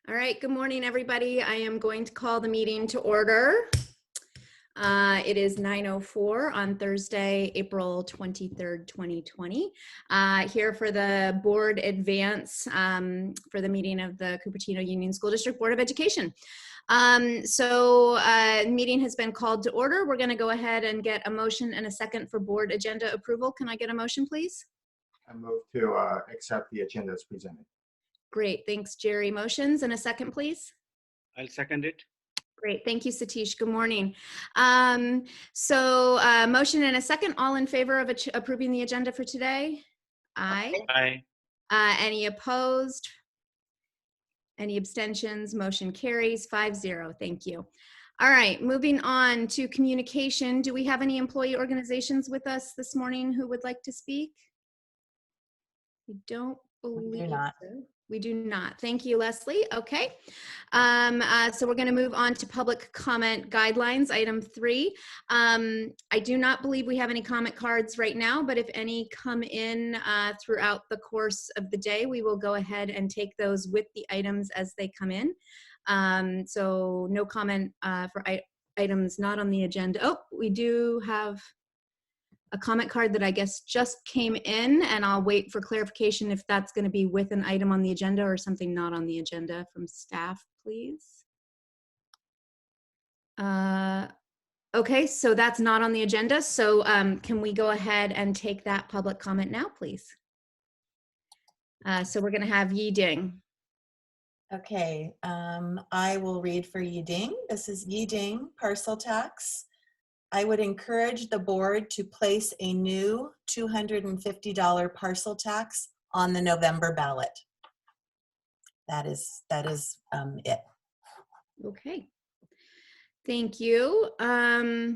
All right, good morning, everybody. I am going to call the meeting to order. It is 9:04 on Thursday, April 23rd, 2020. Here for the board advance for the meeting of the Cupertino Union School District Board of Education. Meeting has been called to order. We're going to go ahead and get a motion and a second for board agenda approval. Can I get a motion, please? I move to accept the agenda as presented. Great, thanks, Jerry. Motions and a second, please. I'll second it. Great, thank you, Satish. Good morning. Motion and a second. All in favor of approving the agenda for today? Aye. Aye. Any opposed? Any abstentions? Motion carries 5-0. Thank you. All right, moving on to communication. Do we have any employee organizations with us this morning who would like to speak? We don't believe We do not. so. We do not. Thank you, Leslie. Okay. So we're going to move on to public comment guidelines, item 3. I do not believe we have any comment cards right now, but if any come in throughout the course of the day, we will go ahead and take those with the items as they come in. So no comment for items not on the agenda. Oh, we do have a comment card that I guess just came in, and I'll wait for clarification if that's going to be with an item on the agenda or something not on the agenda from staff, please. Okay, so that's not on the agenda. So can we go ahead and take that public comment now, please? So we're going to have Yi Ding. Okay, I will read for Yi Ding. This is Yi Ding, parcel tax. I would encourage the board to place a new $250 parcel tax on the November ballot. That is it. Okay, thank you. All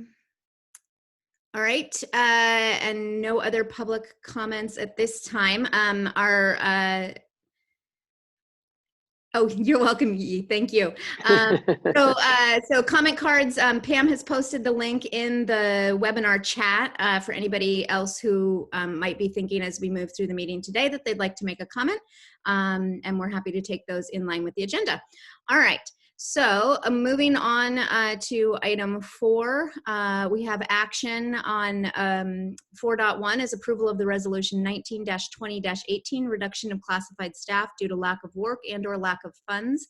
right, and no other public comments at this time. Oh, you're welcome, Yi. Thank you. So comment cards, Pam has posted the link in the webinar chat for anybody else who might be thinking as we move through the meeting today that they'd like to make a comment, and we're happy to take those in line with the agenda. All right. So moving on to item 4, we have action on 4.1 is approval of the resolution 19-20-18, reduction of classified staff due to lack of work and or lack of funds.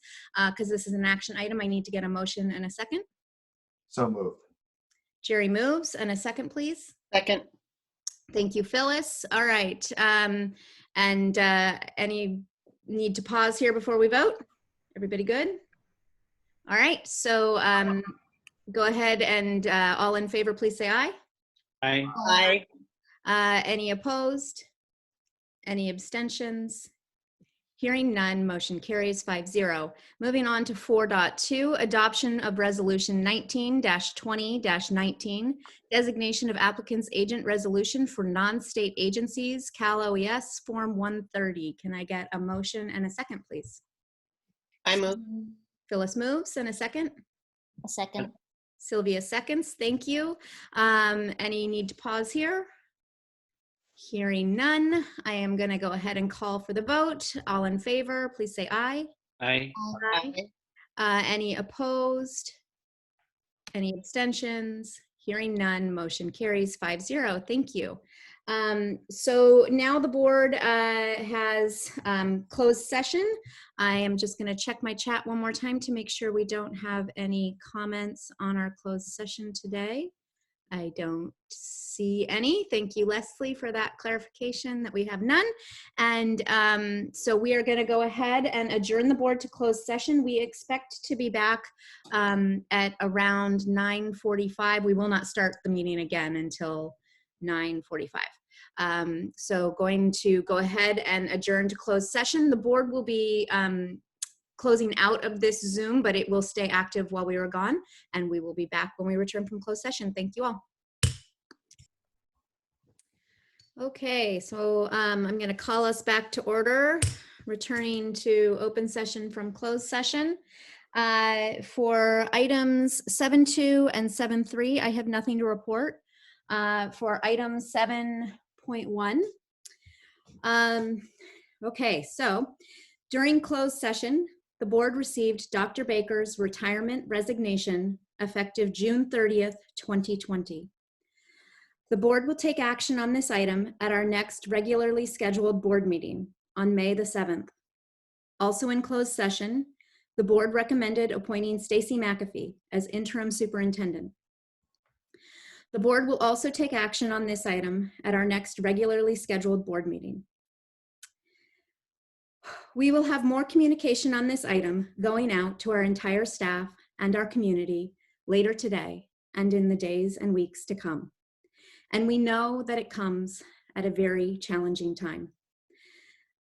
Because this is an action item, I need to get a motion and a second. So moved. Jerry moves, and a second, please. Second. Thank you, Phyllis. All right. Any need to pause here before we vote? Everybody good? All right, so go ahead and all in favor, please say aye. Aye. Aye. Any opposed? Any abstentions? Hearing none, motion carries 5-0. Moving on to 4.2, adoption of resolution 19-20-19, designation of applicant's agent resolution for non-state agencies, Cal OES Form 130. Can I get a motion and a second, please? I move. Phyllis moves, and a second. A second. Sylvia seconds. Thank you. Any need to pause here? Hearing none, I am going to go ahead and call for the vote. All in favor, please say aye. Aye. Aye. Any opposed? Any abstentions? Hearing none, motion carries 5-0. Thank you. So now the board has closed session. I am just going to check my chat one more time to make sure we don't have any comments on our closed session today. I don't see any. Thank you, Leslie, for that clarification that we have none. And so we are going to go ahead and adjourn the board to closed session. We expect to be back at around 9:45. We will not start the meeting again until 9:45. So going to go ahead and adjourn to closed session. The board will be closing out of this Zoom, but it will stay active while we are gone, and we will be back when we return from closed session. Thank you all. Okay, so I'm going to call us back to order, returning to open session from closed session. For items 7.2 and 7.3, I have nothing to report. For item 7.1, okay, so during closed session, the board received Dr. Baker's retirement resignation effective June 30th, 2020. The board will take action on this item at our next regularly scheduled board meeting on May the 7th. Also in closed session, the board recommended appointing Stacy McAfee as interim superintendent. The board will also take action on this item at our next regularly scheduled board meeting. We will have more communication on this item going out to our entire staff and our community later today and in the days and weeks to come. And we know that it comes at a very challenging time.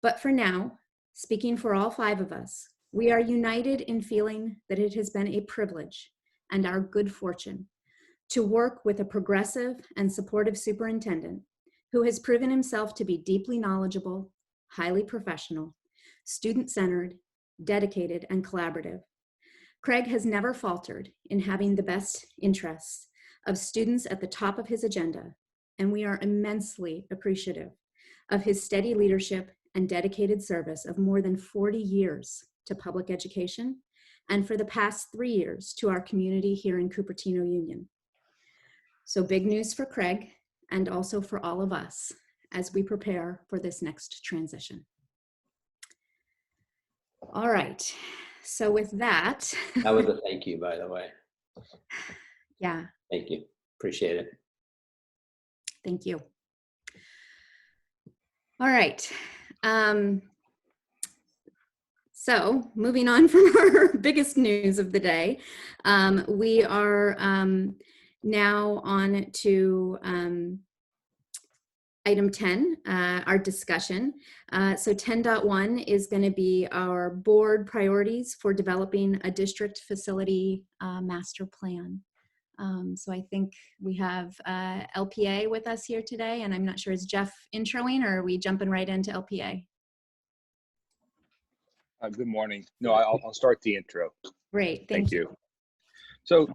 But for now, speaking for all 5 of us, we are united in feeling that it has been a privilege and our good fortune to work with a progressive and supportive superintendent who has proven himself to be deeply knowledgeable, highly professional, student-centered, dedicated, and collaborative. Craig has never faltered in having the best interests of students at the top of his agenda, and we are immensely appreciative of his steady leadership and dedicated service of more than 40 years to public education, and for the past 3 years to our community here in Cupertino Union. So big news for Craig and also for all of us as we prepare for this next transition. All right, so with that. That was a thank you, by the way. Yeah, Thank you. Appreciate it. thank you. All right. So moving on from our biggest news of the day, we are now on to item 10, our discussion. So 10.1 is going to be our board priorities for developing a district facility master plan. So I think we have LPA with us here today, and I'm not sure, is Jeff introing or are we jumping right into LPA? Good morning. No, I'll start the intro. Great, Thank you. So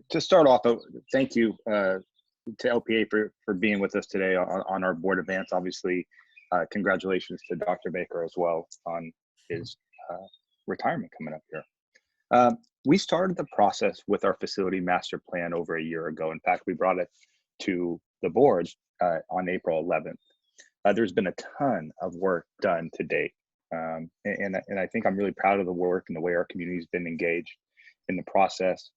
to start off, thank you to LPA for being with us today on our board events. Obviously, congratulations to Dr. Baker as well on his retirement coming up here. We started the process with our facility master plan over a year ago. In fact, we brought it to the board on April 11th. There's been a ton of work done to date. And I think I'm really proud of the work and the way our community's been engaged in the process.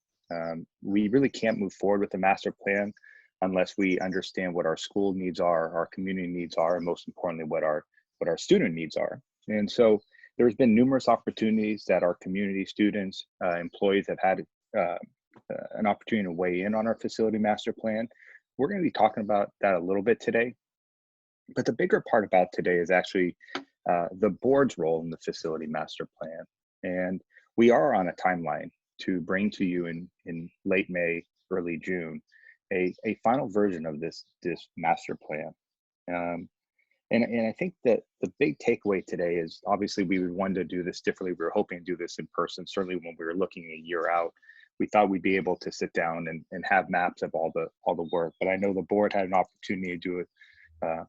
We really can't move forward with the master plan unless we understand what our school needs are, our community needs are, and most importantly, what our student needs are. And so there's been numerous opportunities that our community students, employees have had an opportunity to weigh in on our facility master plan. We're going to be talking about that a little bit today. But the bigger part about today is actually the board's role in the facility master plan. And we are on a timeline to bring to you in late May, early June, a final version of this master plan. And I think that the big takeaway today is obviously we would want to do this differently. We were hoping to do this in person. Certainly when we were looking a year out, we thought we'd be able to sit down and have maps of all the work. But I know the board had an opportunity to do it.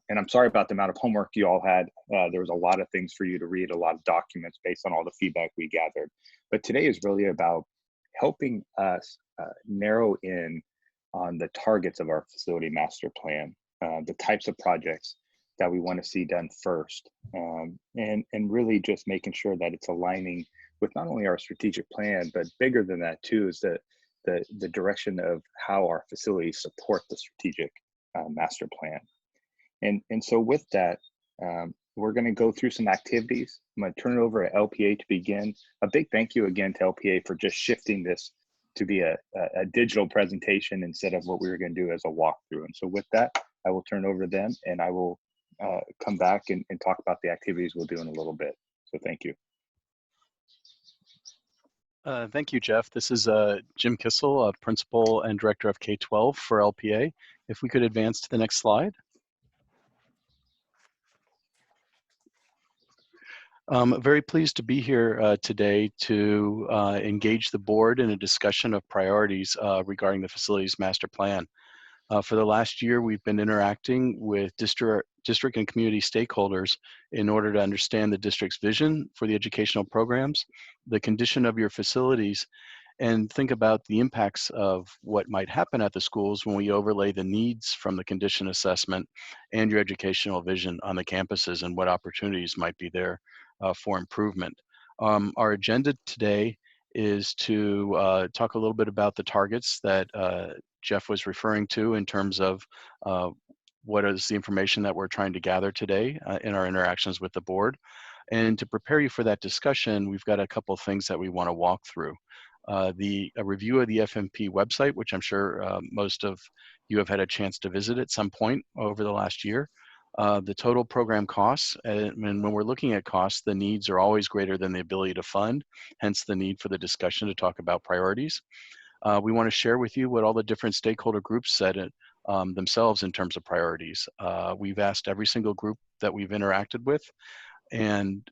And I'm sorry about the amount of homework you all had. There was a lot of things for you to read, a lot of documents based on all the feedback we gathered. But today is really about helping us narrow in on the targets of our facility master plan, the types of projects that we want to see done first, and really just making sure that it's aligning with not only our strategic plan, but bigger than that too is the direction of how our facilities support the strategic master plan. And so with that, we're going to go through some activities. I'm going to turn it over to LPA to begin. A big thank you again to LPA for just shifting this to be a digital presentation instead of what we were going to do as a walkthrough. And so with that, I will turn it over to them and I will come back and talk about the activities we'll do in a little bit. So thank you. Thank you, Jeff. This is Jim Kissel, Principal and Director of K-12 for LPA. If we could advance to the next slide. Very pleased to be here today to engage the board in a discussion of priorities regarding the facilities master plan. For the last year, we've been interacting with district and community stakeholders in order to understand the district's vision for the educational programs, the condition of your facilities, and think about the impacts of what might happen at the schools when we overlay the needs from the condition assessment and your educational vision on the campuses and what opportunities might be there for improvement. Our agenda today is to talk a little bit about the targets that Jeff was referring to in terms of what is the information that we're trying to gather today in our interactions with the board. And to prepare you for that discussion, we've got a couple of things that we want to walk through. A review of the FMP website, which I'm sure most of you have had a chance to visit at some point over the last year. The total program costs, and when we're looking at costs, the needs are always greater than the ability to fund, hence the need for the discussion to talk about priorities. We want to share with you what all the different stakeholder groups said themselves in terms of priorities. We've asked every single group that we've interacted with and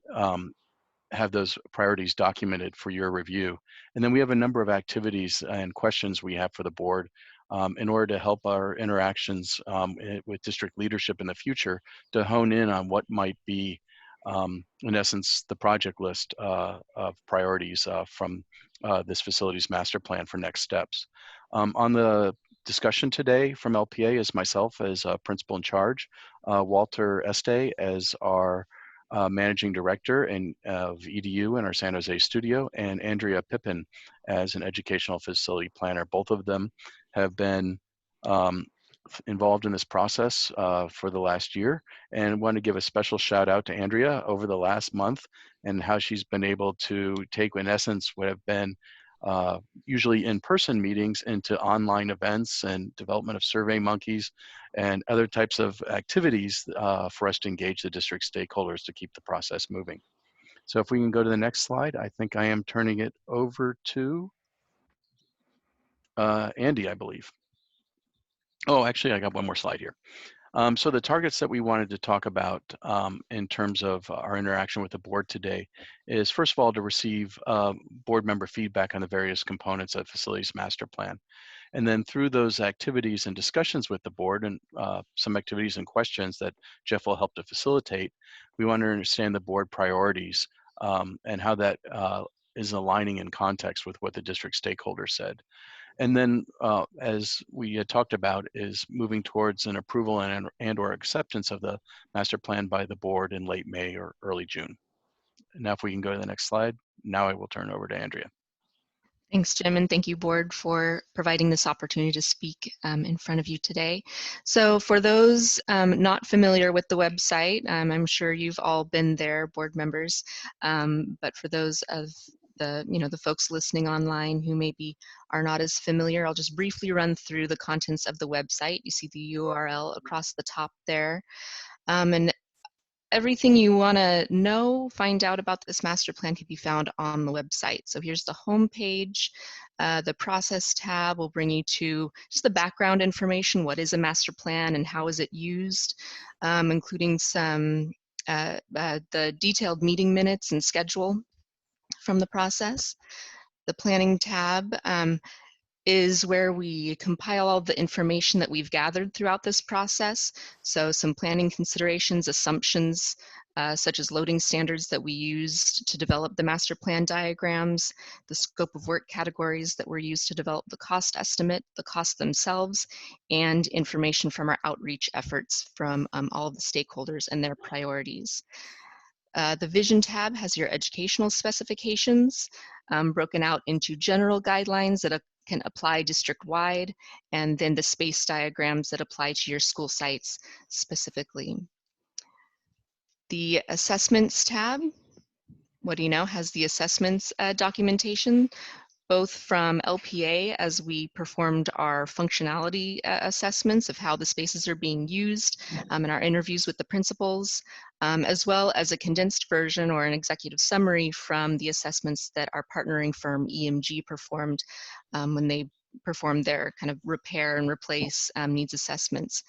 have those priorities documented for your review. And then we have a number of activities and questions we have for the board in order to help our interactions with district leadership in the future to hone in on what might be, in essence, the project list of priorities from this facilities master plan for next steps. On the discussion today from LPA is myself as principal in charge, Walter Este as our Managing Director of EDU in our San Jose studio, and Andrea Pippin as an Educational Facility Planner. Both of them have been involved in this process for the last year, and want to give a special shout out to Andrea over the last month and how she's been able to take, in essence, what have been usually in-person meetings into online events and development of Survey Monkeys and other types of activities for us to engage the district stakeholders to keep the process moving. So if we can go to the next slide, I think I am turning it over to Andy, I believe. Oh, actually, I got one more slide here. So the targets that we wanted to talk about in terms of our interaction with the board today is, first of all, to receive board member feedback on the various components of Facilities Master Plan. And then through those activities and discussions with the board and some activities and questions that Jeff will help to facilitate, we want to understand the board priorities and how that is aligning in context with what the district stakeholders said. And then, as we had talked about, is moving towards an approval and or acceptance of the master plan by the board in late May or early June. Now, if we can go to the next slide, now I will turn over to Andrea. Thanks, Jim, and thank you, board, for providing this opportunity to speak in front of you today. So for those not familiar with the website, I'm sure you've all been there, board members, but for those of the folks listening online who maybe are not as familiar, I'll just briefly run through the contents of the website. You see the URL across the top there. And everything you want to know, find out about this master plan can be found on the website. So here's the home page. The process tab will bring you to just the background information. What is a master plan and how is it used, including some the detailed meeting minutes and schedule from the process. The planning tab is where we compile all the information that we've gathered throughout this process. So some planning considerations, assumptions, such as loading standards that we used to develop the master plan diagrams, the scope of work categories that were used to develop the cost estimate, the costs themselves, and information from our outreach efforts from all of the stakeholders and their priorities. The Vision tab has your educational specifications broken out into general guidelines that can apply district-wide, and then the space diagrams that apply to your school sites specifically. The Assessments tab, what do you know, has the assessments documentation, both from LPA as we performed our functionality assessments of how the spaces are being used in our interviews with the principals, as well as a condensed version or an executive summary from the assessments that our partnering firm EMG performed when they performed their kind of repair and replace needs assessments.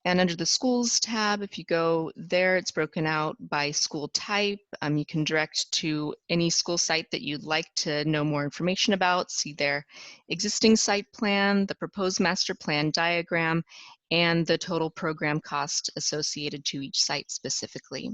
And under the schools tab, if you go there, it's broken out by school type. You can direct to any school site that you'd like to know more information about, see their existing site plan, the proposed master plan diagram, and the total program cost associated to each site specifically.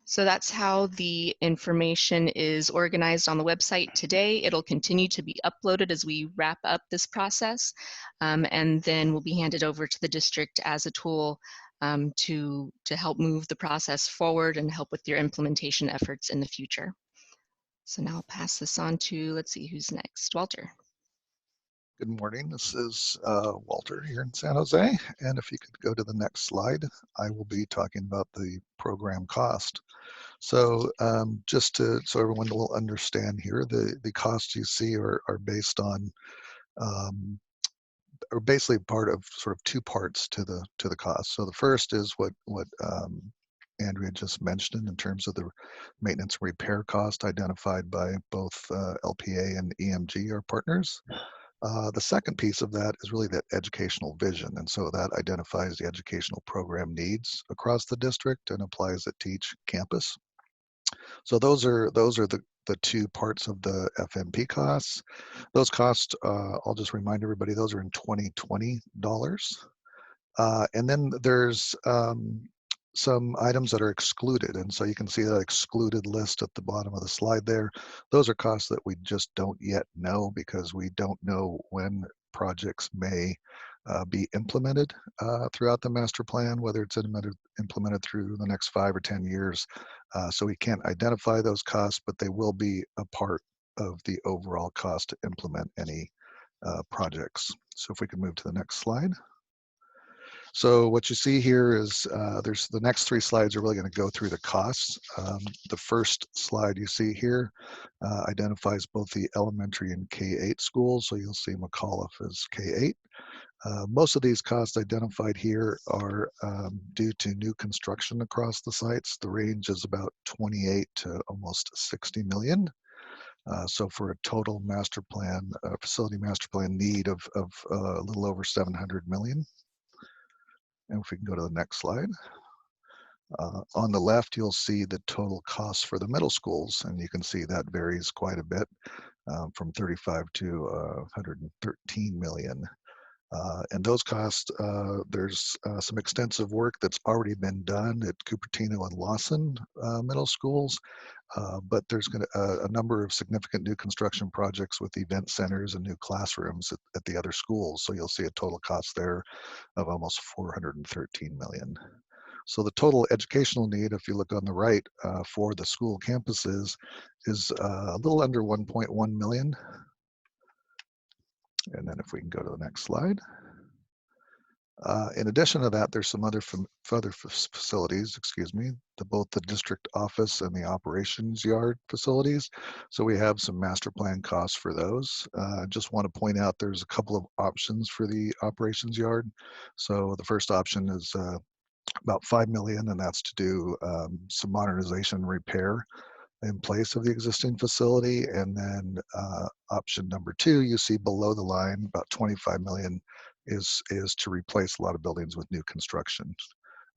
So that's how the information is organized on the website today. It'll continue to be uploaded as we wrap up this process, and then will be handed over to the district as a tool to help move the process forward and help with your implementation efforts in the future. So now I'll pass this on to, let's see who's next, Walter. Good morning, this is Walter here in San Jose, and if you could go to the next slide, I will be talking about the program cost. So just so everyone will understand here, the costs you see are based on, are basically part of sort of two parts to the cost. So the first is what Andrea just mentioned in terms of the maintenance and repair cost identified by both LPA and EMG, our partners. The second piece of that is really that educational vision. And so that identifies the educational program needs across the district and applies it to each campus. So those are the two parts of the FMP costs. Those costs, I'll just remind everybody, those are in 2020 dollars. And then there's some items that are excluded. And so you can see that excluded list at the bottom of the slide there. Those are costs that we just don't yet know because we don't know when projects may be implemented throughout the master plan, whether it's implemented through the next 5 or 10 years. So we can't identify those costs, but they will be a part of the overall cost to implement any projects. So if we can move to the next slide. So what you see here is there's the next 3 slides are really going to go through the costs. The first slide you see here identifies both the elementary and K-8 schools. So you'll see McAuliffe as K-8. Most of these costs identified here are due to new construction across the sites. The range is about 28 to almost 60 million. So for a total master plan, facility master plan need of a little over 700 million. And if we can go to the next slide. On the left, you'll see the total cost for the middle schools, and you can see that varies quite a bit from 35 to 113 million. And those costs, there's some extensive work that's already been done at Cupertino and Lawson middle schools, but there's a number of significant new construction projects with event centers and new classrooms at the other schools. So you'll see a total cost there of almost 413 million. So the total educational need, if you look on the right for the school campuses, is a little under 1.1 million. And then if we can go to the next slide. In addition to that, there's some other facilities, both the district office and the operations yard facilities. So we have some master plan costs for those. I just want to point out there's a couple of options for the operations yard. So the first option is about 5 million, and that's to do some modernization and repair in place of the existing facility. And then option number 2, you see below the line, about 25 million is to replace a lot of buildings with new construction.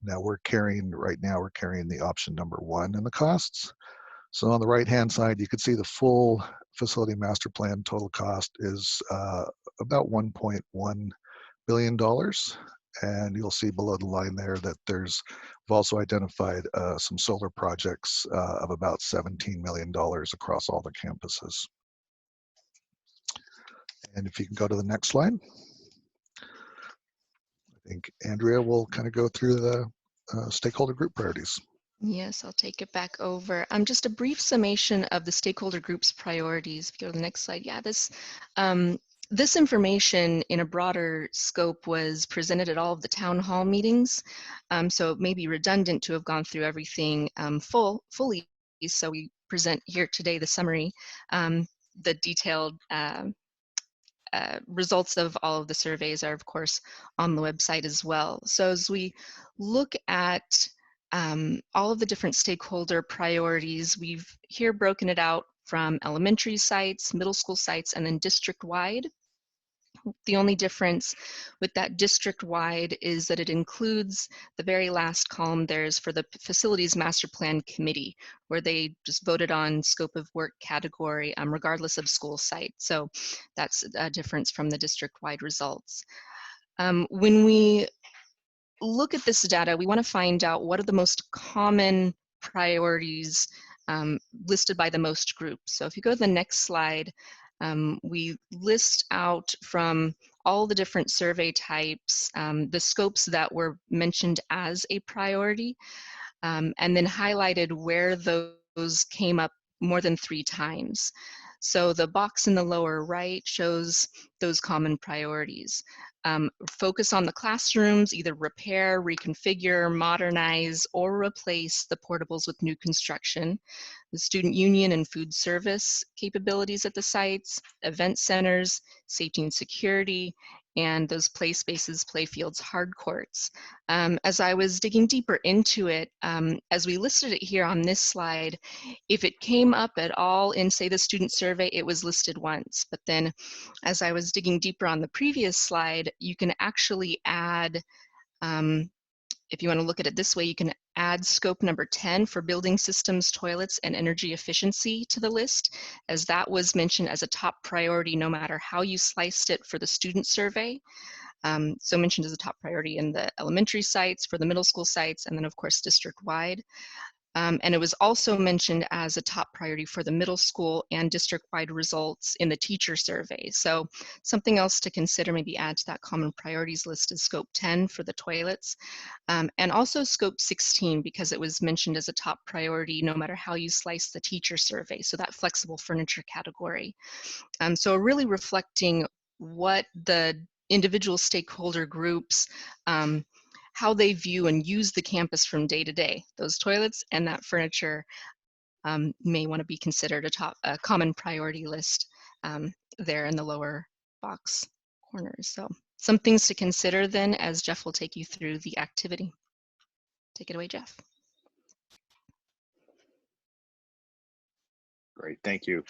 Now we're carrying the option number 1 in the costs. So on the right hand side, you can see the full facility master plan total cost is about $1.1 billion. And you'll see below the line there that we've also identified some solar projects of about $17 million across all the campuses. And if you can go to the next slide. I think Andrea will kind of go through the stakeholder group priorities. Yes, I'll take it back over. Just a brief summation of the stakeholder group's priorities. If you go to the next slide. Yeah, this information in a broader scope was presented at all of the town hall meetings. So it may be redundant to have gone through everything fully. So we present here today the summary, the detailed results of all of the surveys are of course on the website as well. So as we look at all of the different stakeholder priorities, we've here broken it out from elementary sites, middle school sites, and then district-wide. The only difference with that district-wide is that it includes the very last column there is for the Facilities Master Plan Committee, where they just voted on scope of work category regardless of school site. So that's a difference from the district-wide results. When we look at this data, we want to find out what are the most common priorities listed by the most groups. So if you go to the next slide, we list out from all the different survey types, the scopes that were mentioned as a priority, and then highlighted where those came up more than 3 times. So the box in the lower right shows those common priorities. Focus on the classrooms, either repair, reconfigure, modernize, or replace the portables with new construction, the student union and food service capabilities at the sites, event centers, safety and security, and those play spaces, play fields, hard courts. As I was digging deeper into it, as we listed it here on this slide, if it came up at all in, say, the student survey, it was listed once. But then as I was digging deeper on the previous slide, you can actually add, if you want to look at it this way, you can add scope number 10 for building systems, toilets, and energy efficiency to the list, as that was mentioned as a top priority no matter how you sliced it for the student survey. So mentioned as a top priority in the elementary sites, for the middle school sites, and then of course district-wide. And it was also mentioned as a top priority for the middle school and district-wide results in the teacher survey. So something else to consider, maybe add to that common priorities list is scope 10 for the toilets, and also scope 16 because it was mentioned as a top priority no matter how you slice the teacher survey, so that flexible furniture category. So really reflecting what the individual stakeholder groups how they view and use the campus from day to day. Those toilets and that furniture may want to be considered a common priority list there in the lower box corners. So some things to consider then as Jeff will take you through the activity. Take it away, Jeff. Great, thank you.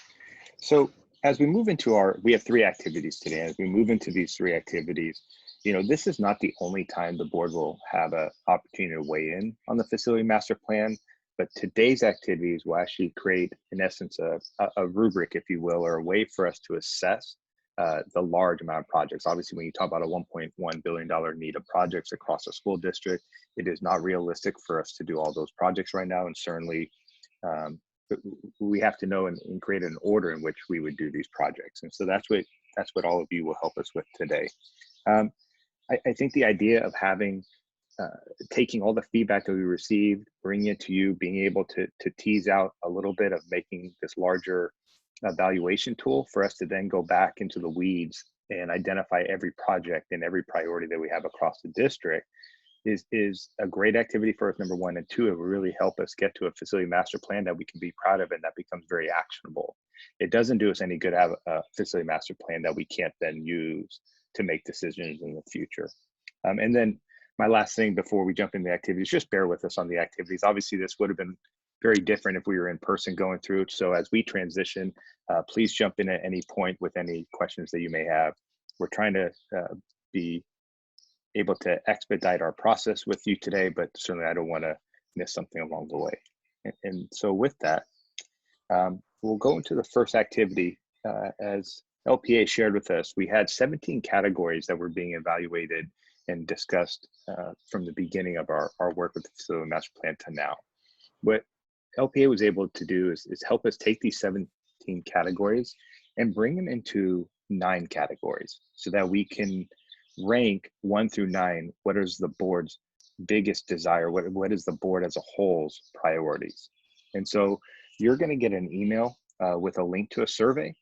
So as we move into we have 3 activities today. As we move into these 3 activities, you know, this is not the only time the board will have an opportunity to weigh in on the facility master plan, but today's activities will actually create, in essence, a rubric, if you will, or a way for us to assess the large amount of projects. Obviously, when you talk about a $1.1 billion need of projects across a school district, it is not realistic for us to do all those projects right now, and certainly we have to know and create an order in which we would do these projects. And so that's what all of you will help us with today. I think the idea of having, taking all the feedback that we received, bringing it to you, being able to tease out a little bit of making this larger evaluation tool for us to then go back into the weeds and identify every project and every priority that we have across the district is a great activity for us, number 1. And 2, it will really help us get to a facility master plan that we can be proud of and that becomes very actionable. It doesn't do us any good to have a facility master plan that we can't then use to make decisions in the future. And then my last thing before we jump into the activities, just bear with us on the activities. Obviously, this would have been very different if we were in person going through it. So as we transition, please jump in at any point with any questions that you may have. We're trying to be able to expedite our process with you today, but certainly I don't want to miss something along the way. And so with that, we'll go into the first activity. As LPA shared with us, we had 17 categories that were being evaluated and discussed from the beginning of our work with the Facility Master Plan to now. What LPA was able to do is help us take these 17 categories and bring them into 9 categories so that we can rank 1 through 9. What is the board's biggest desire? What is the board as a whole's priorities? And so you're going to get an email with a link to a survey.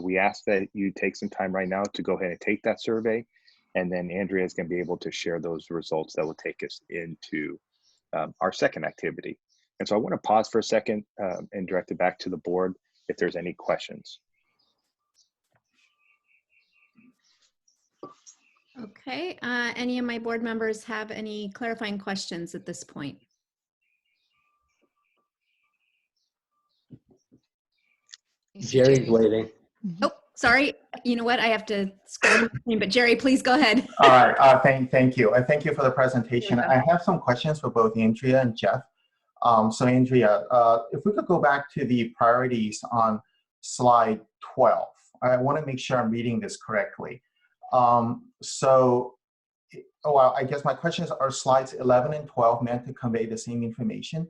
We ask that you take some time right now to go ahead and take that survey. And then Andrea is going to be able to share those results that will take us into our second activity. And so I want to pause for a second and direct it back to the board if there's any questions. Okay, any of my board members have any clarifying questions at this point? Jerry's waiting. Oh, Sorry, you know what? I have to scroll the screen, but Jerry, please go ahead. All right, thank you. Thank you for the presentation. You're I have some questions for both Andrea and Jeff. So Andrea, if we could go back to the priorities on slide 12. I want to make sure I'm reading this correctly. Well, I guess my questions are slides 11 and 12 meant to convey the same information?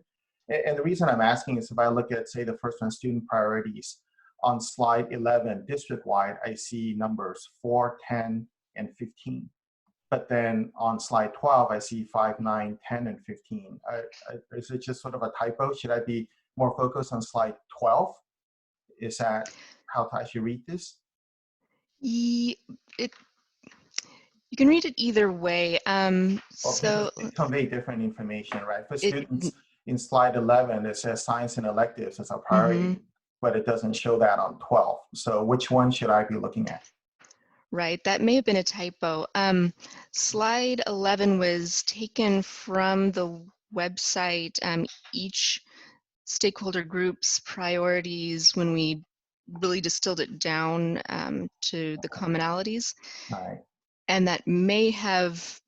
And the reason I'm asking is if I look at, say, the first one, student priorities, on slide 11, district-wide, I see numbers 4, 10, and 15. But then on slide 12, I see 5, 9, 10, and 15. Is it just sort of a typo? Should I be more focused on slide 12? Is that how I should read this? You can read it either way. So they convey different information, right? For students in slide 11, it says science and electives as a priority, but it doesn't show that on 12. So which one should I be looking at? Right, that may have been a typo. Slide 11 was taken from the website. Each stakeholder group's priorities, when we really distilled it down to the commonalities. All right. And that may have,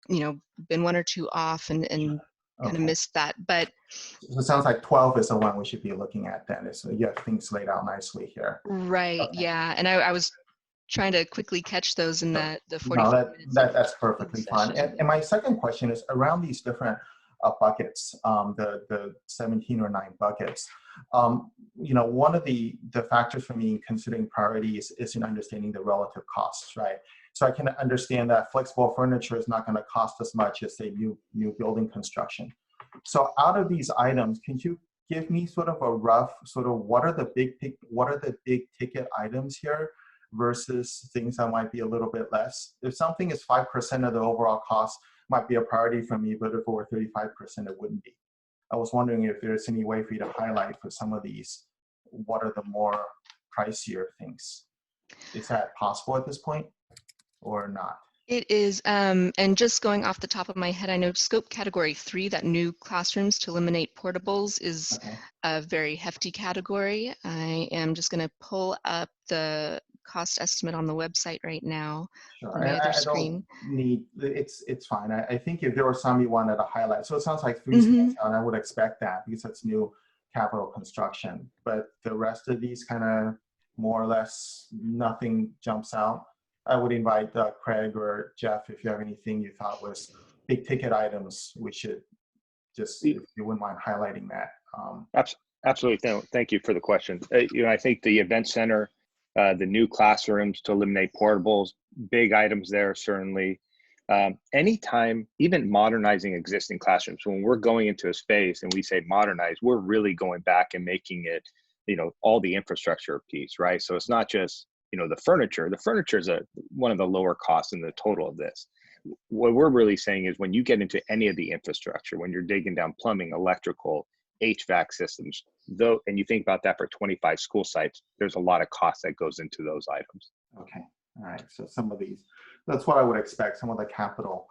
been one or two off and kind of missed that. But so it sounds like 12 is the one we should be looking at then. So you have things laid out nicely here. Right, Okay. yeah. And I was trying to quickly catch those in the 45 minutes. That's perfectly fine. And my second question is around these different buckets, the 17 or 9 buckets. One of the factors for me in considering priorities is in understanding the relative costs, right? So I can understand that flexible furniture is not going to cost as much as, say, new building construction. So out of these items, can you give me sort of a rough what are the big ticket items here versus things that might be a little bit less? If something is 5% of the overall cost, might be a priority for me, but if it were 35%, it wouldn't be. I was wondering if there's any way for you to highlight for some of these, what are the more pricier things? Is that possible at this point or not? It is, and just going off the top of my head, I know scope category 3, that new classrooms to eliminate portables, is a very hefty category. I am just going to pull up the cost estimate on the website right now. Sure. On my other I screen. don't need, it's fine. I think if there were some you wanted to highlight, so it sounds like 3 stands out, and I would expect that because that's new capital construction. But the rest of these kind of more or less nothing jumps out. I would invite Craig or Jeff if you have anything you thought was big ticket items. We should just, if you wouldn't mind highlighting that. Absolutely. Thank you for the question. I think the event center, the new classrooms to eliminate portables, big items there, certainly. Anytime, even modernizing existing classrooms, when we're going into a space and we say modernize, we're really going back and making it, all the infrastructure piece, right? So it's not just, the furniture. The furniture is one of the lower costs in the total of this. What we're really saying is when you get into any of the infrastructure, when you're digging down plumbing, electrical, HVAC systems, and you think about that for 25 school sites, there's a lot of cost that goes into those items. Okay, all right. So some of these, that's what I would expect, some of the capital.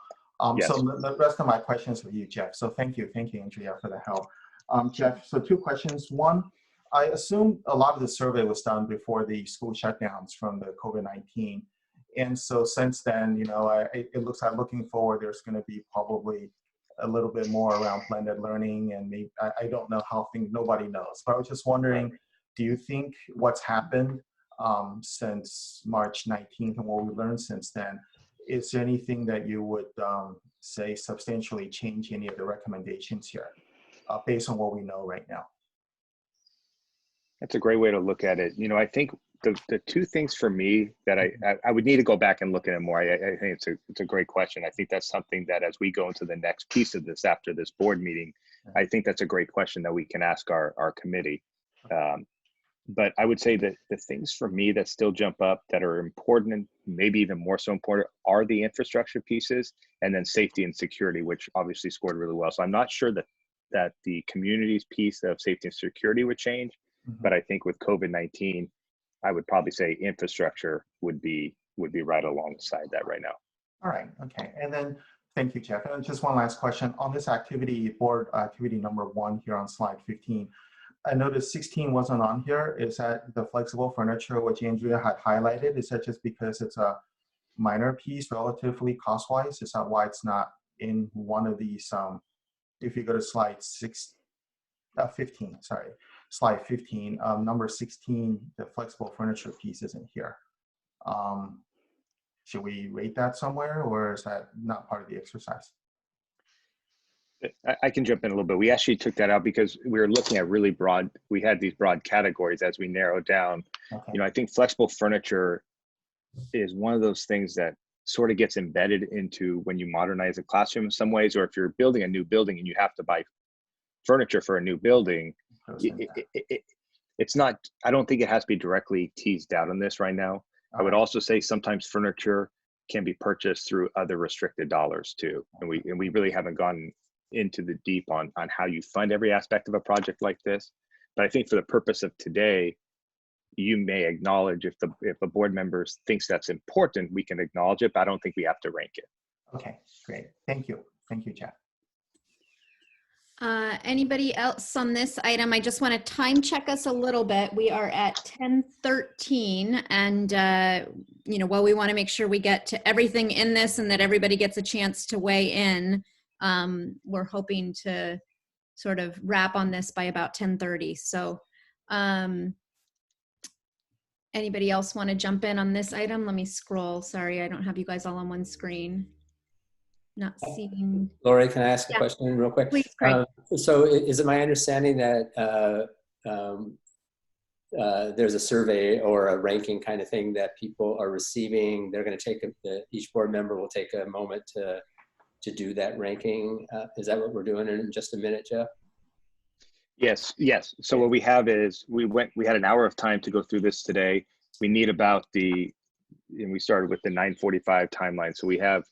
Yes. So the rest of my questions for you, Jeff. So thank you, Andrea, for the help. Jeff, so 2 questions. One, I assume a lot of the survey was done before the school shutdowns from the COVID-19. And so since then, it looks like looking forward, there's going to be probably a little bit more around blended learning, and maybe, I don't know how things, nobody knows. But I was just wondering, do you think what's happened since March 19th and what we learned since then, is there anything that you would say substantially change any of the recommendations here based on what we know right now? That's a great way to look at it. I think the 2 things for me that I would need to go back and look at it more. I think it's a great question. I think that's something that as we go into the next piece of this after this board meeting, I think that's a great question that we can ask our committee. But I would say that the things for me that still jump up that are important and maybe even more so important are the infrastructure pieces, and then safety and security, which obviously scored really well. So I'm not sure that the community's piece of safety and security would change. But I think with COVID-19, I would probably say infrastructure would be right alongside that right now. All right. Okay. And then thank you, Jeff. And just one last question on this activity, board activity number 1 here on slide 15. I noticed 16 wasn't on here. Is that the flexible furniture, which Andrea had highlighted? Is that just because it's a minor piece relatively cost-wise? Is that why it's not in one of these? If you go to slide 15, sorry, slide 15, number 16, the flexible furniture piece isn't here. Should we rate that somewhere, or is that not part of the exercise? I can jump in a little bit. We actually took that out because we were looking at really broad, we had these broad categories as we narrowed down. Okay. You know, I think flexible furniture is one of those things that sort of gets embedded into when you modernize a classroom in some ways, or if you're building a new building and you have to buy furniture for a new building, it's not, I don't think it has to be directly teased out on this right now. I would also say sometimes furniture can be purchased through other restricted dollars too. And we really haven't gone into the deep on how you fund every aspect of a project like this. But I think for the purpose of today, you may acknowledge if a board member thinks that's important, we can acknowledge it, but I don't think we have to rank it. Okay, great. Thank you. Thank you, Jeff. Anybody else on this item? I just want to time check us a little bit. We are at 10:13, and you know, while we want to make sure we get to everything in this and that everybody gets a chance to weigh in, we're hoping to sort of wrap on this by about 10:30. So anybody else want to jump in on this item? Let me scroll. Sorry, I don't have you guys all on one screen. Not seeing. Lori, can I ask a Yeah. question real quick? Please, Craig. So is it my understanding that there's a survey or a ranking kind of thing that people are receiving? They're going to take each board member will take a moment to do that ranking. Is that what we're doing in just a minute, Jeff? Yes. So what we have is we had an hour of time to go through this today. We need and we started with the 9:45 timeline. So we have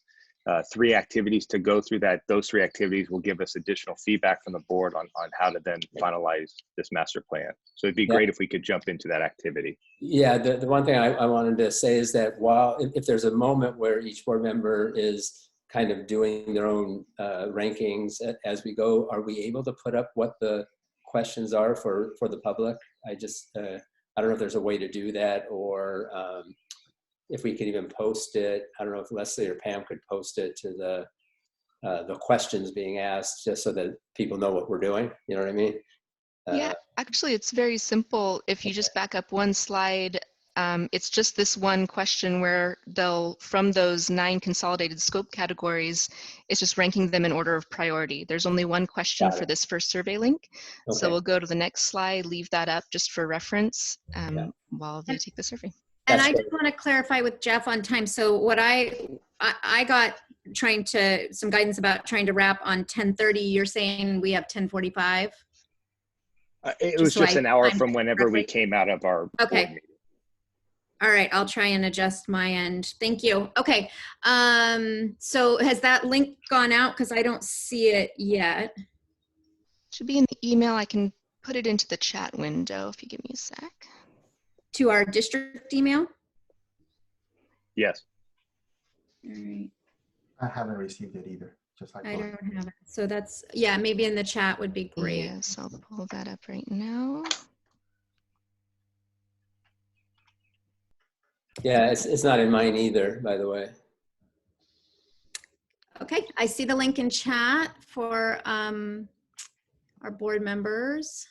3 activities to go through that. Those 3 activities will give us additional feedback from the board on how to then finalize this master plan. So it'd be great if we could jump into that activity. Yeah, the one thing I wanted to say is that while if there's a moment where each board member is kind of doing their own rankings as we go, are we able to put up what the questions are for the public? I don't know if there's a way to do that, or if we could even post it. I don't know if Leslie or Pam could post it to the questions being asked, just so that people know what we're doing. You know what I mean? Yeah, actually, it's very simple. If you just back up one slide, it's just this one question where from those 9 consolidated scope categories, it's just ranking them in order of priority. There's only one question for this first survey link. Okay. So we'll go to the next slide, leave that up just for reference while they take the survey. And I just want to clarify with Jeff on time. So what I got some guidance about trying to wrap on 10:30. You're saying we have 10:45? It was just an hour from whenever we came out of our board meeting. All right, I'll try and adjust my end. Thank you. Okay, so has that link gone out? Because I don't see it yet. Should be in the email. I can put it into the chat window if you give me a sec. To our district email? Yes. All right. I haven't received it either. Just like I don't have it. So that's, maybe in the chat would be great. Yes, I'll pull that up right now. Yeah, it's not in mine either, by the way. Okay, I see the link in chat for our board members.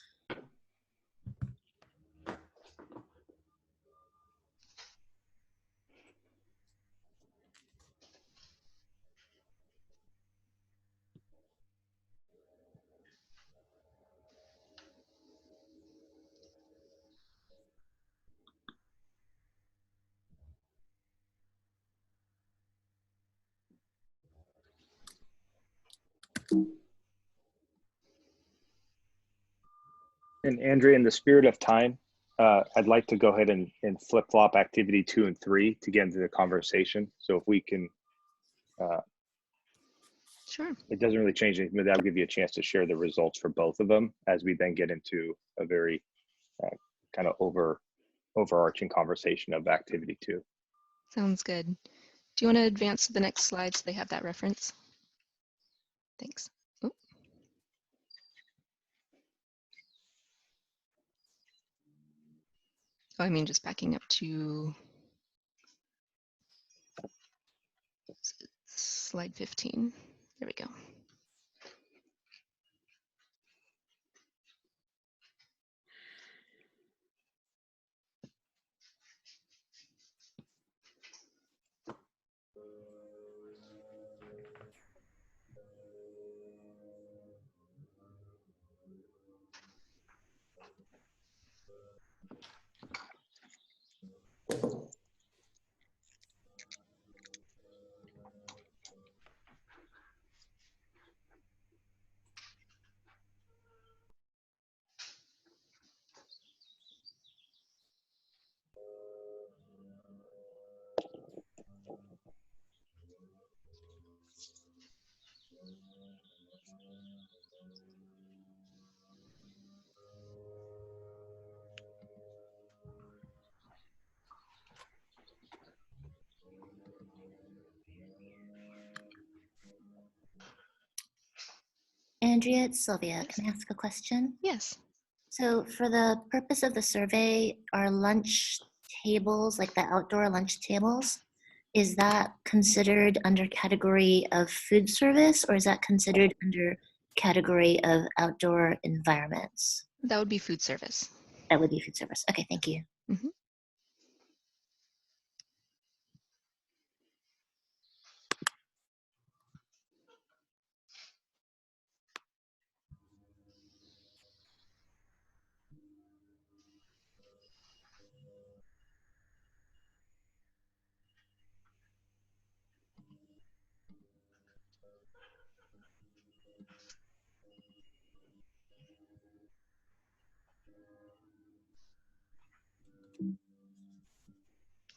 And Andrea, in the spirit of time, I'd like to go ahead and flip-flop activity 2 and 3 to get into the conversation. So if we can, sure. It doesn't really change anything, but that'll give you a chance to share the results for both of them as we then get into a very kind of overarching conversation of activity 2. Sounds good. Do you want to advance to the next slide so they have that reference? Thanks. Oh, I mean, just backing up to slide 15. There we go. Andrea, it's Sylvia. Can I ask a question? Yes. So for the purpose of the survey, are lunch tables, like the outdoor lunch tables, is that considered under category of food service, or is that considered under category of outdoor environments? That would be food service. That would be food service. Okay, thank you. Mhm.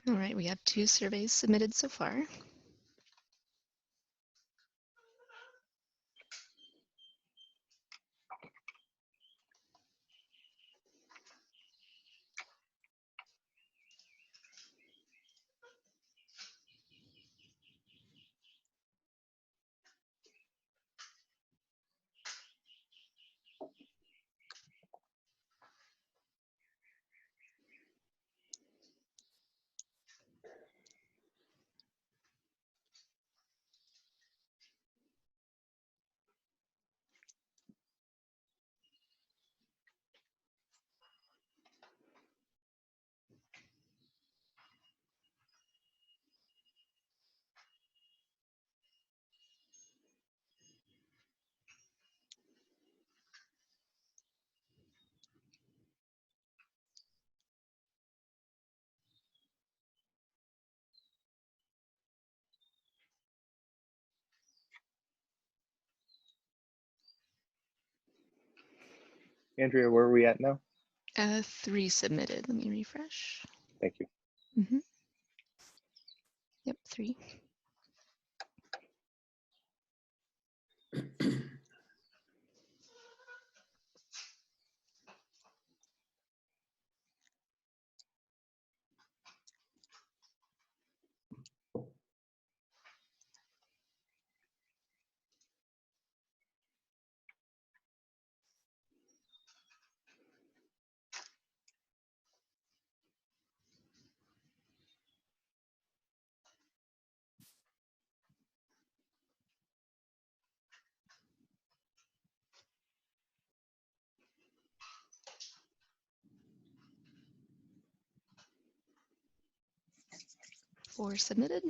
All right, we have 2 surveys submitted so far. Andrea, where are we at now? 3 submitted. Let me refresh. Thank you. Mhm. Yep, 3. Four submitted.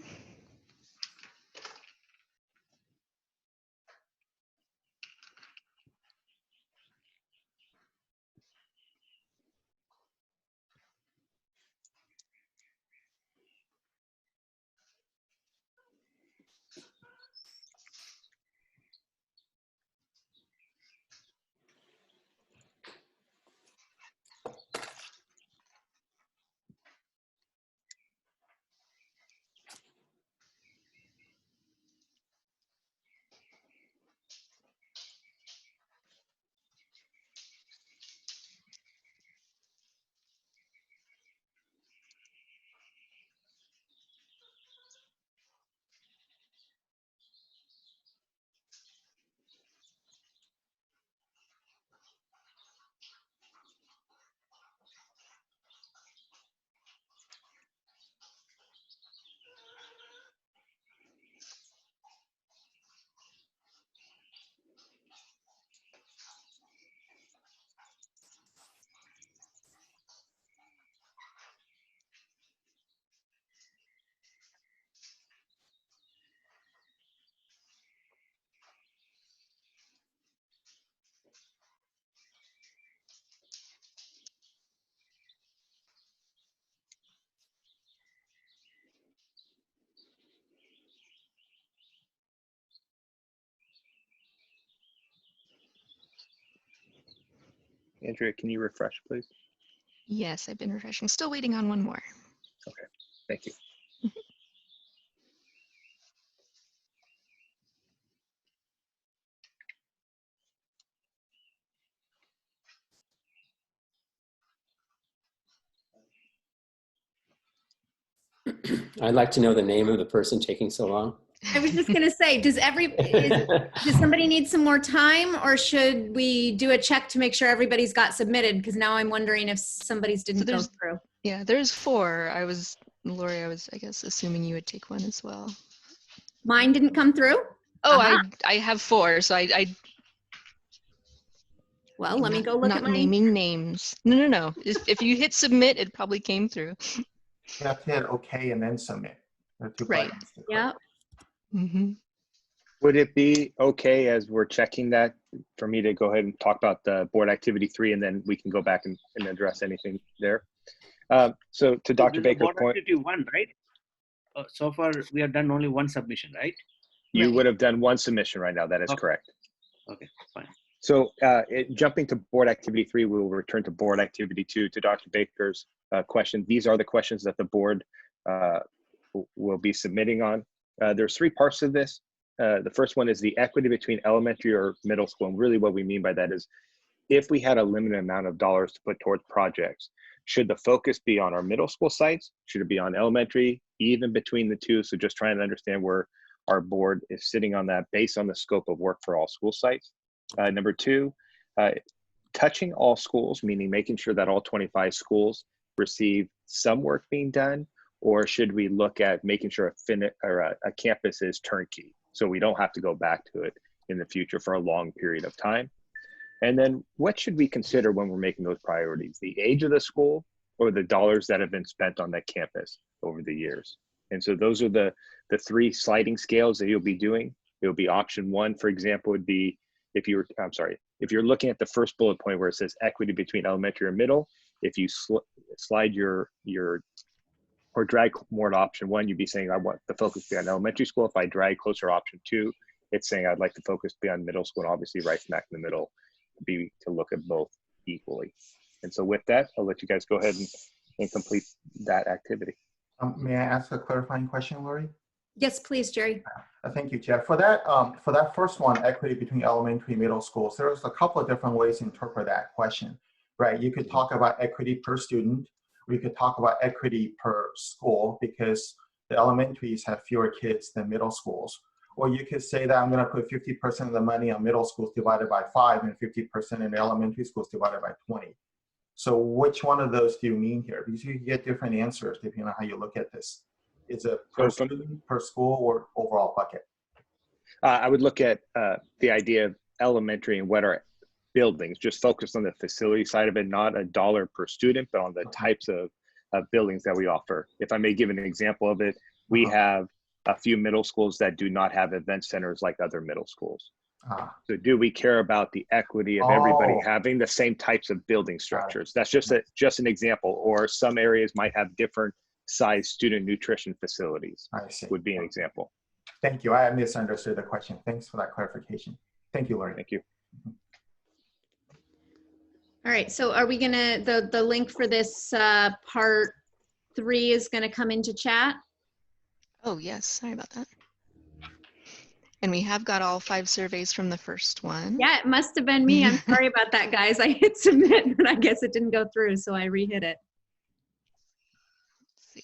Andrea, can you refresh, please? Yes, I've been refreshing. Still waiting on one more. Thank you. I'd like to know the name of the person taking so long. I was just gonna say, does somebody need some more time, or should we do a check to make sure everybody's got submitted? Because now I'm wondering if somebody's didn't go there's- through. Yeah, there's 4. Lori, I guess, assuming you would take one as well. Mine didn't come through? Oh, Uh-huh. I have 4, so I Well, let me go look not at my. naming names. No. If you hit submit, it probably came through. You have to hit OK and then submit. There are two Right. buttons to click. Yeah. Mm-hmm. Would it be okay as we're checking that for me to go ahead and talk about the board activity 3, and then we can go back and address anything there? So to Dr. Baker's point, Activity 1, right? So far, we have done only one submission, right? you Right. would have done one submission right now. That is Okay. correct. Okay, fine. So jumping to board activity 3, we will return to board activity 2. To Dr. Baker's question, these are the questions that the board will be submitting on. There's 3 parts of this. The first one is the equity between elementary or middle school. And really what we mean by that is, if we had a limited amount of dollars to put towards projects, should the focus be on our middle school sites? Should it be on elementary, even between the two? So just trying to understand where our board is sitting on that based on the scope of work for all school sites. Number 2, touching all schools, meaning making sure that all 25 schools receive some work being done, or should we look at making sure a campus is turnkey, so we don't have to go back to it in the future for a long period of time? And then what should we consider when we're making those priorities? The age of the school or the dollars that have been spent on that campus over the years? And so those are the 3 sliding scales that you'll be doing. It'll be option 1, for example, would be if you're looking at the first bullet point where it says equity between elementary or middle, if you slide or drag more to option 1, you'd be saying, I want the focus to be on elementary school. If I drag closer to option 2, it's saying I'd like the focus to be on middle school, and obviously right smack in the middle be to look at both equally. And so with that, I'll let you guys go ahead and complete that activity. May I ask a clarifying question, Lori? Yes, please, Jerry. Thank you, Jeff. For that first one, equity between elementary and middle schools, there's a couple of different ways to interpret that question, right? You could talk about equity per student, or you could talk about equity per school, because the elementaries have fewer kids than middle schools. Or you could say that I'm going to put 50% of the money on middle schools divided by 5 and 50% in elementary schools divided by 20. So which one of those do you mean here? Because you get different answers depending on how you look at this. Is it per student, per school, or overall bucket? I would look at the idea of elementary and what are buildings, just focused on the facility side of it, not a dollar per student, but on the types of buildings that we offer. If I may give an example of it, we have a few middle schools that do not have event centers like other middle schools. So do we care about the equity of everybody having the same types of building structures? That's just an example. Or some areas might have different size student nutrition facilities. I see. Would be an example. Thank you. I misunderstood the question. Thanks for that clarification. Thank you, Lori. Thank you. All right, so are we gonna, the link for this part 3 is gonna come into chat? Oh, yes. Sorry about that. And we have got all 5 surveys from the first one. Yeah, it must have been me. I'm sorry about that, guys. I hit submit, but I guess it didn't go through, so I re-hit it. Let's see.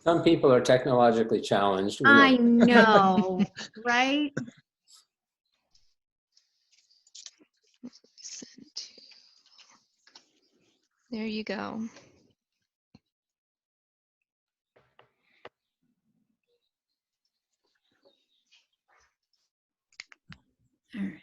Some people are technologically challenged. We I know, right? Send to- There you go. All right.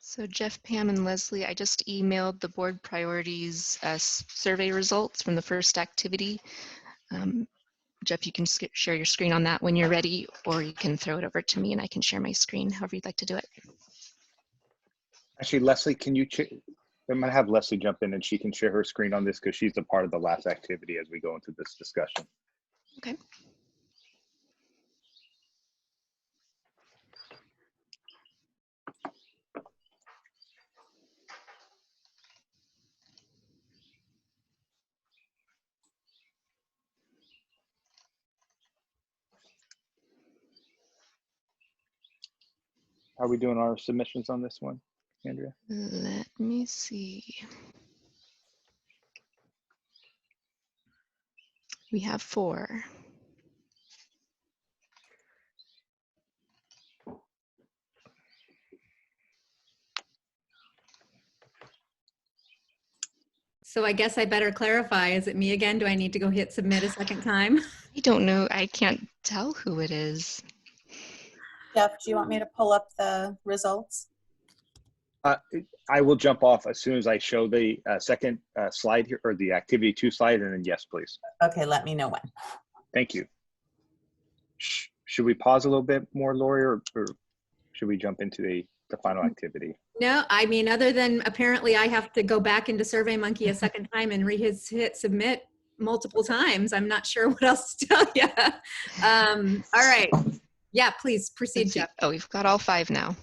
So Jeff, Pam, and Leslie, I just emailed the board priorities survey results from the first activity. Jeff, you can share your screen on that when you're ready, or you can throw it over to me and I can share my screen, however you'd like to do it. Actually, Leslie, can you, I'm gonna have Leslie jump in and she can share her screen on this because she's a part of the last activity as we go into this discussion. Okay. How are we doing our submissions on this one, Andrea? Let me see. We have 4. So I guess I better clarify. Is it me again? Do I need to go hit submit a second time? I don't know. I can't tell who it is. Jeff, do you want me to pull up the results? I will jump off as soon as I show the second slide here, or the activity 2 slide, and then yes, please. Okay, let me know when. Thank you. Should we pause a little bit more, Lori, or should we jump into the final activity? No, I mean, other than apparently I have to go back into SurveyMonkey a second time and hit submit multiple times. I'm not sure what else to tell you. All right. Yeah, please proceed, Jeff. Oh, we've got all 5 now.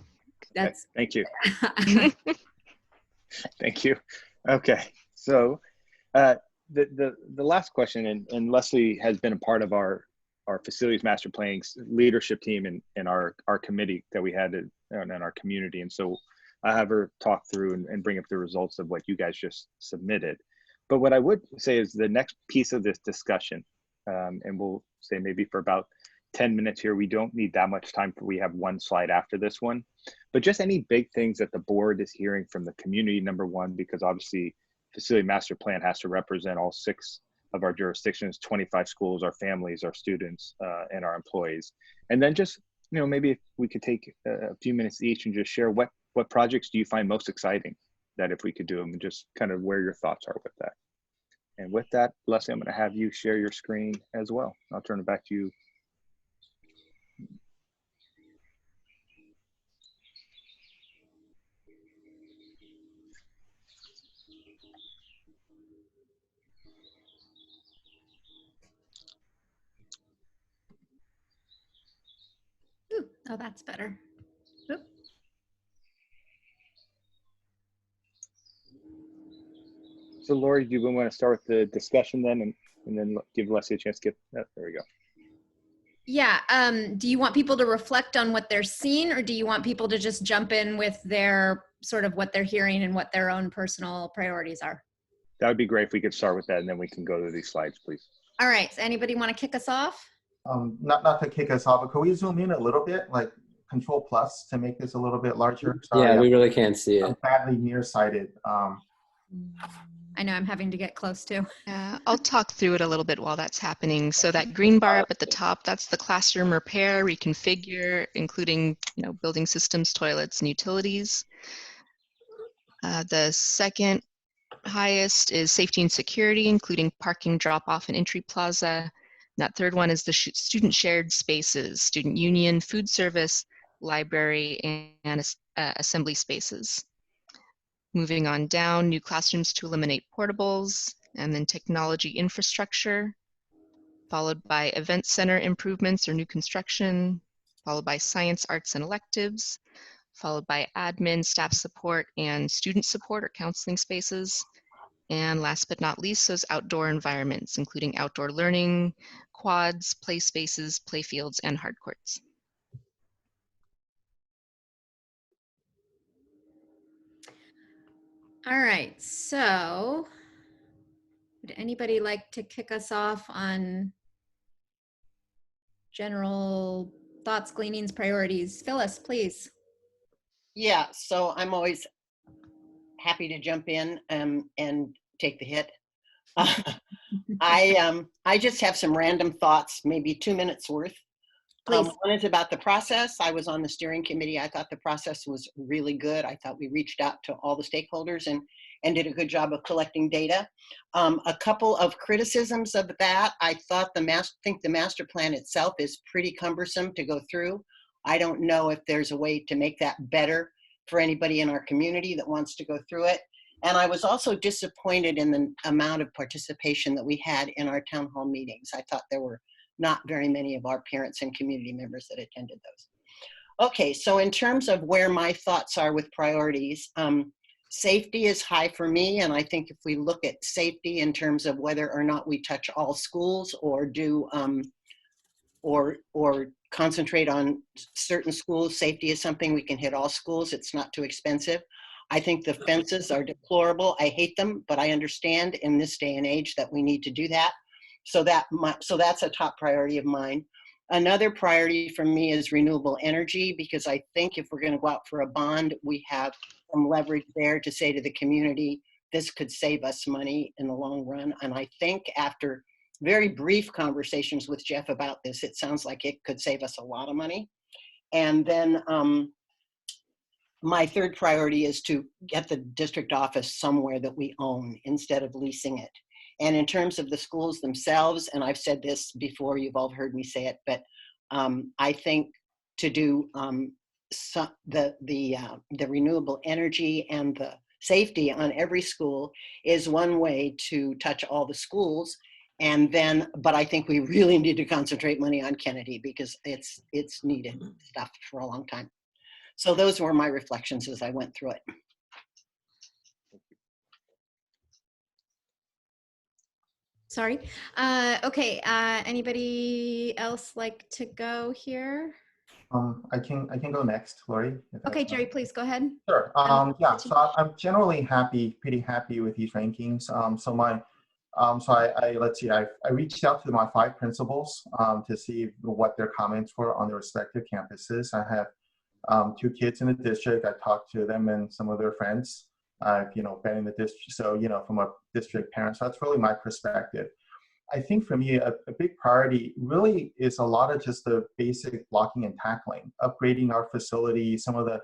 That's okay, thank you. Thank you. Okay, so the last question, and Leslie has been a part of our facilities master planning leadership team and our committee that we had in our community, and so I have her talk through and bring up the results of what you guys just submitted. But what I would say is the next piece of this discussion, and we'll say maybe for about 10 minutes here, we don't need that much time, we have 1 slide after this one, but just any big things that the board is hearing from the community, number 1, because obviously facility master plan has to represent all 6 of our jurisdictions, 25 schools, our families, our students, and our employees. And then just, maybe if we could take a few minutes each and just share what projects do you find most exciting, that if we could do them, and just kind of where your thoughts are with that. And with that, Leslie, I'm going to have you share your screen as well. I'll turn it back to you. Ooh, oh, that's better. Oop. So Lori, do you want to start with the discussion then, and then give Leslie a chance to get that? There we go. Yeah. Do you want people to reflect on what they're seeing, or do you want people to just jump in with their sort of what they're hearing and what their own personal priorities are? That would be great if we could start with that, and then we can go to these slides, please. All right. So anybody want to kick us off? Not to kick us off, but can we zoom in a little bit, like Control Plus, to make this a little bit larger? Sorry, Yeah, we really can't see it. I'm badly nearsighted. I know I'm having to get close to. I'll talk through it a little bit while that's happening. So that green bar up at the top, that's the classroom repair, reconfigure, including building systems, toilets, and utilities. The second highest is safety and security, including parking, drop-off, and entry plaza. And that third one is the student shared spaces, student union, food service, library, and assembly spaces. Moving on down, new classrooms to eliminate portables, and then technology infrastructure, followed by event center improvements or new construction, followed by science, arts, and electives, followed by admin, staff support, and student support or counseling spaces. And last but not least, those outdoor environments, including outdoor learning, quads, play spaces, play fields, and hard courts. All right, so would anybody like to kick us off on general thoughts, gleanings, priorities? Phyllis, please. Yeah, so I'm always happy to jump in and take the hit. I just have some random thoughts, maybe 2 minutes worth. Please. One is about the process. I was on the steering committee. I thought the process was really good. I thought we reached out to all the stakeholders and did a good job of collecting data. A couple of criticisms of that. I thought the master plan itself is pretty cumbersome to go through. I don't know if there's a way to make that better for anybody in our community that wants to go through it. And I was also disappointed in the amount of participation that we had in our town hall meetings. I thought there were not very many of our parents and community members that attended those. Okay, so in terms of where my thoughts are with priorities, safety is high for me, and I think if we look at safety in terms of whether or not we touch all schools or do or concentrate on certain schools, safety is something we can hit all schools. It's not too expensive. I think the fences are deplorable. I hate them, but I understand in this day and age that we need to do that. So that's a top priority of mine. Another priority for me is renewable energy, because I think if we're going to go out for a bond, we have some leverage there to say to the community, this could save us money in the long run. And I think after very brief conversations with Jeff about this, it sounds like it could save us a lot of money. And then my third priority is to get the district office somewhere that we own instead of leasing it. And in terms of the schools themselves, and I've said this before, you've all heard me say it, but I think to do the renewable energy and the safety on every school is one way to touch all the schools. And then, but I think we really need to concentrate money on Kennedy because it's needed stuff for a long time. So those were my reflections as I went through it. Sorry. Okay. Anybody else like to go here? I can go next, Lori. Okay, Jerry, please go ahead. Sure. Yeah. So I'm generally pretty happy with these rankings. Let's see. I reached out to my 5 principals to see what their comments were on their respective campuses. I have 2 kids in the district. I talked to them and some of their friends. I've been in the district, so from a district parent. So that's really my perspective. I think for me, a big priority really is a lot of just the basic blocking and tackling, upgrading our facility, some of the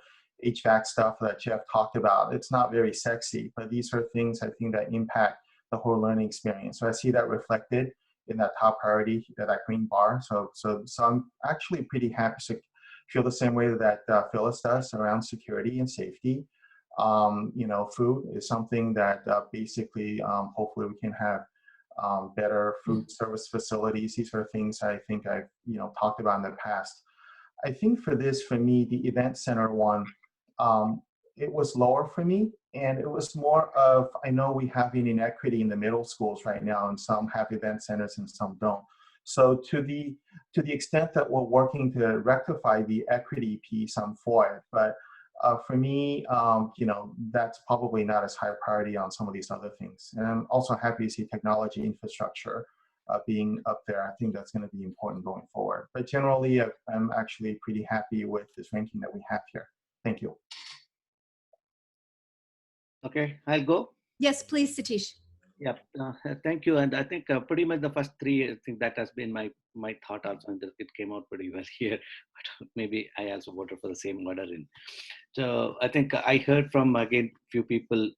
HVAC stuff that Jeff talked about. It's not very sexy, but these are things I think that impact the whole learning experience. So I see that reflected in that top priority, that green bar. So I'm actually pretty happy to feel the same way that Phyllis does around security and safety. Food is something that basically hopefully we can have better food service facilities. These are things I think I've talked about in the past. I think for me, the event center one, it was lower for me, and it was more of, I know we have an inequity in the middle schools right now, and some have event centers and some don't. So to the extent that we're working to rectify the equity piece, I'm for it. But for me, that's probably not as high a priority on some of these other things. And I'm also happy to see technology infrastructure being up there. I think that's going to be important going forward. But generally, I'm actually pretty happy with this ranking that we have here. Thank you. Okay, I'll go. Yes, please, Satish. Yeah, thank you. And I think pretty much the first 3, I think that has been my thought also, and it came out pretty well here. But maybe I also voted for the same order. So I think I heard from, again, few people,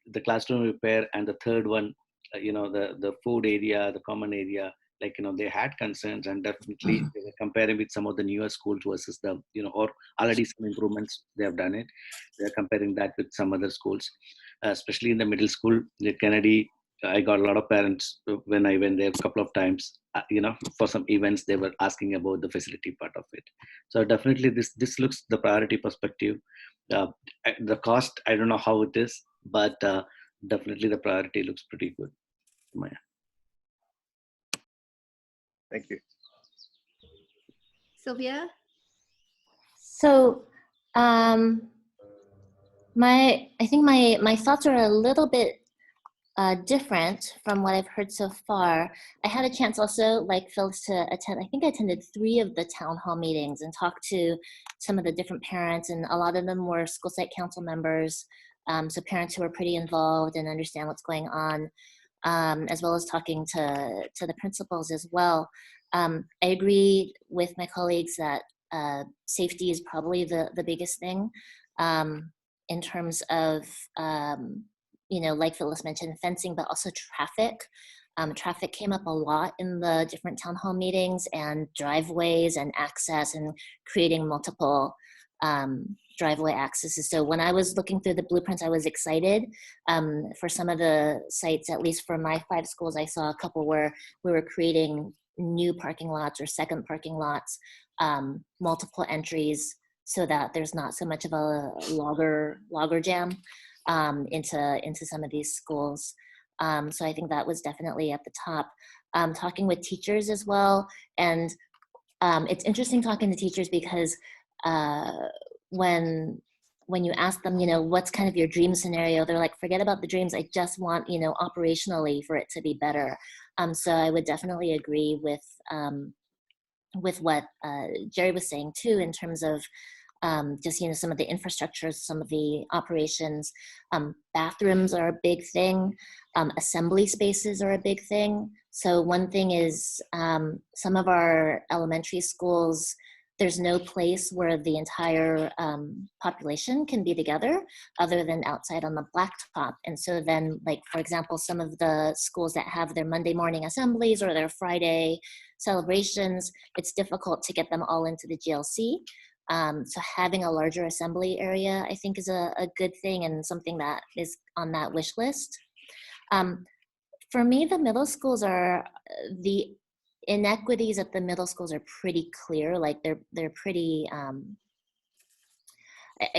the classroom repair, and the third one, the food area, the common area, they had concerns, and definitely they were comparing with some of the newer schools versus the, or already some improvements, they have done it. They're comparing that with some other schools, especially in the middle school, the Kennedy. I got a lot of parents when I went there a couple of times, for some events, they were asking about the facility part of it. So definitely this looks the priority perspective. The cost, I don't know how it is, but definitely the priority looks pretty good. Thank you. Sylvia? So I think my thoughts are a little bit different from what I've heard so far. I had a chance also, like Phyllis, to attend, I think I attended 3 of the town hall meetings and talked to some of the different parents, and a lot of them were school site council members, so parents who are pretty involved and understand what's going on, as well as talking to the principals as well. I agree with my colleagues that safety is probably the biggest thing in terms of, like Phyllis mentioned, fencing, but also traffic. Traffic came up a lot in the different town hall meetings, and driveways and access and creating multiple driveway accesses. So when I was looking through the blueprints, I was excited for some of the sites, at least for my 5 schools. I saw a couple where we were creating new parking lots or second parking lots, multiple entries, so that there's not so much of a logger jam into some of these schools. So I think that was definitely at the top. Talking with teachers as well, and it's interesting talking to teachers because when you ask them, what's kind of your dream scenario, they're like, forget about the dreams. I just want, operationally for it to be better. So I would definitely agree with what Jerry was saying too, in terms of just, some of the infrastructure, some of the operations. Bathrooms are a big thing. Assembly spaces are a big thing. So one thing is some of our elementary schools, there's no place where the entire population can be together other than outside on the blacktop. And so then, like, for example, some of the schools that have their Monday morning assemblies or their Friday celebrations, it's difficult to get them all into the GLC. So having a larger assembly area, I think, is a good thing and something that is on that wish list. For me, the middle schools are, the inequities at the middle schools are pretty clear. Like they're pretty, I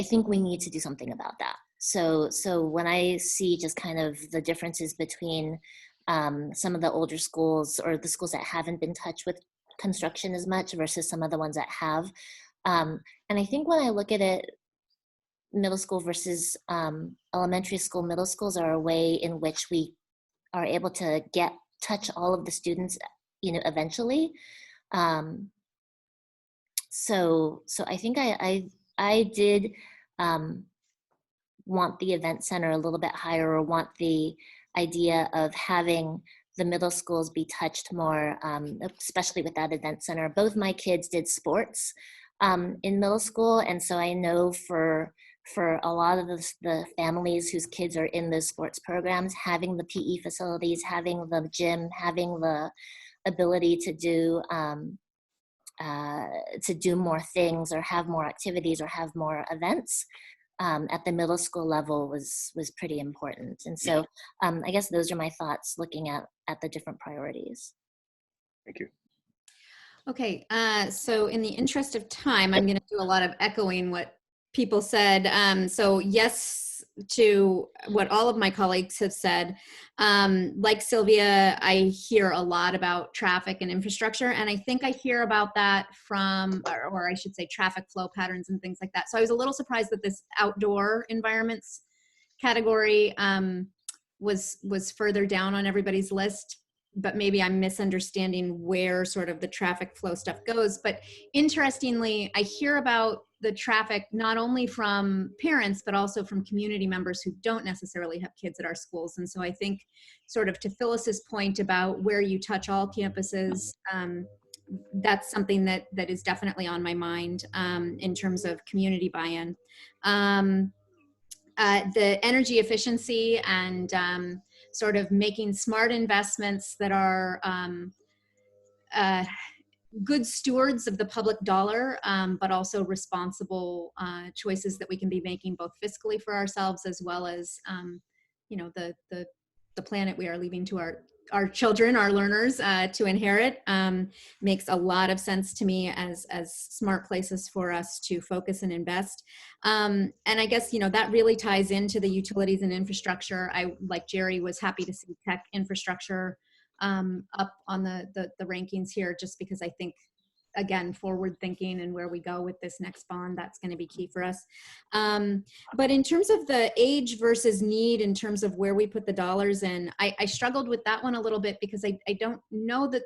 think we need to do something about that. So when I see just kind of the differences between some of the older schools or the schools that haven't been touched with construction as much versus some of the ones that have, and I think when I look at it, middle school versus elementary school, middle schools are a way in which we are able to touch all of the students, eventually. So I think I did want the event center a little bit higher, or want the idea of having the middle schools be touched more, especially with that event center. Both my kids did sports in middle school, and so I know for a lot of the families whose kids are in those sports programs, having the PE facilities, having the gym, having the ability to do more things or have more activities or have more events at the middle school level was pretty important. And so I guess those are my thoughts looking at the different priorities. Thank you. Okay, so in the interest of time, I'm going to do a lot of echoing what people said. So yes to what all of my colleagues have said. Like Sylvia, I hear a lot about traffic and infrastructure, and I think I hear about that from, or I should say traffic flow patterns and things like that. So I was a little surprised that this outdoor environments category was further down on everybody's list, but maybe I'm misunderstanding where sort of the traffic flow stuff goes. But interestingly, I hear about the traffic not only from parents, but also from community members who don't necessarily have kids at our schools. And so I think, sort of to Phyllis's point about where you touch all campuses, that's something that is definitely on my mind in terms of community buy-in. The energy efficiency and sort of making smart investments that are good stewards of the public dollar, but also responsible choices that we can be making both fiscally for ourselves as well as, the planet we are leaving to our children, our learners to inherit, makes a lot of sense to me as smart places for us to focus and invest. And I guess, that really ties into the utilities and infrastructure. Like Jerry, was happy to see tech infrastructure up on the rankings here, just because I think, again, forward thinking and where we go with this next bond, that's going to be key for us. But in terms of the age versus need, in terms of where we put the dollars in, I struggled with that one a little bit, because I don't know that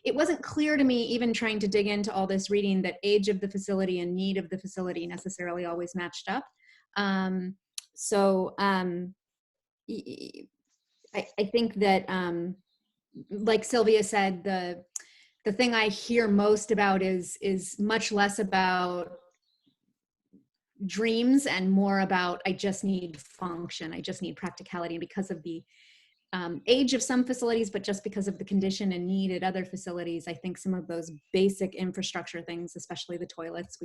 it wasn't clear to me, even trying to dig into all this reading, that age of the facility and need of the facility necessarily always matched up. I think that, like Sylvia said, the thing I hear most about is much less about dreams and more about, I just need function, I just need practicality. And because of the age of some facilities, but just because of the condition and need at other facilities, I think some of those basic infrastructure things, especially the toilets,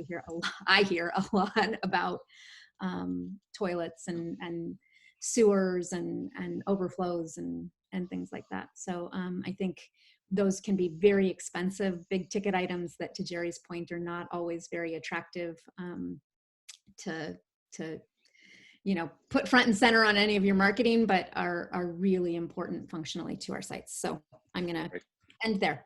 I hear a lot about toilets and sewers and overflows and things like that. So I think those can be very expensive, big ticket items that, to Jerry's point, are not always very attractive to put front and center on any of your marketing, but are really important functionally to our sites. So I'm gonna end there.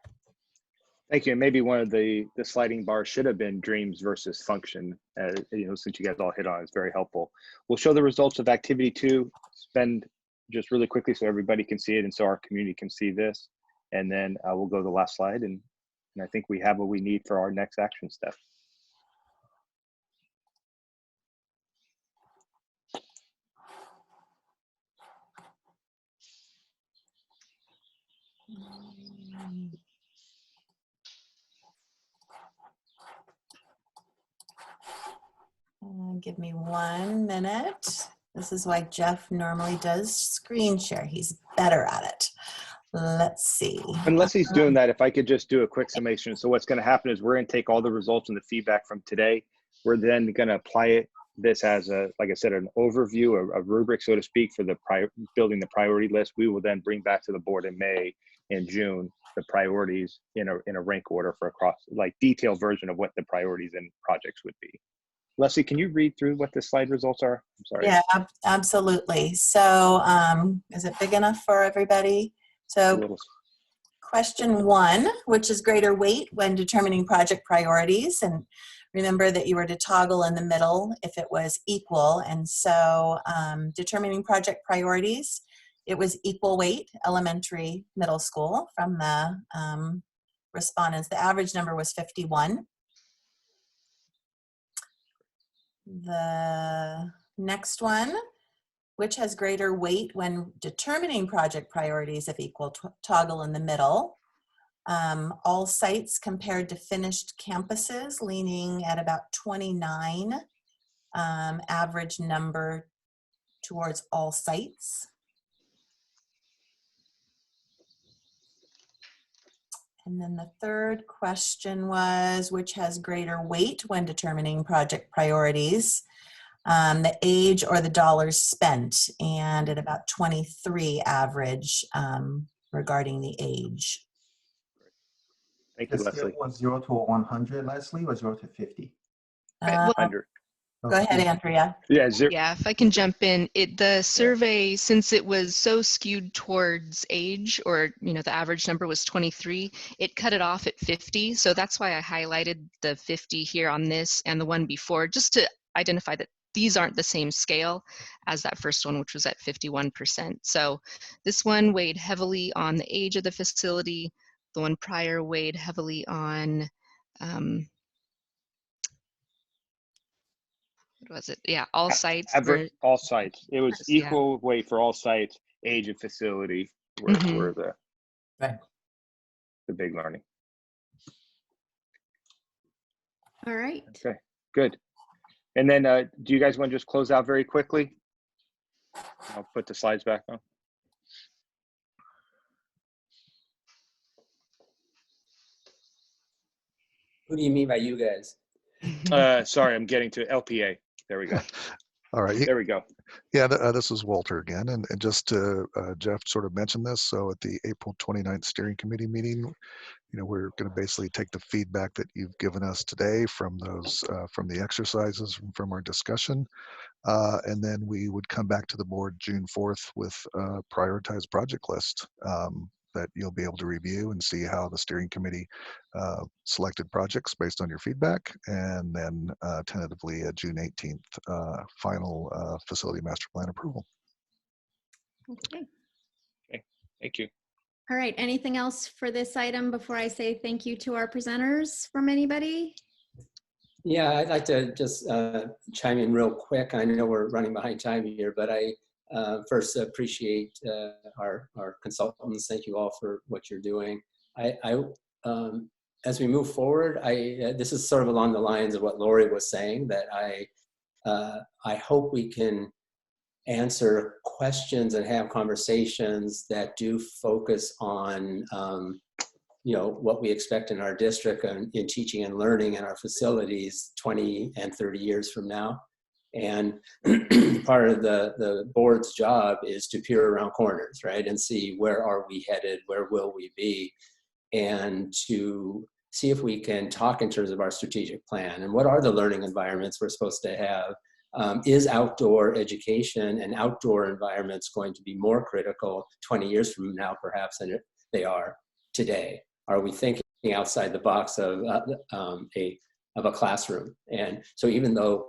Thank you. And maybe one of the sliding bars should have been dreams versus function. Since you guys all hit on it, it's very helpful. We'll show the results of activity 2. Spend just really quickly so everybody can see it and so our community can see this. And then we'll go to the last slide. And I think we have what we need for our next action step. Give me 1 minute. This is why Jeff normally does screen share. He's better at it. Let's see. Unless he's doing that, if I could just do a quick summation. So what's going to happen is we're going to take all the results and the feedback from today. We're then going to apply this as like I said, an overview, a rubric, so to speak, for building the priority list. We will then bring back to the board in May and June the priorities in a rank order for detailed version of what the priorities and projects would be. Leslie, can you read through what the slide results are? I'm sorry. Yeah, absolutely. So is it big enough for everybody? So question 1, which is greater weight when determining project priorities? And remember that you were to toggle in the middle if it was equal. And so determining project priorities, it was equal weight, elementary, middle school, from the respondents. The average number was 51. The next one, which has greater weight when determining project priorities if equal, toggle in the middle. All sites compared to finished campuses, leaning at about 29, average number towards all sites. And then the third question was, which has greater weight when determining project priorities? The age or the dollars spent, and at about 23 average regarding the age. Thank you, The Leslie. scale was 0 to 100, Leslie, or 0 to 50? 100. Go ahead, Andrea. Yeah, Yeah, if I can jump in, the survey, since it was so skewed towards age, or the average number was 23, it cut it off at 50. So that's why I highlighted the 50 here on this and the one before, just to identify that these aren't the same scale as that first one, which was at 51%. So this one weighed heavily on the age of the facility. The one prior weighed heavily on what was it? Yeah, all sites. All sites. It was equal weight for all sites. Age of facility were the big learning. All right. Okay, good. And then do you guys want to just close out very quickly? I'll put the slides back on. Who do you mean by you guys? Sorry, I'm getting to LPA. There we go. All right. There we go. Yeah, this is Walter again. And just to, Jeff sort of mentioned this. So at the April 29th steering committee meeting, we're going to basically take the feedback that you've given us today from those, from the exercises, from our discussion. And then we would come back to the board June 4th with a prioritized project list that you'll be able to review and see how the steering committee selected projects based on your feedback, and then tentatively a June 18th final facility master plan approval. Okay. Okay, thank you. All right, anything else for this item before I say thank you to our presenters from anybody? Yeah, I'd like to just chime in real quick. I know we're running behind time here, but I first appreciate our consultants. Thank you all for what you're doing. I as we move forward, this is sort of along the lines of what Lori was saying, that I hope we can answer questions and have conversations that do focus on what we expect in our district and in teaching and learning in our facilities 20 and 30 years from now. And part of the board's job is to peer around corners, right, and see where are we headed, where will we be, and to see if we can talk in terms of our strategic plan and what are the learning environments we're supposed to have. Is outdoor education and outdoor environments going to be more critical 20 years from now, perhaps, than they are today? Are we thinking outside the box of a classroom? And so even though,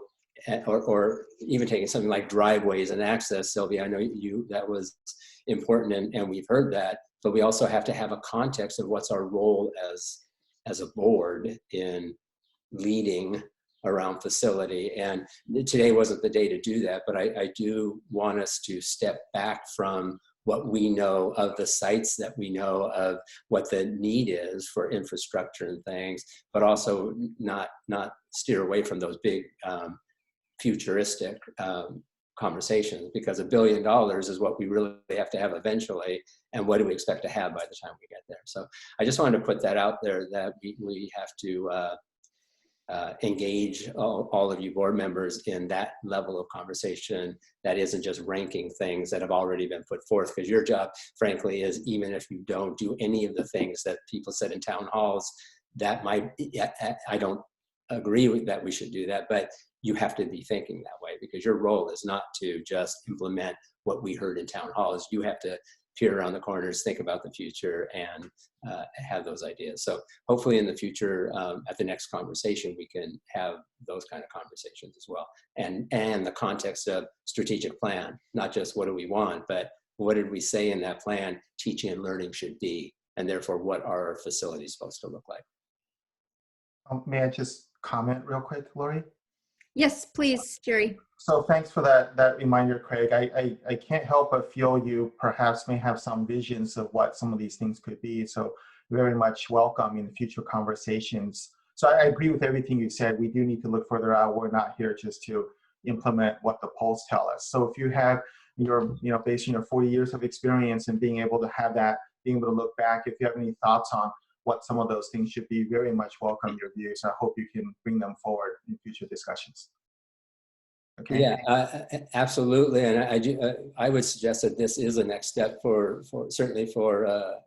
or even taking something like driveways and access, Sylvia, I know that was important, and we've heard that, but we also have to have a context of what's our role as a board in leading around facility. And today wasn't the day to do that, but I do want us to step back from what we know of the sites that we know of, what the need is for infrastructure and things, but also not steer away from those big futuristic conversations, because $1 billion is what we really have to have eventually, and what do we expect to have by the time we get there. So I just wanted to put that out there, that we have to engage all of you board members in that level of conversation that isn't just ranking things that have already been put forth, because your job, frankly, is, even if you don't do any of the things that people said in town halls, that might, I don't agree with that we should do that, but you have to be thinking that way, because your role is not to just implement what we heard in town halls. You have to peer around the corners, think about the future, and have those ideas. So hopefully in the future, at the next conversation, we can have those kind of conversations as well. And the context of strategic plan, not just what do we want, but what did we say in that plan teaching and learning should be, and therefore what are our facilities supposed to look like? May I just comment real quick, Lori? Yes, please, Jerry. So thanks for that reminder, Craig. I can't help but feel you perhaps may have some visions of what some of these things could be. So very much welcome in future conversations. So I agree with everything you said. We do need to look further out. We're not here just to implement what the polls tell us. So if you have based on your 40 years of experience and being able to have that, being able to look back, if you have any thoughts on what some of those things should be, very much welcome your views. I hope you can bring them forward in future discussions. Okay. Yeah, absolutely. And I would suggest that this is a next step for certainly for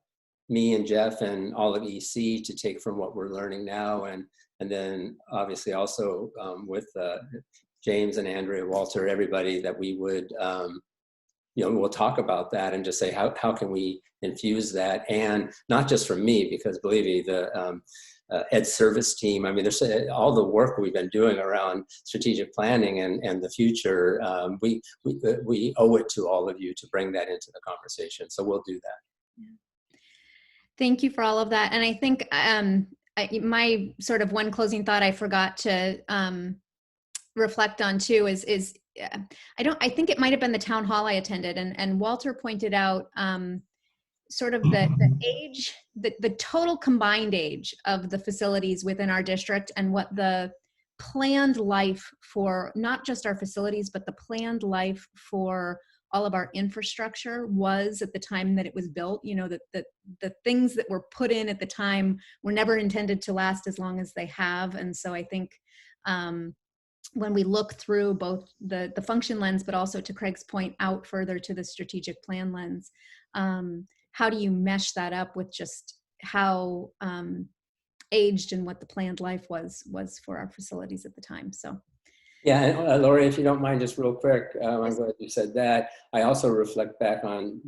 me and Jeff and all of EC to take from what we're learning now, and then obviously also with James and Andrea, Walter, everybody, that we would we'll talk about that and just say how can we infuse that, and not just from me, because believe me, the ed service team, I mean, there's all the work we've been doing around strategic planning and the future. We owe it to all of you to bring that into the conversation. So we'll do that. Yeah. Thank you for all of that. And I think my sort of one closing thought I forgot to reflect on too is I think it might have been the town hall I attended, and Walter pointed out sort of the age, the total combined age of the facilities within our district, and what the planned life for not just our facilities, but the planned life for all of our infrastructure was at the time that it was built. That the things that were put in at the time were never intended to last as long as they have. And so I think when we look through both the function lens, but also, to Craig's point, out further to the strategic plan lens, how do you mesh that up with just how aged and what the planned life was for our facilities at the time? So. Yeah, and Lori, if you don't mind, just real quick, I'm glad you said that. I also reflect back on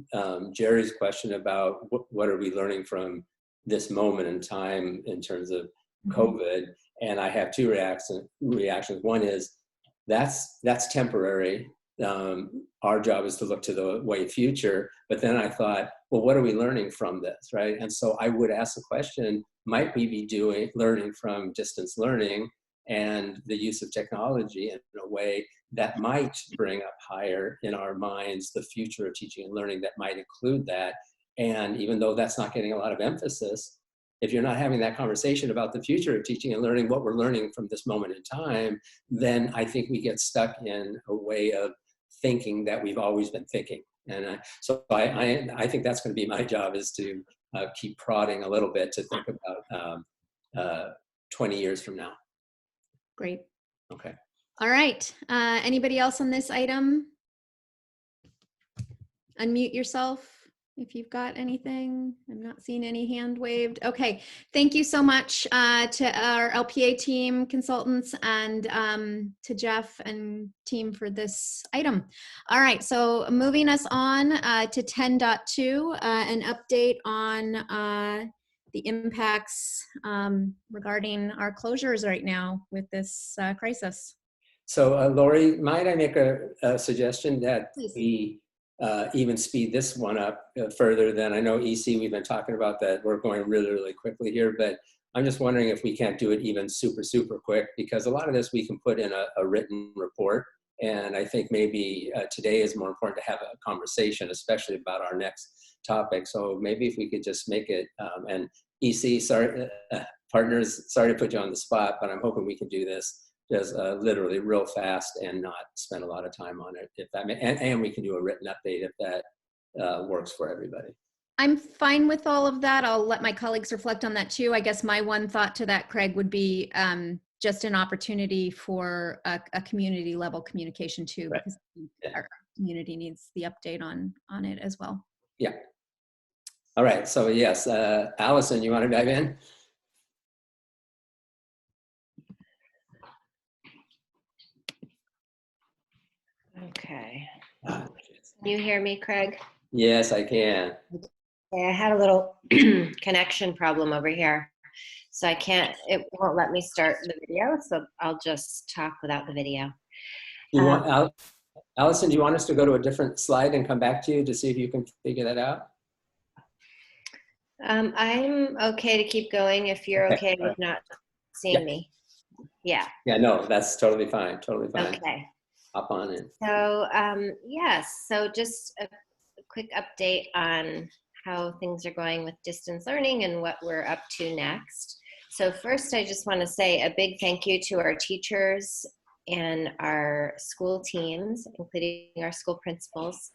Jerry's question about what are we learning from this moment in time in terms of COVID, and I have two reactions. One is that's temporary. Our job is to look to the way future. But then I thought, well, what are we learning from this, right? And so I would ask the question: might we be learning from distance learning and the use of technology in a way that might bring up higher in our minds the future of teaching and learning that might include that? And even though that's not getting a lot of emphasis, if you're not having that conversation about the future of teaching and learning, what we're learning from this moment in time, then I think we get stuck in a way of thinking that we've always been thinking. And so I think that's going to be my job, is to keep prodding a little bit to think about 20 years from now. Great. Okay. All right. Anybody else on this item? Unmute yourself if you've got anything. I'm not seeing any hand waved. Okay. Thank you so much to our LPA team, consultants, and to Jeff and team for this item. All right. So moving us on to 10.2, an update on the impacts regarding our closures right now with this crisis. So Lori, might I make a suggestion that Please. we even speed this one up further than, I know EC, we've been talking about that we're going really, really quickly here, but I'm just wondering if we can't do it even super, super quick, because a lot of this we can put in a written report. And I think maybe today is more important to have a conversation, especially about our next topic. So maybe if we could just make it, and EC, sorry, partners, sorry to put you on the spot, but I'm hoping we can do this just literally real fast and not spend a lot of time on it. If that and we can do a written update if that works for everybody. I'm fine with all of that. I'll let my colleagues reflect on that too. I guess my one thought to that, Craig, would be just an opportunity for a community level communication too, Right. because our community needs the update on it as well. Yeah. All right. So yes, Allison, you want to dive in? Okay. Can you hear me, Craig? Yes, I can. Okay, I had a little connection problem over here. So it won't let me start the video, so I'll just talk without the video. You want, Allison, do you want us to go to a different slide and come back to you to see if you can figure that out? I'm okay to keep going if you're okay with not seeing me. Yeah. Yeah, no, that's totally fine. Totally fine. Okay. Hop on in. So yes, so just a quick update on how things are going with distance learning and what we're up to next. So first, I just want to say a big thank you to our teachers and our school teams, including our school principals.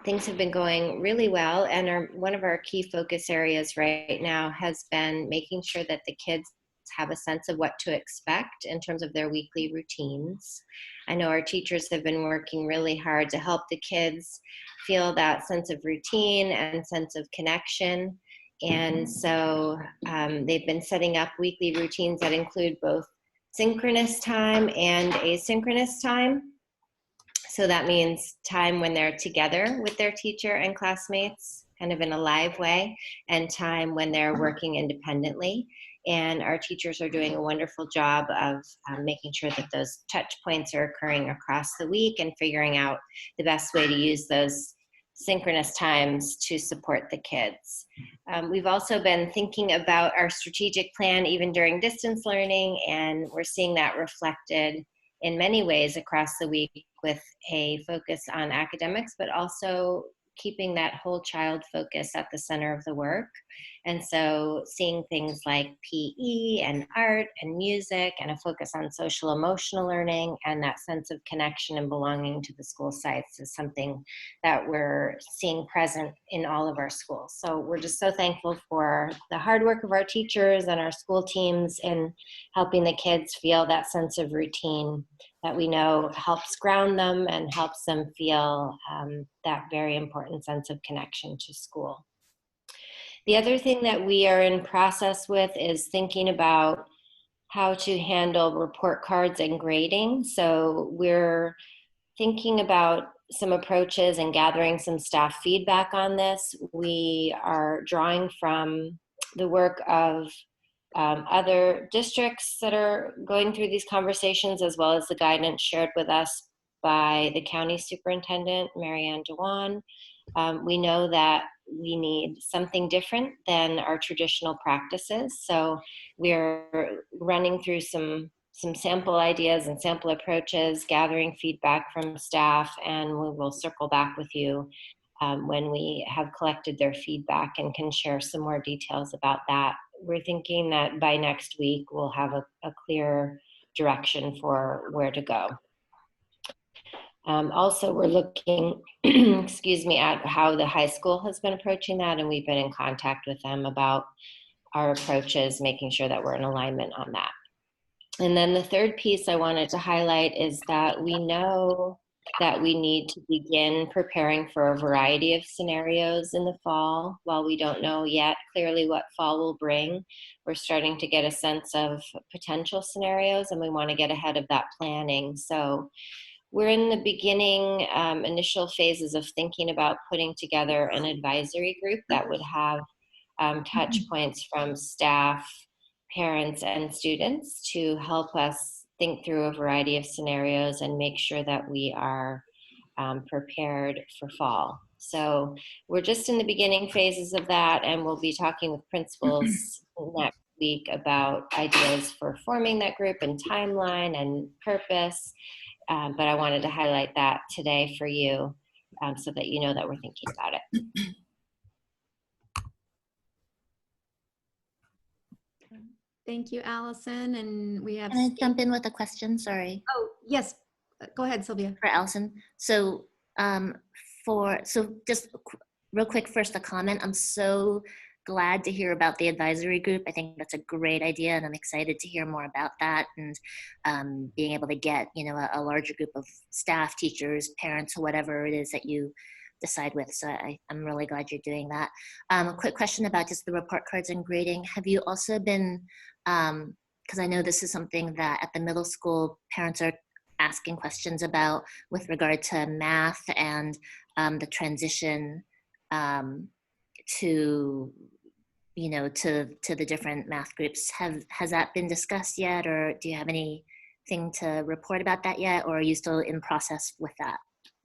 Things have been going really well, and one of our key focus areas right now has been making sure that the kids have a sense of what to expect in terms of their weekly routines. I know our teachers have been working really hard to help the kids feel that sense of routine and sense of connection. And so they've been setting up weekly routines that include both synchronous time and asynchronous time. So that means time when they're together with their teacher and classmates, kind of in a live way, and time when they're working independently. And our teachers are doing a wonderful job of making sure that those touch points are occurring across the week and figuring out the best way to use those synchronous times to support the kids. We've also been thinking about our strategic plan even during distance learning, and we're seeing that reflected in many ways across the week with a focus on academics, but also keeping that whole child focus at the center of the work. And so seeing things like PE and art and music and a focus on social emotional learning and that sense of connection and belonging to the school sites is something that we're seeing present in all of our schools. So we're just so thankful for the hard work of our teachers and our school teams in helping the kids feel that sense of routine that we know helps ground them and helps them feel that very important sense of connection to school. The other thing that we are in process with is thinking about how to handle report cards and grading. So we're thinking about some approaches and gathering some staff feedback on this. We are drawing from the work of other districts that are going through these conversations, as well as the guidance shared with us by the county superintendent, Marianne Dewan. We know that we need something different than our traditional practices. So we're running through some sample ideas and sample approaches, gathering feedback from staff, and we will circle back with you when we have collected their feedback and can share some more details about that. We're thinking that by next week, we'll have a clear direction for where to go. Also, we're looking, excuse me, at how the high school has been approaching that, and we've been in contact with them about our approaches, making sure that we're in alignment on that. And then the third piece I wanted to highlight is that we know that we need to begin preparing for a variety of scenarios in the fall. While we don't know yet clearly what fall will bring, we're starting to get a sense of potential scenarios, and we want to get ahead of that planning. So we're in the beginning, initial phases of thinking about putting together an advisory group that would have touch points from staff, parents, and students to help us think through a variety of scenarios and make sure that we are prepared for fall. So we're just in the beginning phases of that, and we'll be talking with principals next week about ideas for forming that group and timeline and purpose. But I wanted to highlight that today for you so that you know that we're thinking about it. Thank you, Allison. And we have. Can I jump in with a question? Sorry. Oh, yes. Go ahead, Sylvia. For Allison. So, just real quick, first a comment. I'm so glad to hear about the advisory group. I think that's a great idea, and I'm excited to hear more about that and being able to get, a larger group of staff, teachers, parents, or whatever it is that you decide with. So I'm really glad you're doing that. A quick question about just the report cards and grading. Have you also been, because I know this is something that at the middle school parents are asking questions about with regard to math and the transition to the different math groups. Has that been discussed yet, or do you have anything to report about that yet, or are you still in process with that?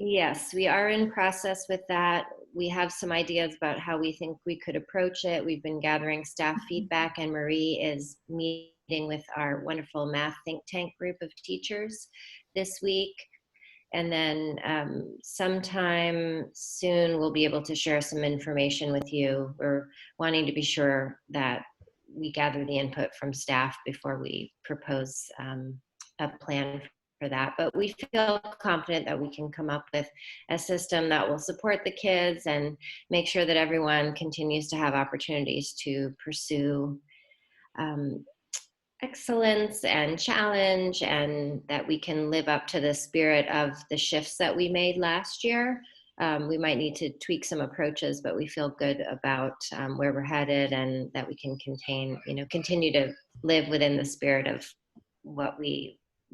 Yes, we are in process with that. We have some ideas about how we think we could approach it. We've been gathering staff feedback, and Marie is meeting with our wonderful math think tank group of teachers this week. And then sometime soon we'll be able to share some information with you. We're wanting to be sure that we gather the input from staff before we propose a plan for that. But we feel confident that we can come up with a system that will support the kids and make sure that everyone continues to have opportunities to pursue excellence and challenge, and that we can live up to the spirit of the shifts that we made last year. We might need to tweak some approaches, but we feel good about where we're headed, and that we can continue to live within the spirit of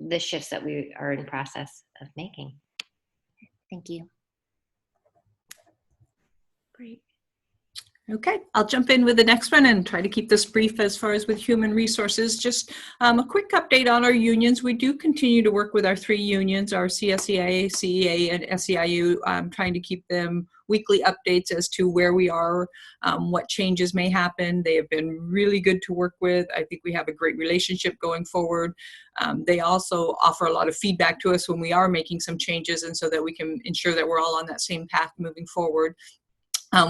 the shifts that we are in process of making. Thank you. Great. Okay, I'll jump in with the next one and try to keep this brief as far as with human resources. Just a quick update on our unions. We do continue to work with our 3 unions, our CSEA, CEA, and SEIU, trying to keep them weekly updates as to where we are, what changes may happen. They have been really good to work with. I think we have a great relationship going forward. They also offer a lot of feedback to us when we are making some changes, and so that we can ensure that we're all on that same path moving forward.